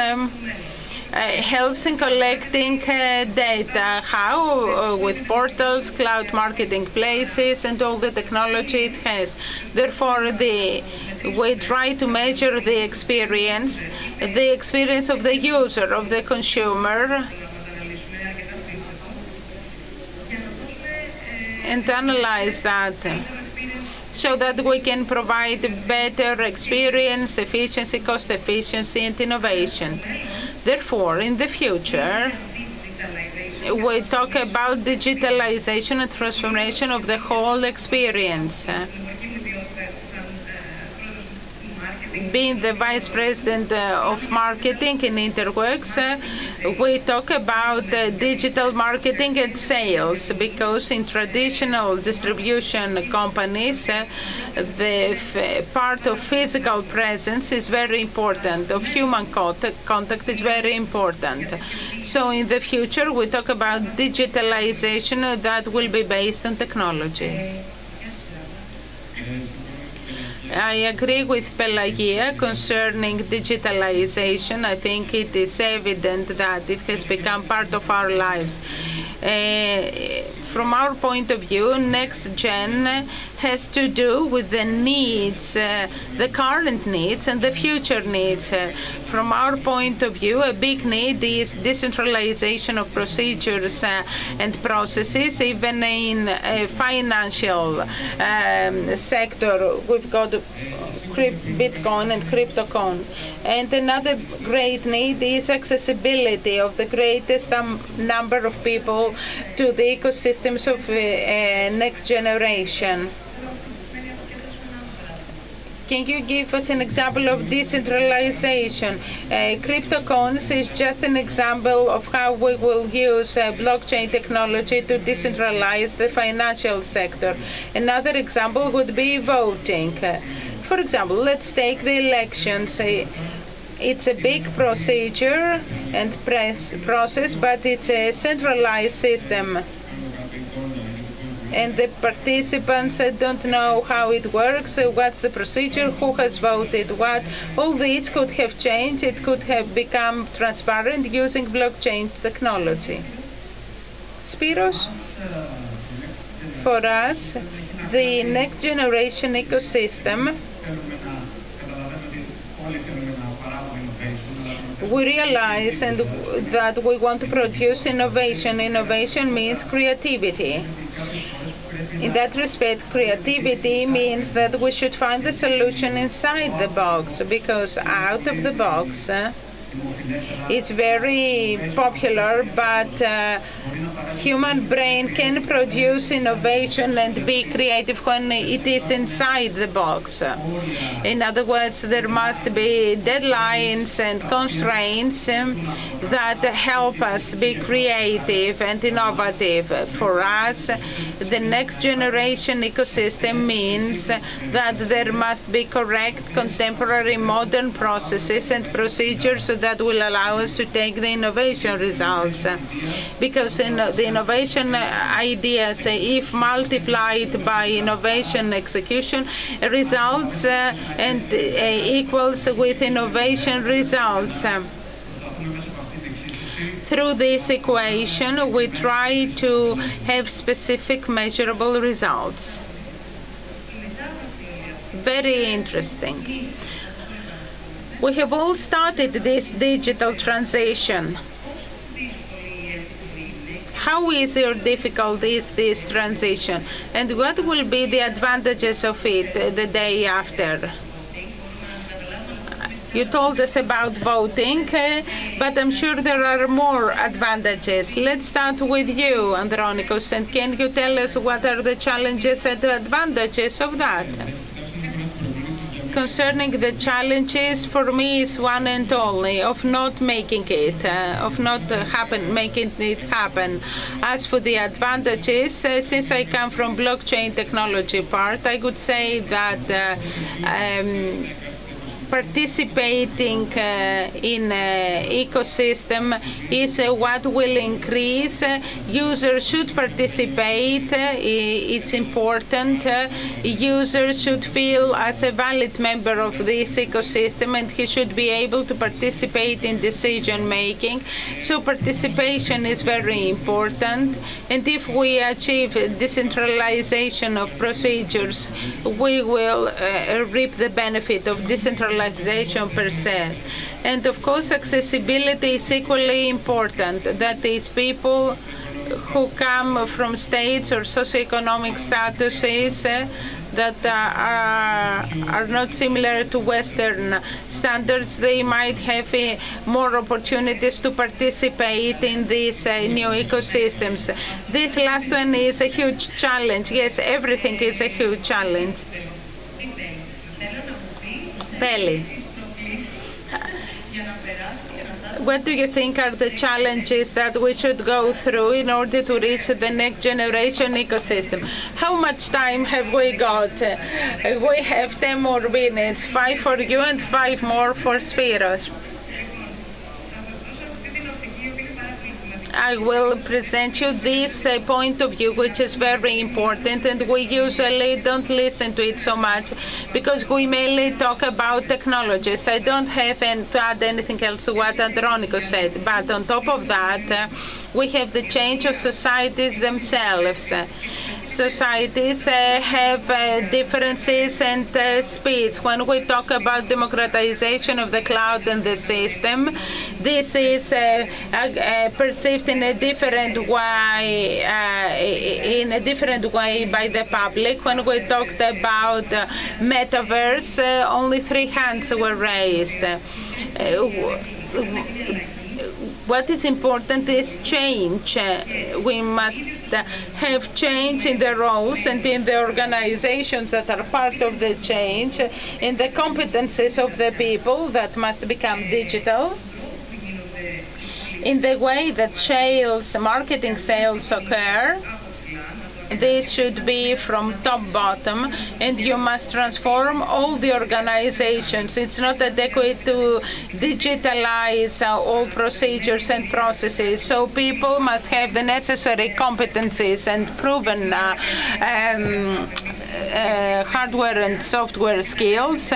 helps in collecting data. How? With portals, cloud marketing places, and all the technology it has. Therefore, we try to measure the experience of the user, of the consumer, and analyze that so that we can provide better experience, efficiency, cost efficiency, and innovations. Therefore, in the future, we talk about digitalization and transformation of the whole experience. Being the Vice President of Marketing in Interworks, we talk about digital marketing and sales, because in traditional distribution companies, the part of physical presence is very important, of human contact is very important. So in the future, we talk about digitalization that will be based on technologies. I agree with Pelagia concerning digitalization. I think it is evident that it has become part of our lives. From our point of view, next gen has to do with the needs, the current needs and the future needs. From our point of view, a big need is decentralization of procedures and processes. Even in a financial sector, we've got Bitcoin and CryptoCoin. And another great need is accessibility of the greatest number of people to the ecosystems of next generation. Can you give us an example of decentralization? CryptoCoins is just an example of how we will use blockchain technology to decentralize the financial sector. Another example would be voting. For example, let's take the elections. It's a big procedure and process, but it's a centralized system. And the participants don't know how it works, what's the procedure, who has voted what. All this could have changed. It could have become transparent using blockchain technology. Spiros? For us, the next generation ecosystem, we realize that we want to produce innovation. Innovation means creativity. In that respect, creativity means that we should find the solution inside the box, because out of the box, it's very popular, but human brain can produce innovation and be creative when it is inside the box. In other words, there must be deadlines and constraints that help us be creative and innovative. For us, the next generation ecosystem means that there must be correct, contemporary, modern processes and procedures that will allow us to take the innovation results. Because in the innovation ideas, if multiplied by innovation execution, results and equals with innovation results. Through this equation, we try to have specific measurable results. Very interesting. We have all started this digital transition. How easy or difficult is this transition? And what will be the advantages of it the day after? You told us about voting, but I'm sure there are more advantages. Let's start with you, Andronikos, and can you tell us what are the challenges and the advantages of that? Concerning the challenges, for me is one and only, of not making it, making it happen. As for the advantages, since I come from blockchain technology part, I could say that participating in ecosystem is what will increase. Users should participate. It's important. Users should feel as a valid member of this ecosystem, and he should be able to participate in decision making. So participation is very important. And if we achieve decentralization of procedures, we will reap the benefit of decentralization per se. And of course, accessibility is equally important. That is, people who come from states or socioeconomic statuses that are not similar to Western standards, they might have more opportunities to participate in these new ecosystems. This last one is a huge challenge. Yes, everything is a huge challenge. Peli, what do you think are the challenges that we should go through in order to reach the next generation ecosystem? How much time have we got? We have 10 more minutes, 5 for you and 5 more for Spiros. I will present you this point of view, which is very important, and we usually don't listen to it so much because we mainly talk about technologies. I don't have to add anything else to what Andronikos said, but on top of that, we have the change of societies themselves. Societies have differences and speeds. When we talk about democratization of the cloud and the system, this is perceived in a different way, by the public. When we talked about metaverse, only 3 hands were raised. What is important is change. We must have change in the roles and in the organizations that are part of the change, in the competencies of the people that must become digital, in the way that marketing sales occur. This should be from top bottom, and you must transform all the organizations. It's not adequate to digitalize all procedures and processes. So people must have the necessary competencies and proven hardware and software skills.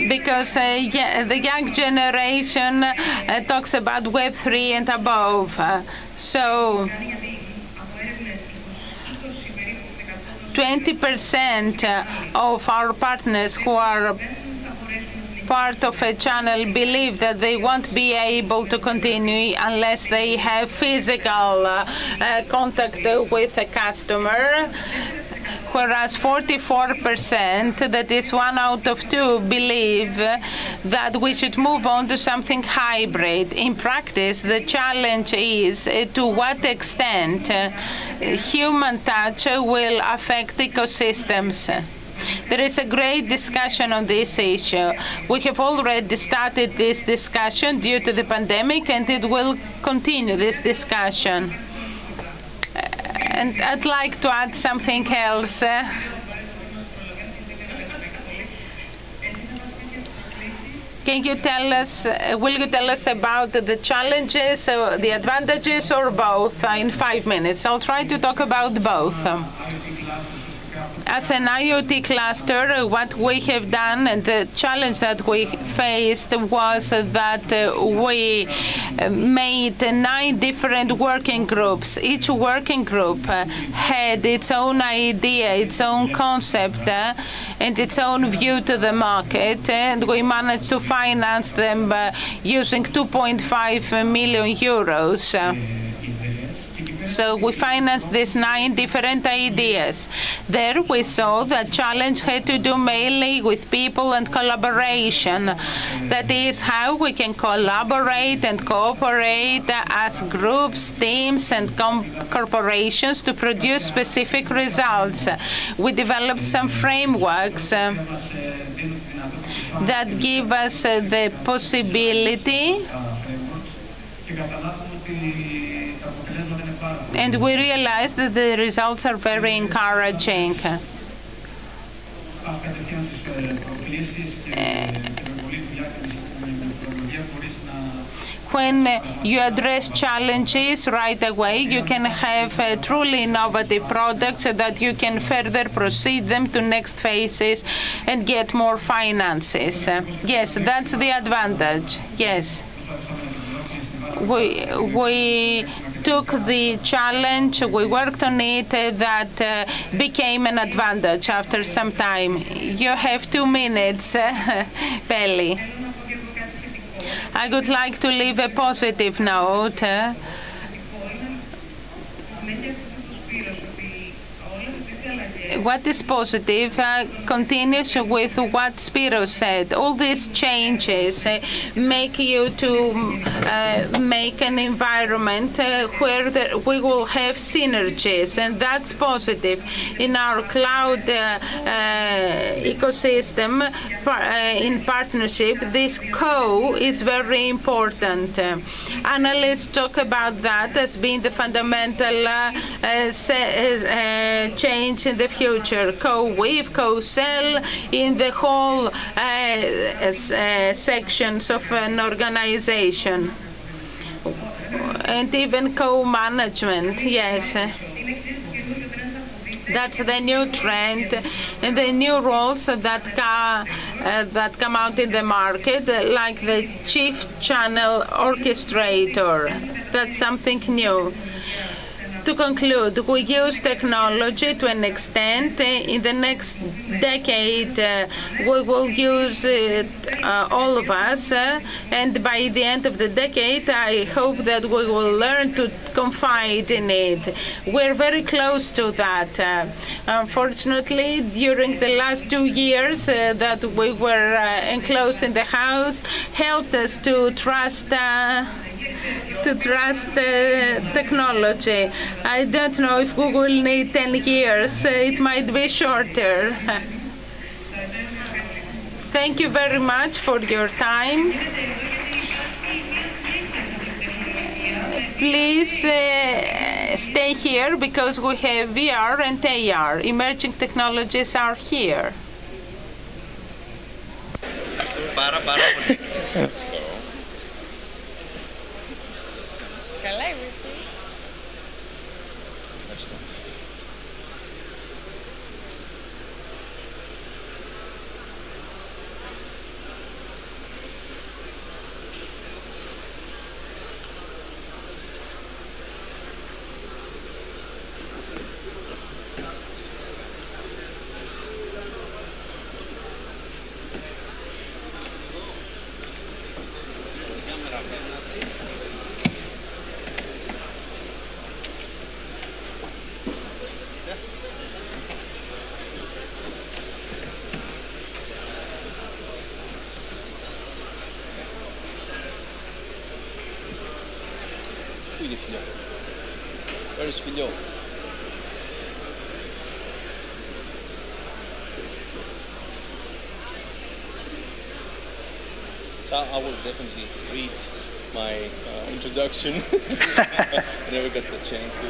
Because the young generation talks about Web3 and above. So 20% of our partners who are part of a channel believe that they won't be able to continue unless they have physical contact with a customer. Whereas 44%, that is 1 out of 2, believe that we should move on to something hybrid. In practice, the challenge is to what extent human touch will affect ecosystems. There is a great discussion on this issue. We have already started this discussion due to the pandemic, and it will continue this discussion. And I'd like to add something else. Can you tell us, will you tell us about the challenges, the advantages, or both in 5 minutes? I'll try to talk about both. As an IoT cluster, what we have done and the challenge that we faced was that we made 9 different working groups. Each working group had its own idea, its own concept, and its own view to the market, and we managed to finance them using 2.5 million euros. So we financed these 9 different ideas. There we saw that challenge had to do mainly with people and collaboration. That is how we can collaborate and cooperate as groups, teams, and corporations to produce specific results. We developed some frameworks that give us the possibility, and we realized that the results are very encouraging. When you address challenges right away, you can have truly innovative products that you can further proceed them to next phases and get more finances. Yes, that's the advantage. Yes. We took the challenge, we worked on it, that became an advantage after some time. You have 2 minutes, Peli. I would like to leave a positive note. What is positive continues with what Spiro said. All these changes make you to make an environment where we will have synergies, and that's positive. In our cloud ecosystem, in partnership, this is very important. Analysts talk about that as being the fundamental change in the future. Co-weave, co-sell in the whole sections of an organization, and even co-management. Yes, that's the new trend and the new roles that come out in the market, like the chief channel orchestrator. That's something new. To conclude, we use technology to an extent. In the next decade, we will use it, all of us, and by the end of the decade, I hope that we will learn to confide in it. We're very close to that. Unfortunately, during the last 2 years that we were enclosed in the house, helped us to trust technology. I don't know if Google need 10 years. It might be shorter. Thank you very much for your time. Please stay here because we have VR and AR. Emerging technologies are here. Καλά είμαι εσύ. Πού είναι φιλιό? Where is φιλιό? So I will definitely read my introduction. I never got the chance to.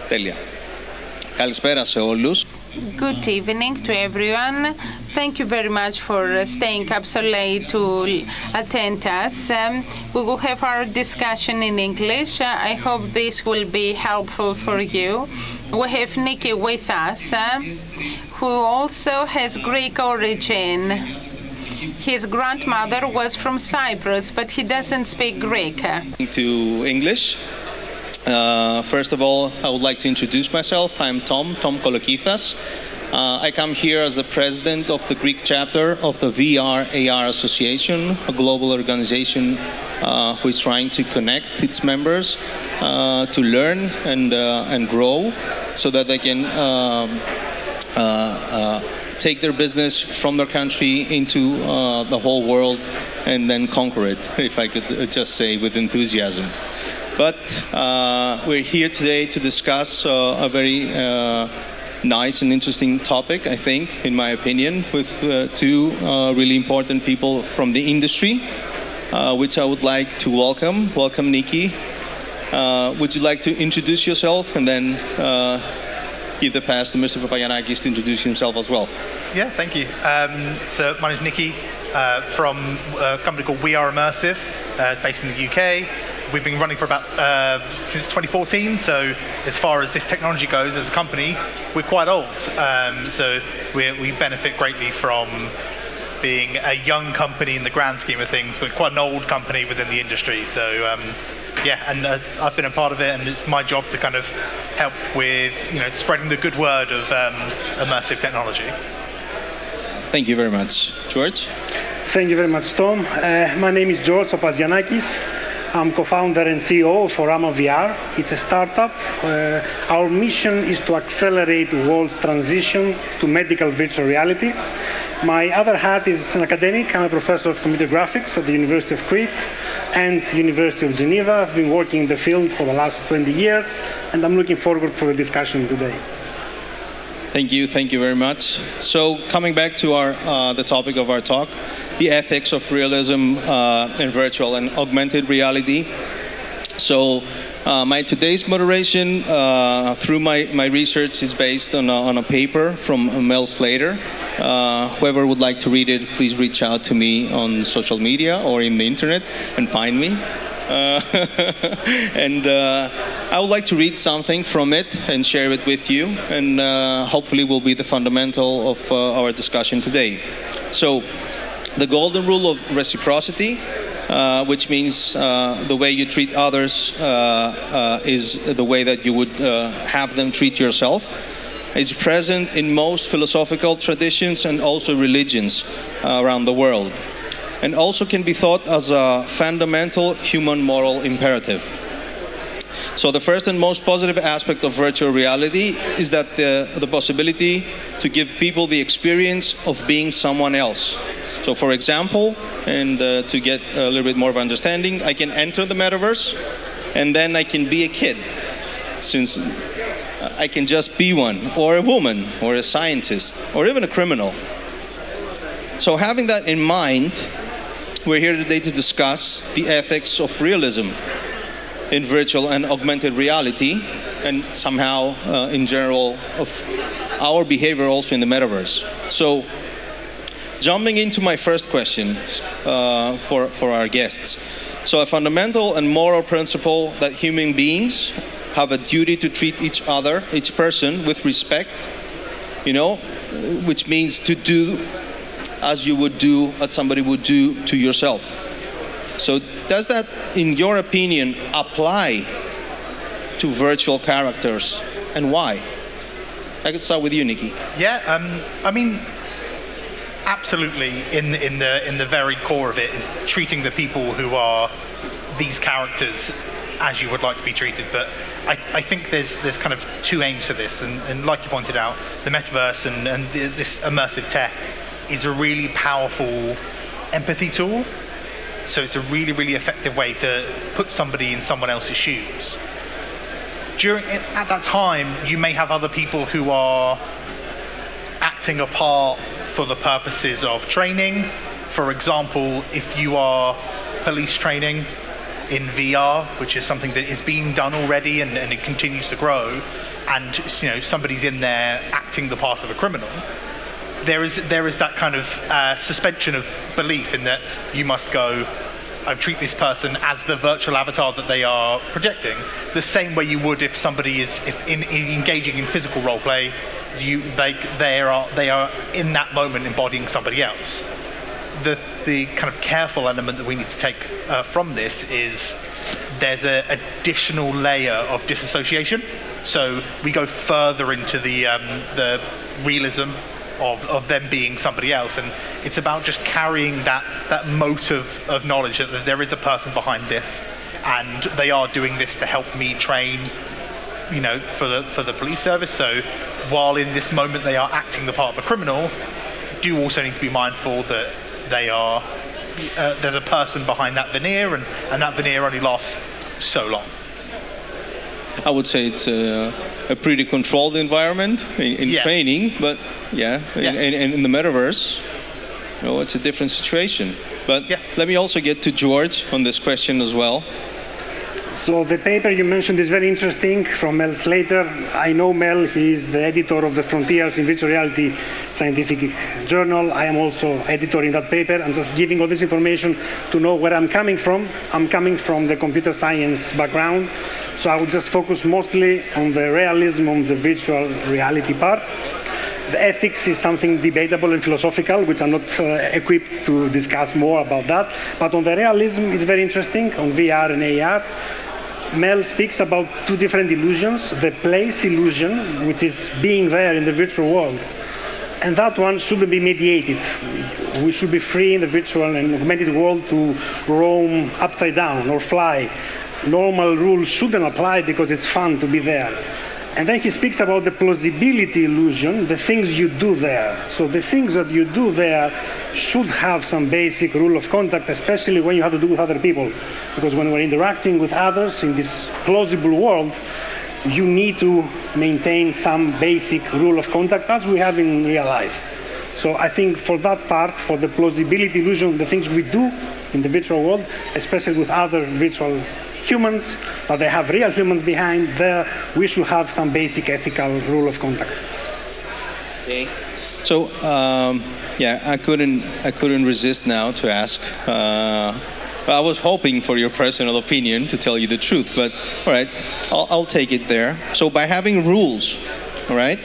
Τέλεια. Καλησπέρα σε όλους. Good evening to everyone. Thank you very much for staying up so late to attend us. We will have our discussion in English. I hope this will be helpful for you. We have Nikki with us, who also has Greek origin. His grandmother was from Cyprus, but he doesn't speak Greek. To English. First of all, I would like to introduce myself. I'm Tom Kolokithas. I come here as the president of the Greek chapter of the VR-AR Association, a global organization who is trying to connect its members to learn and grow so that they can take their business from their country into the whole world and then conquer it, if I could just say with enthusiasm. But we're here today to discuss a very nice and interesting topic, I think, in my opinion, with two really important people from the industry, which I would like to welcome. Welcome, Nikki. Would you like to introduce yourself and then give the pass to Mr. Papagiannakis to introduce himself as well? Yeah, thank you. So my name is Nikki from a company called We Are Immersive, based in the UK. We've been running for about since 2014, so as far as this technology goes as a company, we're quite old. So we benefit greatly from being a young company in the grand scheme of things, but quite an old company within the industry. So yeah, and I've been a part of it, and it's my job to kind of help with spreading the good word of immersive technology. Thank you very much. George? Thank you very much, Tom. My name is George Papagiannakis. I'm co-founder and CEO for AMA VR. It's a startup. Our mission is to accelerate the world's transition to medical virtual reality. My other hat is an academic. I'm a professor of computer graphics at the University of Crete and the University of Geneva. I've been working in the field for the last 20 years, and I'm looking forward for the discussion today. Thank you very much. So coming back to the topic of our talk, the ethics of realism in virtual and augmented reality. So my today's moderation through my research is based on a paper from Mel Slater. Whoever would like to read it, please reach out to me on social media or in the internet and find me. And I would like to read something from it and share it with you, and hopefully will be the fundamental of our discussion today. So, the golden rule of reciprocity, which means the way you treat others is the way that you would have them treat yourself, is present in most philosophical traditions and also religions around the world, and also can be thought as a fundamental human moral imperative. So the first and most positive aspect of virtual reality is that the possibility to give people the experience of being someone else. So for example, and to get a little bit more of understanding, I can enter the metaverse and then I can be a kid, since I can just be one, or a woman, or a scientist, or even a criminal. So having that in mind, we're here today to discuss the ethics of realism in virtual and augmented reality, and somehow in general of our behavior also in the metaverse. So jumping into my first question for our guests. So a fundamental and moral principle that human beings have a duty to treat each other, each person, with respect, which means to do as you would do, as somebody would do to yourself. So does that, in your opinion, apply to virtual characters, and why? I could start with you, Nikki. Yeah, I mean, absolutely. In the very core of it, treating the people who are these characters as you would like to be treated. But I think there's kind of two aims to this, and like you pointed out, the metaverse and this immersive tech is a really powerful empathy tool. So it's a really, really effective way to put somebody in someone else's shoes. At that time, you may have other people who are acting a part for the purposes of training. For example, if you are police training in VR, which is something that is being done already and it continues to grow, and somebody's in there acting the part of a criminal, there is that kind of suspension of belief in that you must go treat this person as the virtual avatar that they are projecting, the same way you would if somebody is engaging in physical role play. They are in that moment embodying somebody else. The kind of careful element that we need to take from this is there's an additional layer of disassociation. So we go further into the realism of them being somebody else, and it's about just carrying that mote of knowledge that there is a person behind this, and they are doing this to help me train, for the police service. So while in this moment they are acting the part of a criminal, do also need to be mindful that they are there's a person behind that veneer, and that veneer only lasts so long. I would say it's a pretty controlled environment in training, but in the metaverse, it's a different situation. But let me also get to George on this question as well. So the paper you mentioned is very interesting, from Mel Slater. I know Mel, he's the editor of the Frontiers in Virtual Reality Scientific Journal. I am also editor in that paper. I'm just giving all this information to know where I'm coming from. I'm coming from the computer science background, so I would just focus mostly on the realism of the virtual reality part. The ethics is something debatable and philosophical, which I'm not equipped to discuss more about that. But on the realism, it's very interesting, on VR and AR. Mel speaks about two different illusions. The place illusion, which is being there in the virtual world. And that one shouldn't be mediated. We should be free in the virtual and augmented world to roam upside down or fly. Normal rules shouldn't apply because it's fun to be there. And then he speaks about the plausibility illusion, the things you do there. So the things that you do there should have some basic rule of conduct, especially when you have to do with other people. Because when we're interacting with others in this plausible world, you need to maintain some basic rule of conduct as we have in real life. So I think for that part, for the plausibility illusion, the things we do in the virtual world, especially with other virtual humans, but they have real humans behind there, we should have some basic ethical rule of conduct. Okay. So I couldn't resist now to ask. I was hoping for your personal opinion, to tell you the truth, but all right, I'll take it there. So by having rules, all right,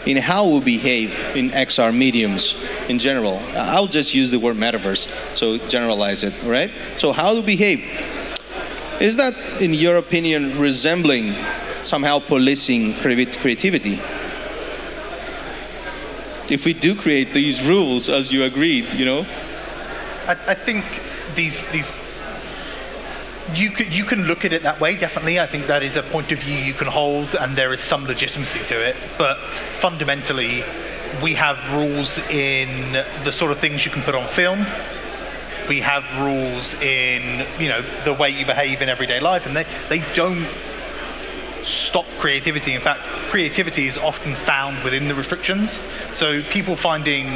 in how we behave in XR mediums in general, I'll just use the word metaverse, so generalize it, all right? So how to behave. Is that, in your opinion, resembling somehow policing creativity? If we do create these rules, as you agreed, I think these you can look at it that way. Definitely, I think that is a point of view you can hold, and there is some legitimacy to it. But fundamentally, we have rules in the sort of things you can put on film. We have rules in, the way you behave in everyday life, and they don't stop creativity. In fact, creativity is often found within the restrictions. So people finding,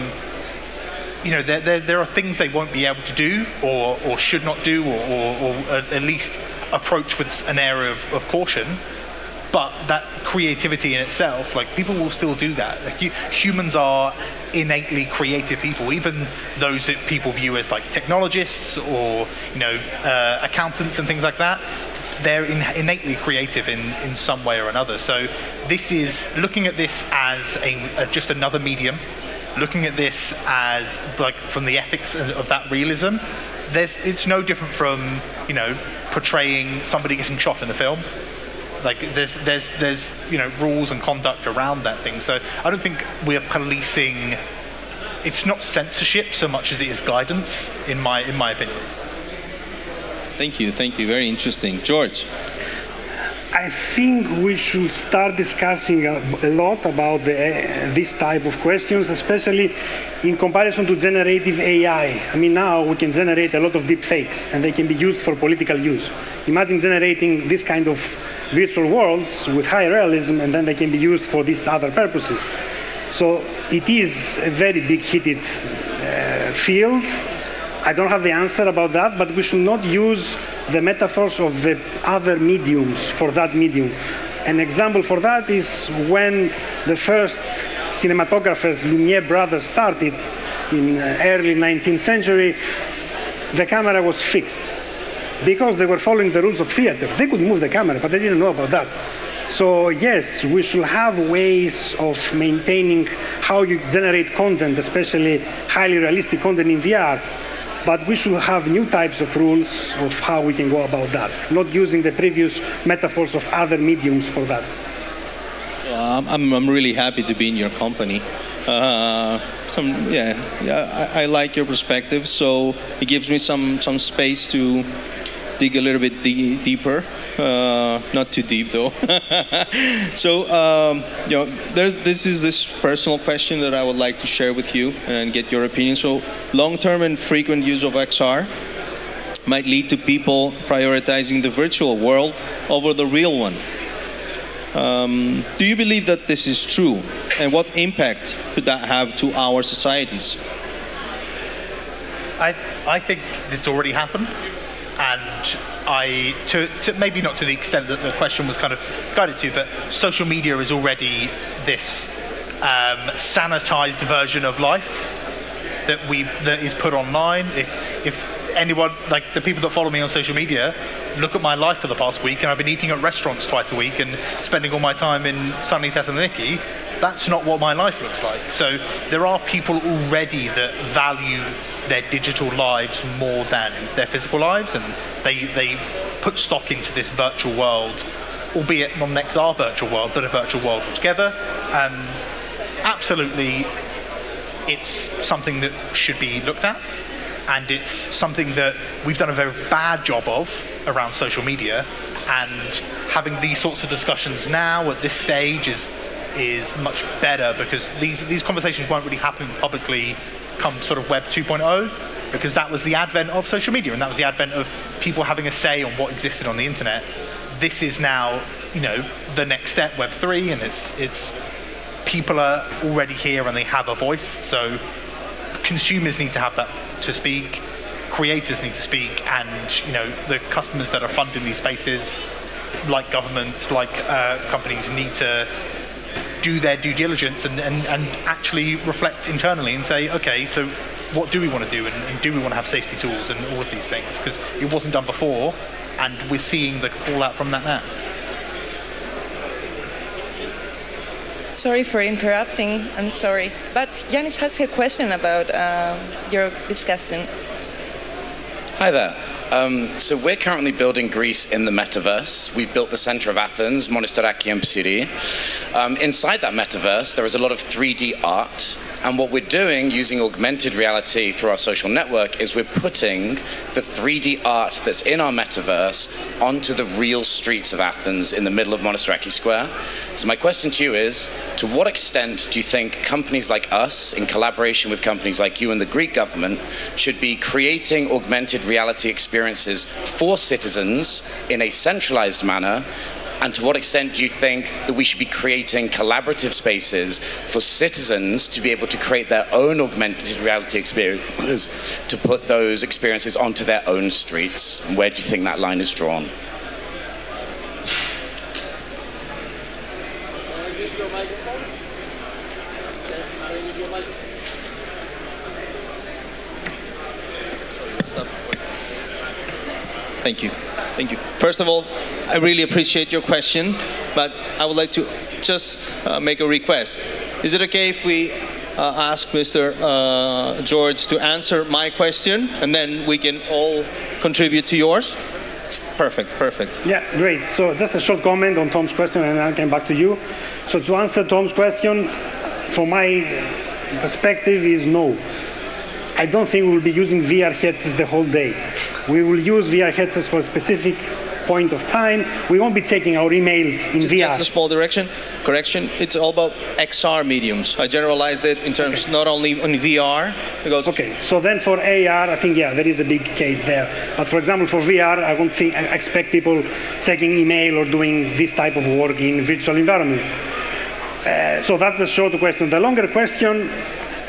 there are things they won't be able to do or should not do, or at least approach with an area of caution. But that creativity in itself, people will still do that. Humans are innately creative people, even those that people view as technologists or accountants and things like that. They're innately creative in some way or another. So this is looking at this as just another medium, looking at this as from the ethics of that realism. It's no different from portraying somebody getting shot in a film. There's rules and conduct around that thing. So I don't think we're policing. It's not censorship so much as it is guidance, in my opinion. Thank you. Very interesting, George. I think we should start discussing a lot about this type of questions, especially in comparison to generative AI. I mean, now we can generate a lot of deep fakes, and they can be used for political use. Imagine generating this kind of virtual worlds with high realism, and then they can be used for these other purposes. So it is a very big heated field. I don't have the answer about that, but we should not use the metaphors of the other mediums for that medium. An example for that is when the first cinematographers, Lumiere brothers, started in early 19th century, the camera was fixed because they were following the rules of theater. They could move the camera, but they didn't know about that. So yes, we should have ways of maintaining how you generate content, especially highly realistic content in VR, but we should have new types of rules of how we can go about that, not using the previous metaphors of other mediums for that. I'm really happy to be in your company. I like your perspective, so it gives me some space to dig a little bit deeper. Not too deep though. So this is this personal question that I would like to share with you and get your opinion. So long-term and frequent use of XR might lead to people prioritizing the virtual world over the real one. Do you believe that this is true, and what impact could that have to our societies? I think it's already happened, and maybe not to the extent that the question was kind of guided to, but social media is already this sanitized version of life that is put online. If anyone, like the people that follow me on social media, look at my life for the past week, and I've been eating at restaurants twice a week and spending all my time in sunny Thessaloniki, that's not what my life looks like. So there are people already that value their digital lives more than their physical lives, and they put stock into this virtual world, albeit not an XR virtual world, but a virtual world altogether. Absolutely, it's something that should be looked at, and it's something that we've done a very bad job of around social media, and having these sorts of discussions now at this stage is much better, because these conversations won't really happen publicly come sort of Web 2.0, because that was the advent of social media, and that was the advent of people having a say on what existed on the internet. This is now, the next step, Web 3, and it's people are already here and they have a voice. So consumers need to have that to speak, creators need to speak, and the customers that are funding these spaces, like governments, like companies, need to do their due diligence and actually reflect internally and say, okay, so what do we want to do, and do we want to have safety tools and all of these things, because it wasn't done before, and we're seeing the fallout from that now. Sorry for interrupting, I'm sorry, but Yanis has a question about your discussion. Hi there. So we're currently building Greece in the metaverse. We've built the center of Athens, Monastiraki and Psyri. Inside that metaverse, there is a lot of 3D art. And what we're doing, using augmented reality through our social network, is we're putting the 3D art that's in our metaverse onto the real streets of Athens in the middle of Monastiraki Square. So my question to you is, to what extent do you think companies like us, in collaboration with companies like you and the Greek government, should be creating augmented reality experiences for citizens in a centralized manner? And to what extent do you think that we should be creating collaborative spaces for citizens to be able to create their own augmented reality experiences, to put those experiences onto their own streets? And where do you think that line is drawn? Thank you. Thank you. First of all, I really appreciate your question, but I would like to just make a request. Is it okay if we ask Mr. George to answer my question, and then we can all contribute to yours? Perfect, perfect. Yeah, great. So just a short comment on Tom's question, and then I'll come back to you. So to answer Tom's question, from my perspective is no. I don't think we will be using VR headsets the whole day. We will use VR headsets for a specific point of time. We won't be checking our emails in VR. Just a small correction. It's all about XR mediums. I generalized it in terms not only on VR. Okay, so then for AR, I think, yeah, there is a big case there. But for example, for VR, I don't think I expect people checking email or doing this type of work in virtual environments. So that's the short question. The longer question,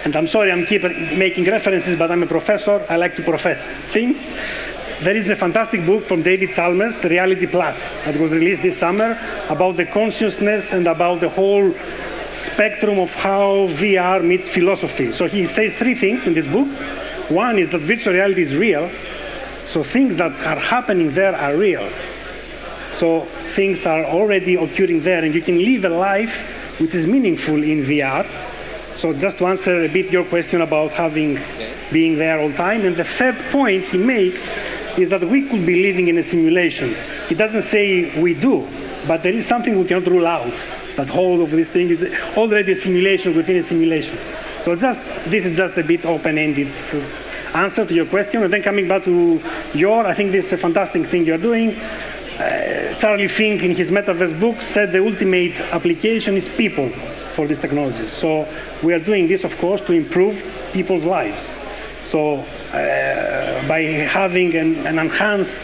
and I'm sorry I'm keep making references, but I'm a professor. I like to profess things. there is a fantastic book from David Chalmers, Reality Plus, that was released this summer about the consciousness and about the whole spectrum of how VR meets philosophy. So he says three things in this book. One is that virtual reality is real, so things that are happening there are real. So things are already occurring there, and you can live a life which is meaningful in VR. So just to answer a bit your question about being there all the time. And the third point he makes is that we could be living in a simulation. He doesn't say we do, but there is something we cannot rule out, that whole of this thing is already a simulation within a simulation. So this is just a bit open-ended answer to your question. And then coming back to I think this is a fantastic thing you're doing. Charlie Fink, in his Metaverse book, said the ultimate application is people for these technologies. So we are doing this, of course, to improve people's lives. So by having an enhanced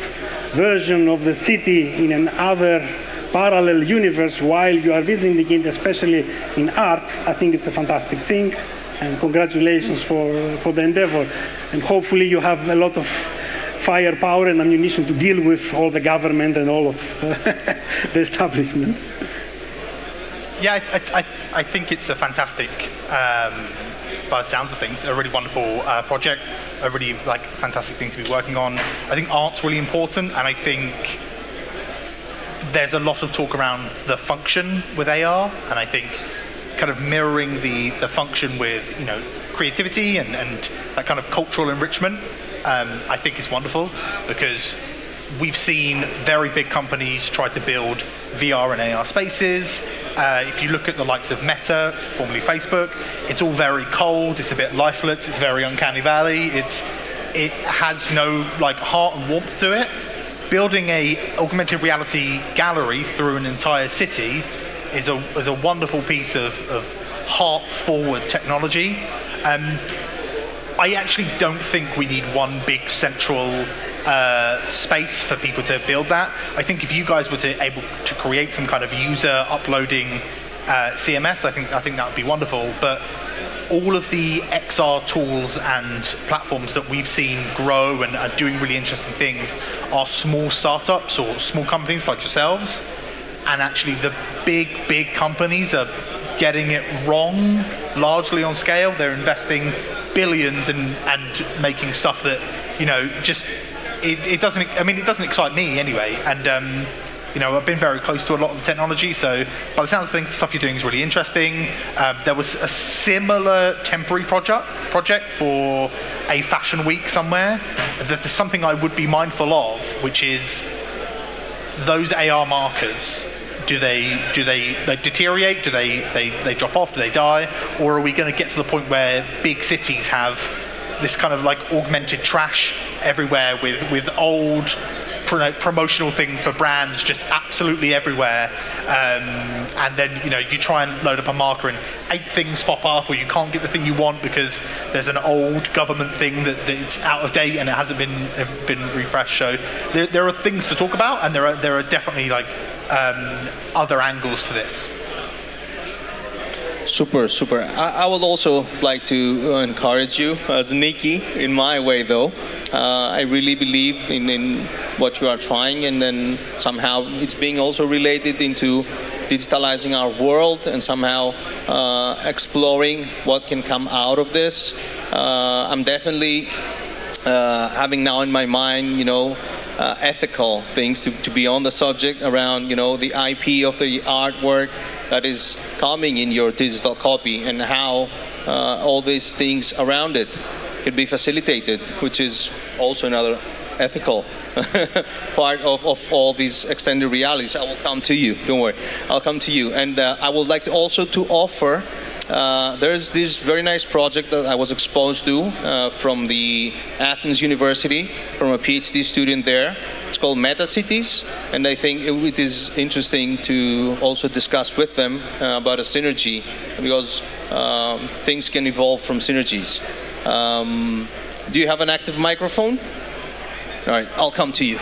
version of the city in another parallel universe while you are visiting it, especially in art, I think it's a fantastic thing. And congratulations for the endeavor. And hopefully you have a lot of firepower and ammunition to deal with all the government and all of the establishment. Yeah, I think it's a fantastic, by the sounds of things, a really wonderful project, a really fantastic thing to be working on. I think art's really important, and I think there's a lot of talk around the function with AR, and I think kind of mirroring the function with creativity and that kind of cultural enrichment, I think is wonderful, because we've seen very big companies try to build VR and AR spaces. If you look at the likes of Meta, formerly Facebook, it's all very cold, it's a bit lifeless, it's very uncanny valley, it has no heart and warmth to it. Building a augmented reality gallery through an entire city is a wonderful piece of heart-forward technology. I actually don't think we need one big central space for people to build that. I think if you guys were able to create some kind of user uploading CMS, I think that would be wonderful. But all of the XR tools and platforms that we've seen grow and are doing really interesting things are small startups or small companies like yourselves. And actually the big companies are getting it wrong largely on scale. They're investing billions and making stuff that, it doesn't excite me anyway. And I've been very close to a lot of the technology, so by the sounds of things, the stuff you're doing is really interesting. There was a similar temporary project for a fashion week somewhere. There's something I would be mindful of, which is those AR markers. Do they deteriorate? Do they drop off? Do they die? Or are we going to get to the point where big cities have this kind of augmented trash everywhere with old promotional things for brands just absolutely everywhere, and then you try and load up a marker and 8 things pop up, or you can't get the thing you want because there's an old government thing that it's out of date and it hasn't been refreshed. So there are things to talk about, and there are definitely other angles to this. Super. I would also like to encourage you as Nikki, in my way though. I really believe in what you are trying, and then somehow it's being also related into digitalizing our world and somehow exploring what can come out of this. I'm definitely having now in my mind, ethical things to be on the subject around, the IP of the artwork that is coming in your digital copy, and how all these things around it could be facilitated, which is also another ethical part of all these extended realities. I will come to you, don't worry, I'll come to you. And I would like to also to offer, there's this very nice project that I was exposed to from the Athens University, from a PhD student there. It's called Meta Cities, and I think it is interesting to also discuss with them about a synergy, because things can evolve from synergies. Do you have an active microphone? All right, I'll come to you.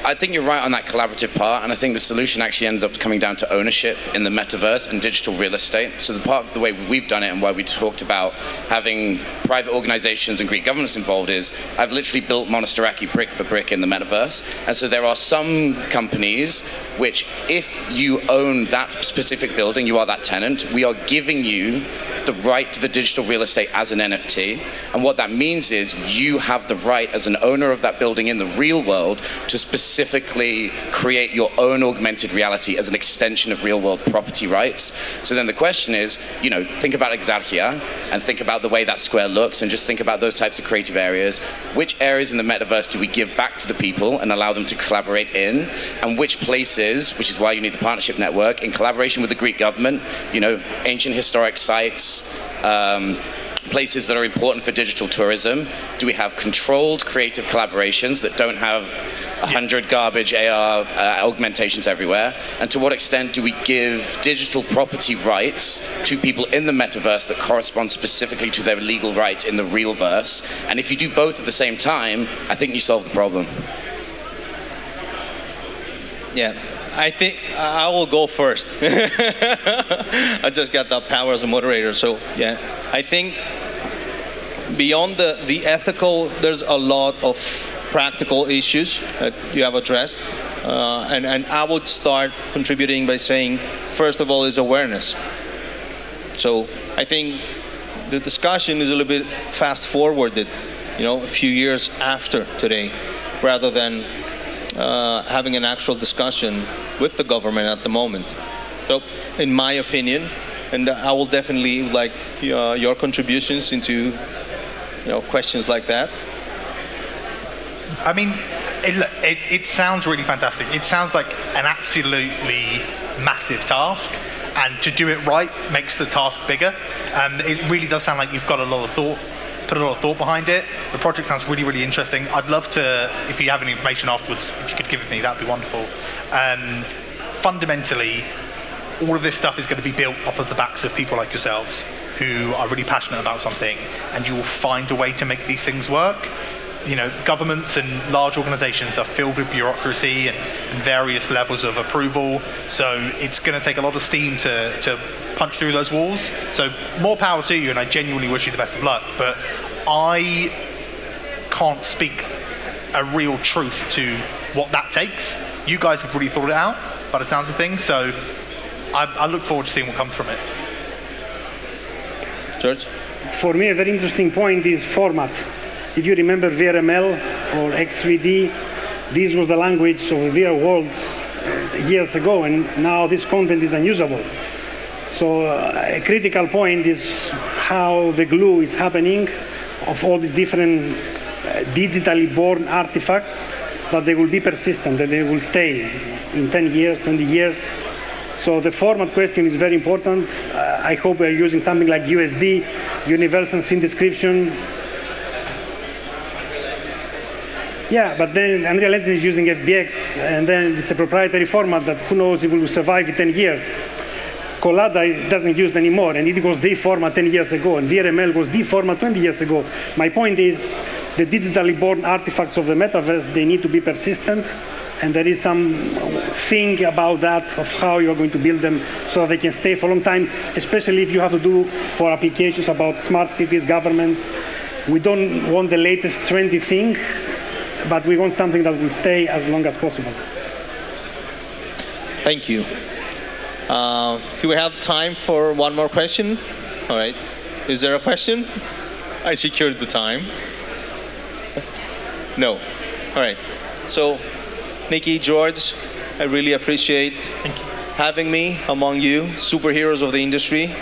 I think you're right on that collaborative part, and I think the solution actually ends up coming down to ownership in the metaverse and digital real estate. So the part of the way we've done it and why we talked about having private organizations and Greek governments involved is I've literally built Monastiraki brick for brick in the metaverse. And so there are some companies which, if you own that specific building, you are that tenant, we are giving you the right to the digital real estate as an NFT. And what that means is you have the right as an owner of that building in the real world to specifically create your own augmented reality as an extension of real world property rights. So then the question is, you know, think about Exarchia and think about the way that square looks and just think about those types of creative areas. Which areas in the metaverse do we give back to the people and allow them to collaborate in? And which places, which is why you need the partnership network, in collaboration with the Greek government, you know, ancient historic sites, places that are important for digital tourism, do we have controlled creative collaborations that don't have 100 garbage AR augmentations everywhere? And to what extent do we give digital property rights to people in the metaverse that correspond specifically to their legal rights in the real verse? And if you do both at the same time, I think you solve the problem. Yeah, I think I will go first. I just got that power as a moderator, so yeah. I think beyond the ethical, there's a lot of practical issues that you have addressed. And I would start contributing by saying, first of all, is awareness. So I think the discussion is a little bit fast forwarded, you know, a few years after today, rather than having an actual discussion with the government at the moment. So, in my opinion, and I will definitely like your contributions into, you know, questions like that. I mean, it sounds really fantastic. It sounds like an absolutely massive task, and to do it right makes the task bigger. It really does sound like you've got a lot of thought. Put a lot of thought behind it. The project sounds really, really interesting. I'd love to, if you have any information afterwards, if you could give it me, that'd be wonderful. Fundamentally, all of this stuff is going to be built off of the backs of people like yourselves who are really passionate about something, and you will find a way to make these things work. You know, governments and large organizations are filled with bureaucracy and various levels of approval, so it's going to take a lot of steam to punch through those walls. So more power to you, and I genuinely wish you the best of luck, but I can't speak a real truth to what that takes. You guys have really thought it out by the sounds of things, so I look forward to seeing what comes from it. George? For me, a very interesting point is format. If you remember VRML or X3D, this was the language of the VR worlds years ago, and now this content is unusable. So a critical point is how the glue is happening of all these different digitally born artifacts, that they will be persistent, that they will stay in 10 years, 20 years. So the format question is very important. I hope we're using something like USD, Universal Scene Description. Yeah, but then Unreal Engine is using FBX, and then it's a proprietary format that who knows if it will survive in 10 years. Collada doesn't use it anymore, and it was the format 10 years ago, and VRML was the format 20 years ago. My point is, the digitally born artifacts of the metaverse, they need to be persistent, and there is some thing about that of how you're going to build them so they can stay for a long time, especially if you have to do for applications about smart cities, governments. We don't want the latest trendy thing, but we want something that will stay as long as possible. Thank you. Do we have time for one more question? All right. Is there a question? I secured the time. No. All right. So, Nikki, George, I really appreciate having me among you, superheroes of the industry.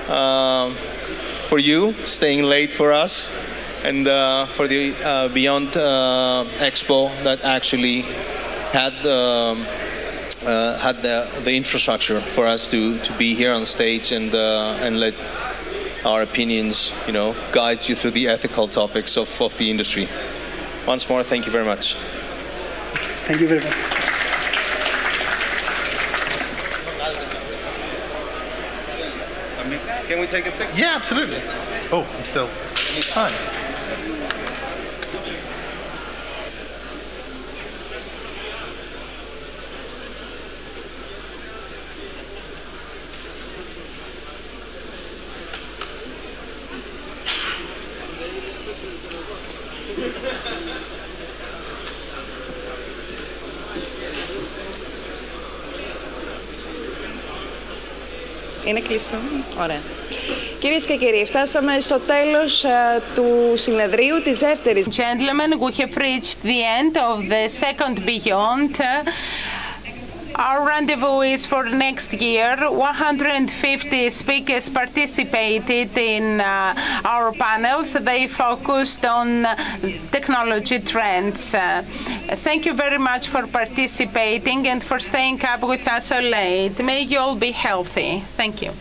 For you, staying late for us, and for the Beyond Expo that actually had the infrastructure for us to be here on stage and let our opinions, you know, guide you through the ethical topics of the industry. Once more, thank you very much. Thank you very much. Can we take a picture? Yeah, absolutely. Oh, I'm still fine. Είναι κλειστό. Ωραία. Κυρίες και κύριοι, φτάσαμε στο τέλος του συνεδρίου της δεύτερης. Gentlemen, we have reached the end of the second Beyond. Our rendezvous is for next year. 150 speakers participated in our panels. They focused on technology trends. Thank you very much for participating and for staying up with us so late. May you all be healthy. Thank you.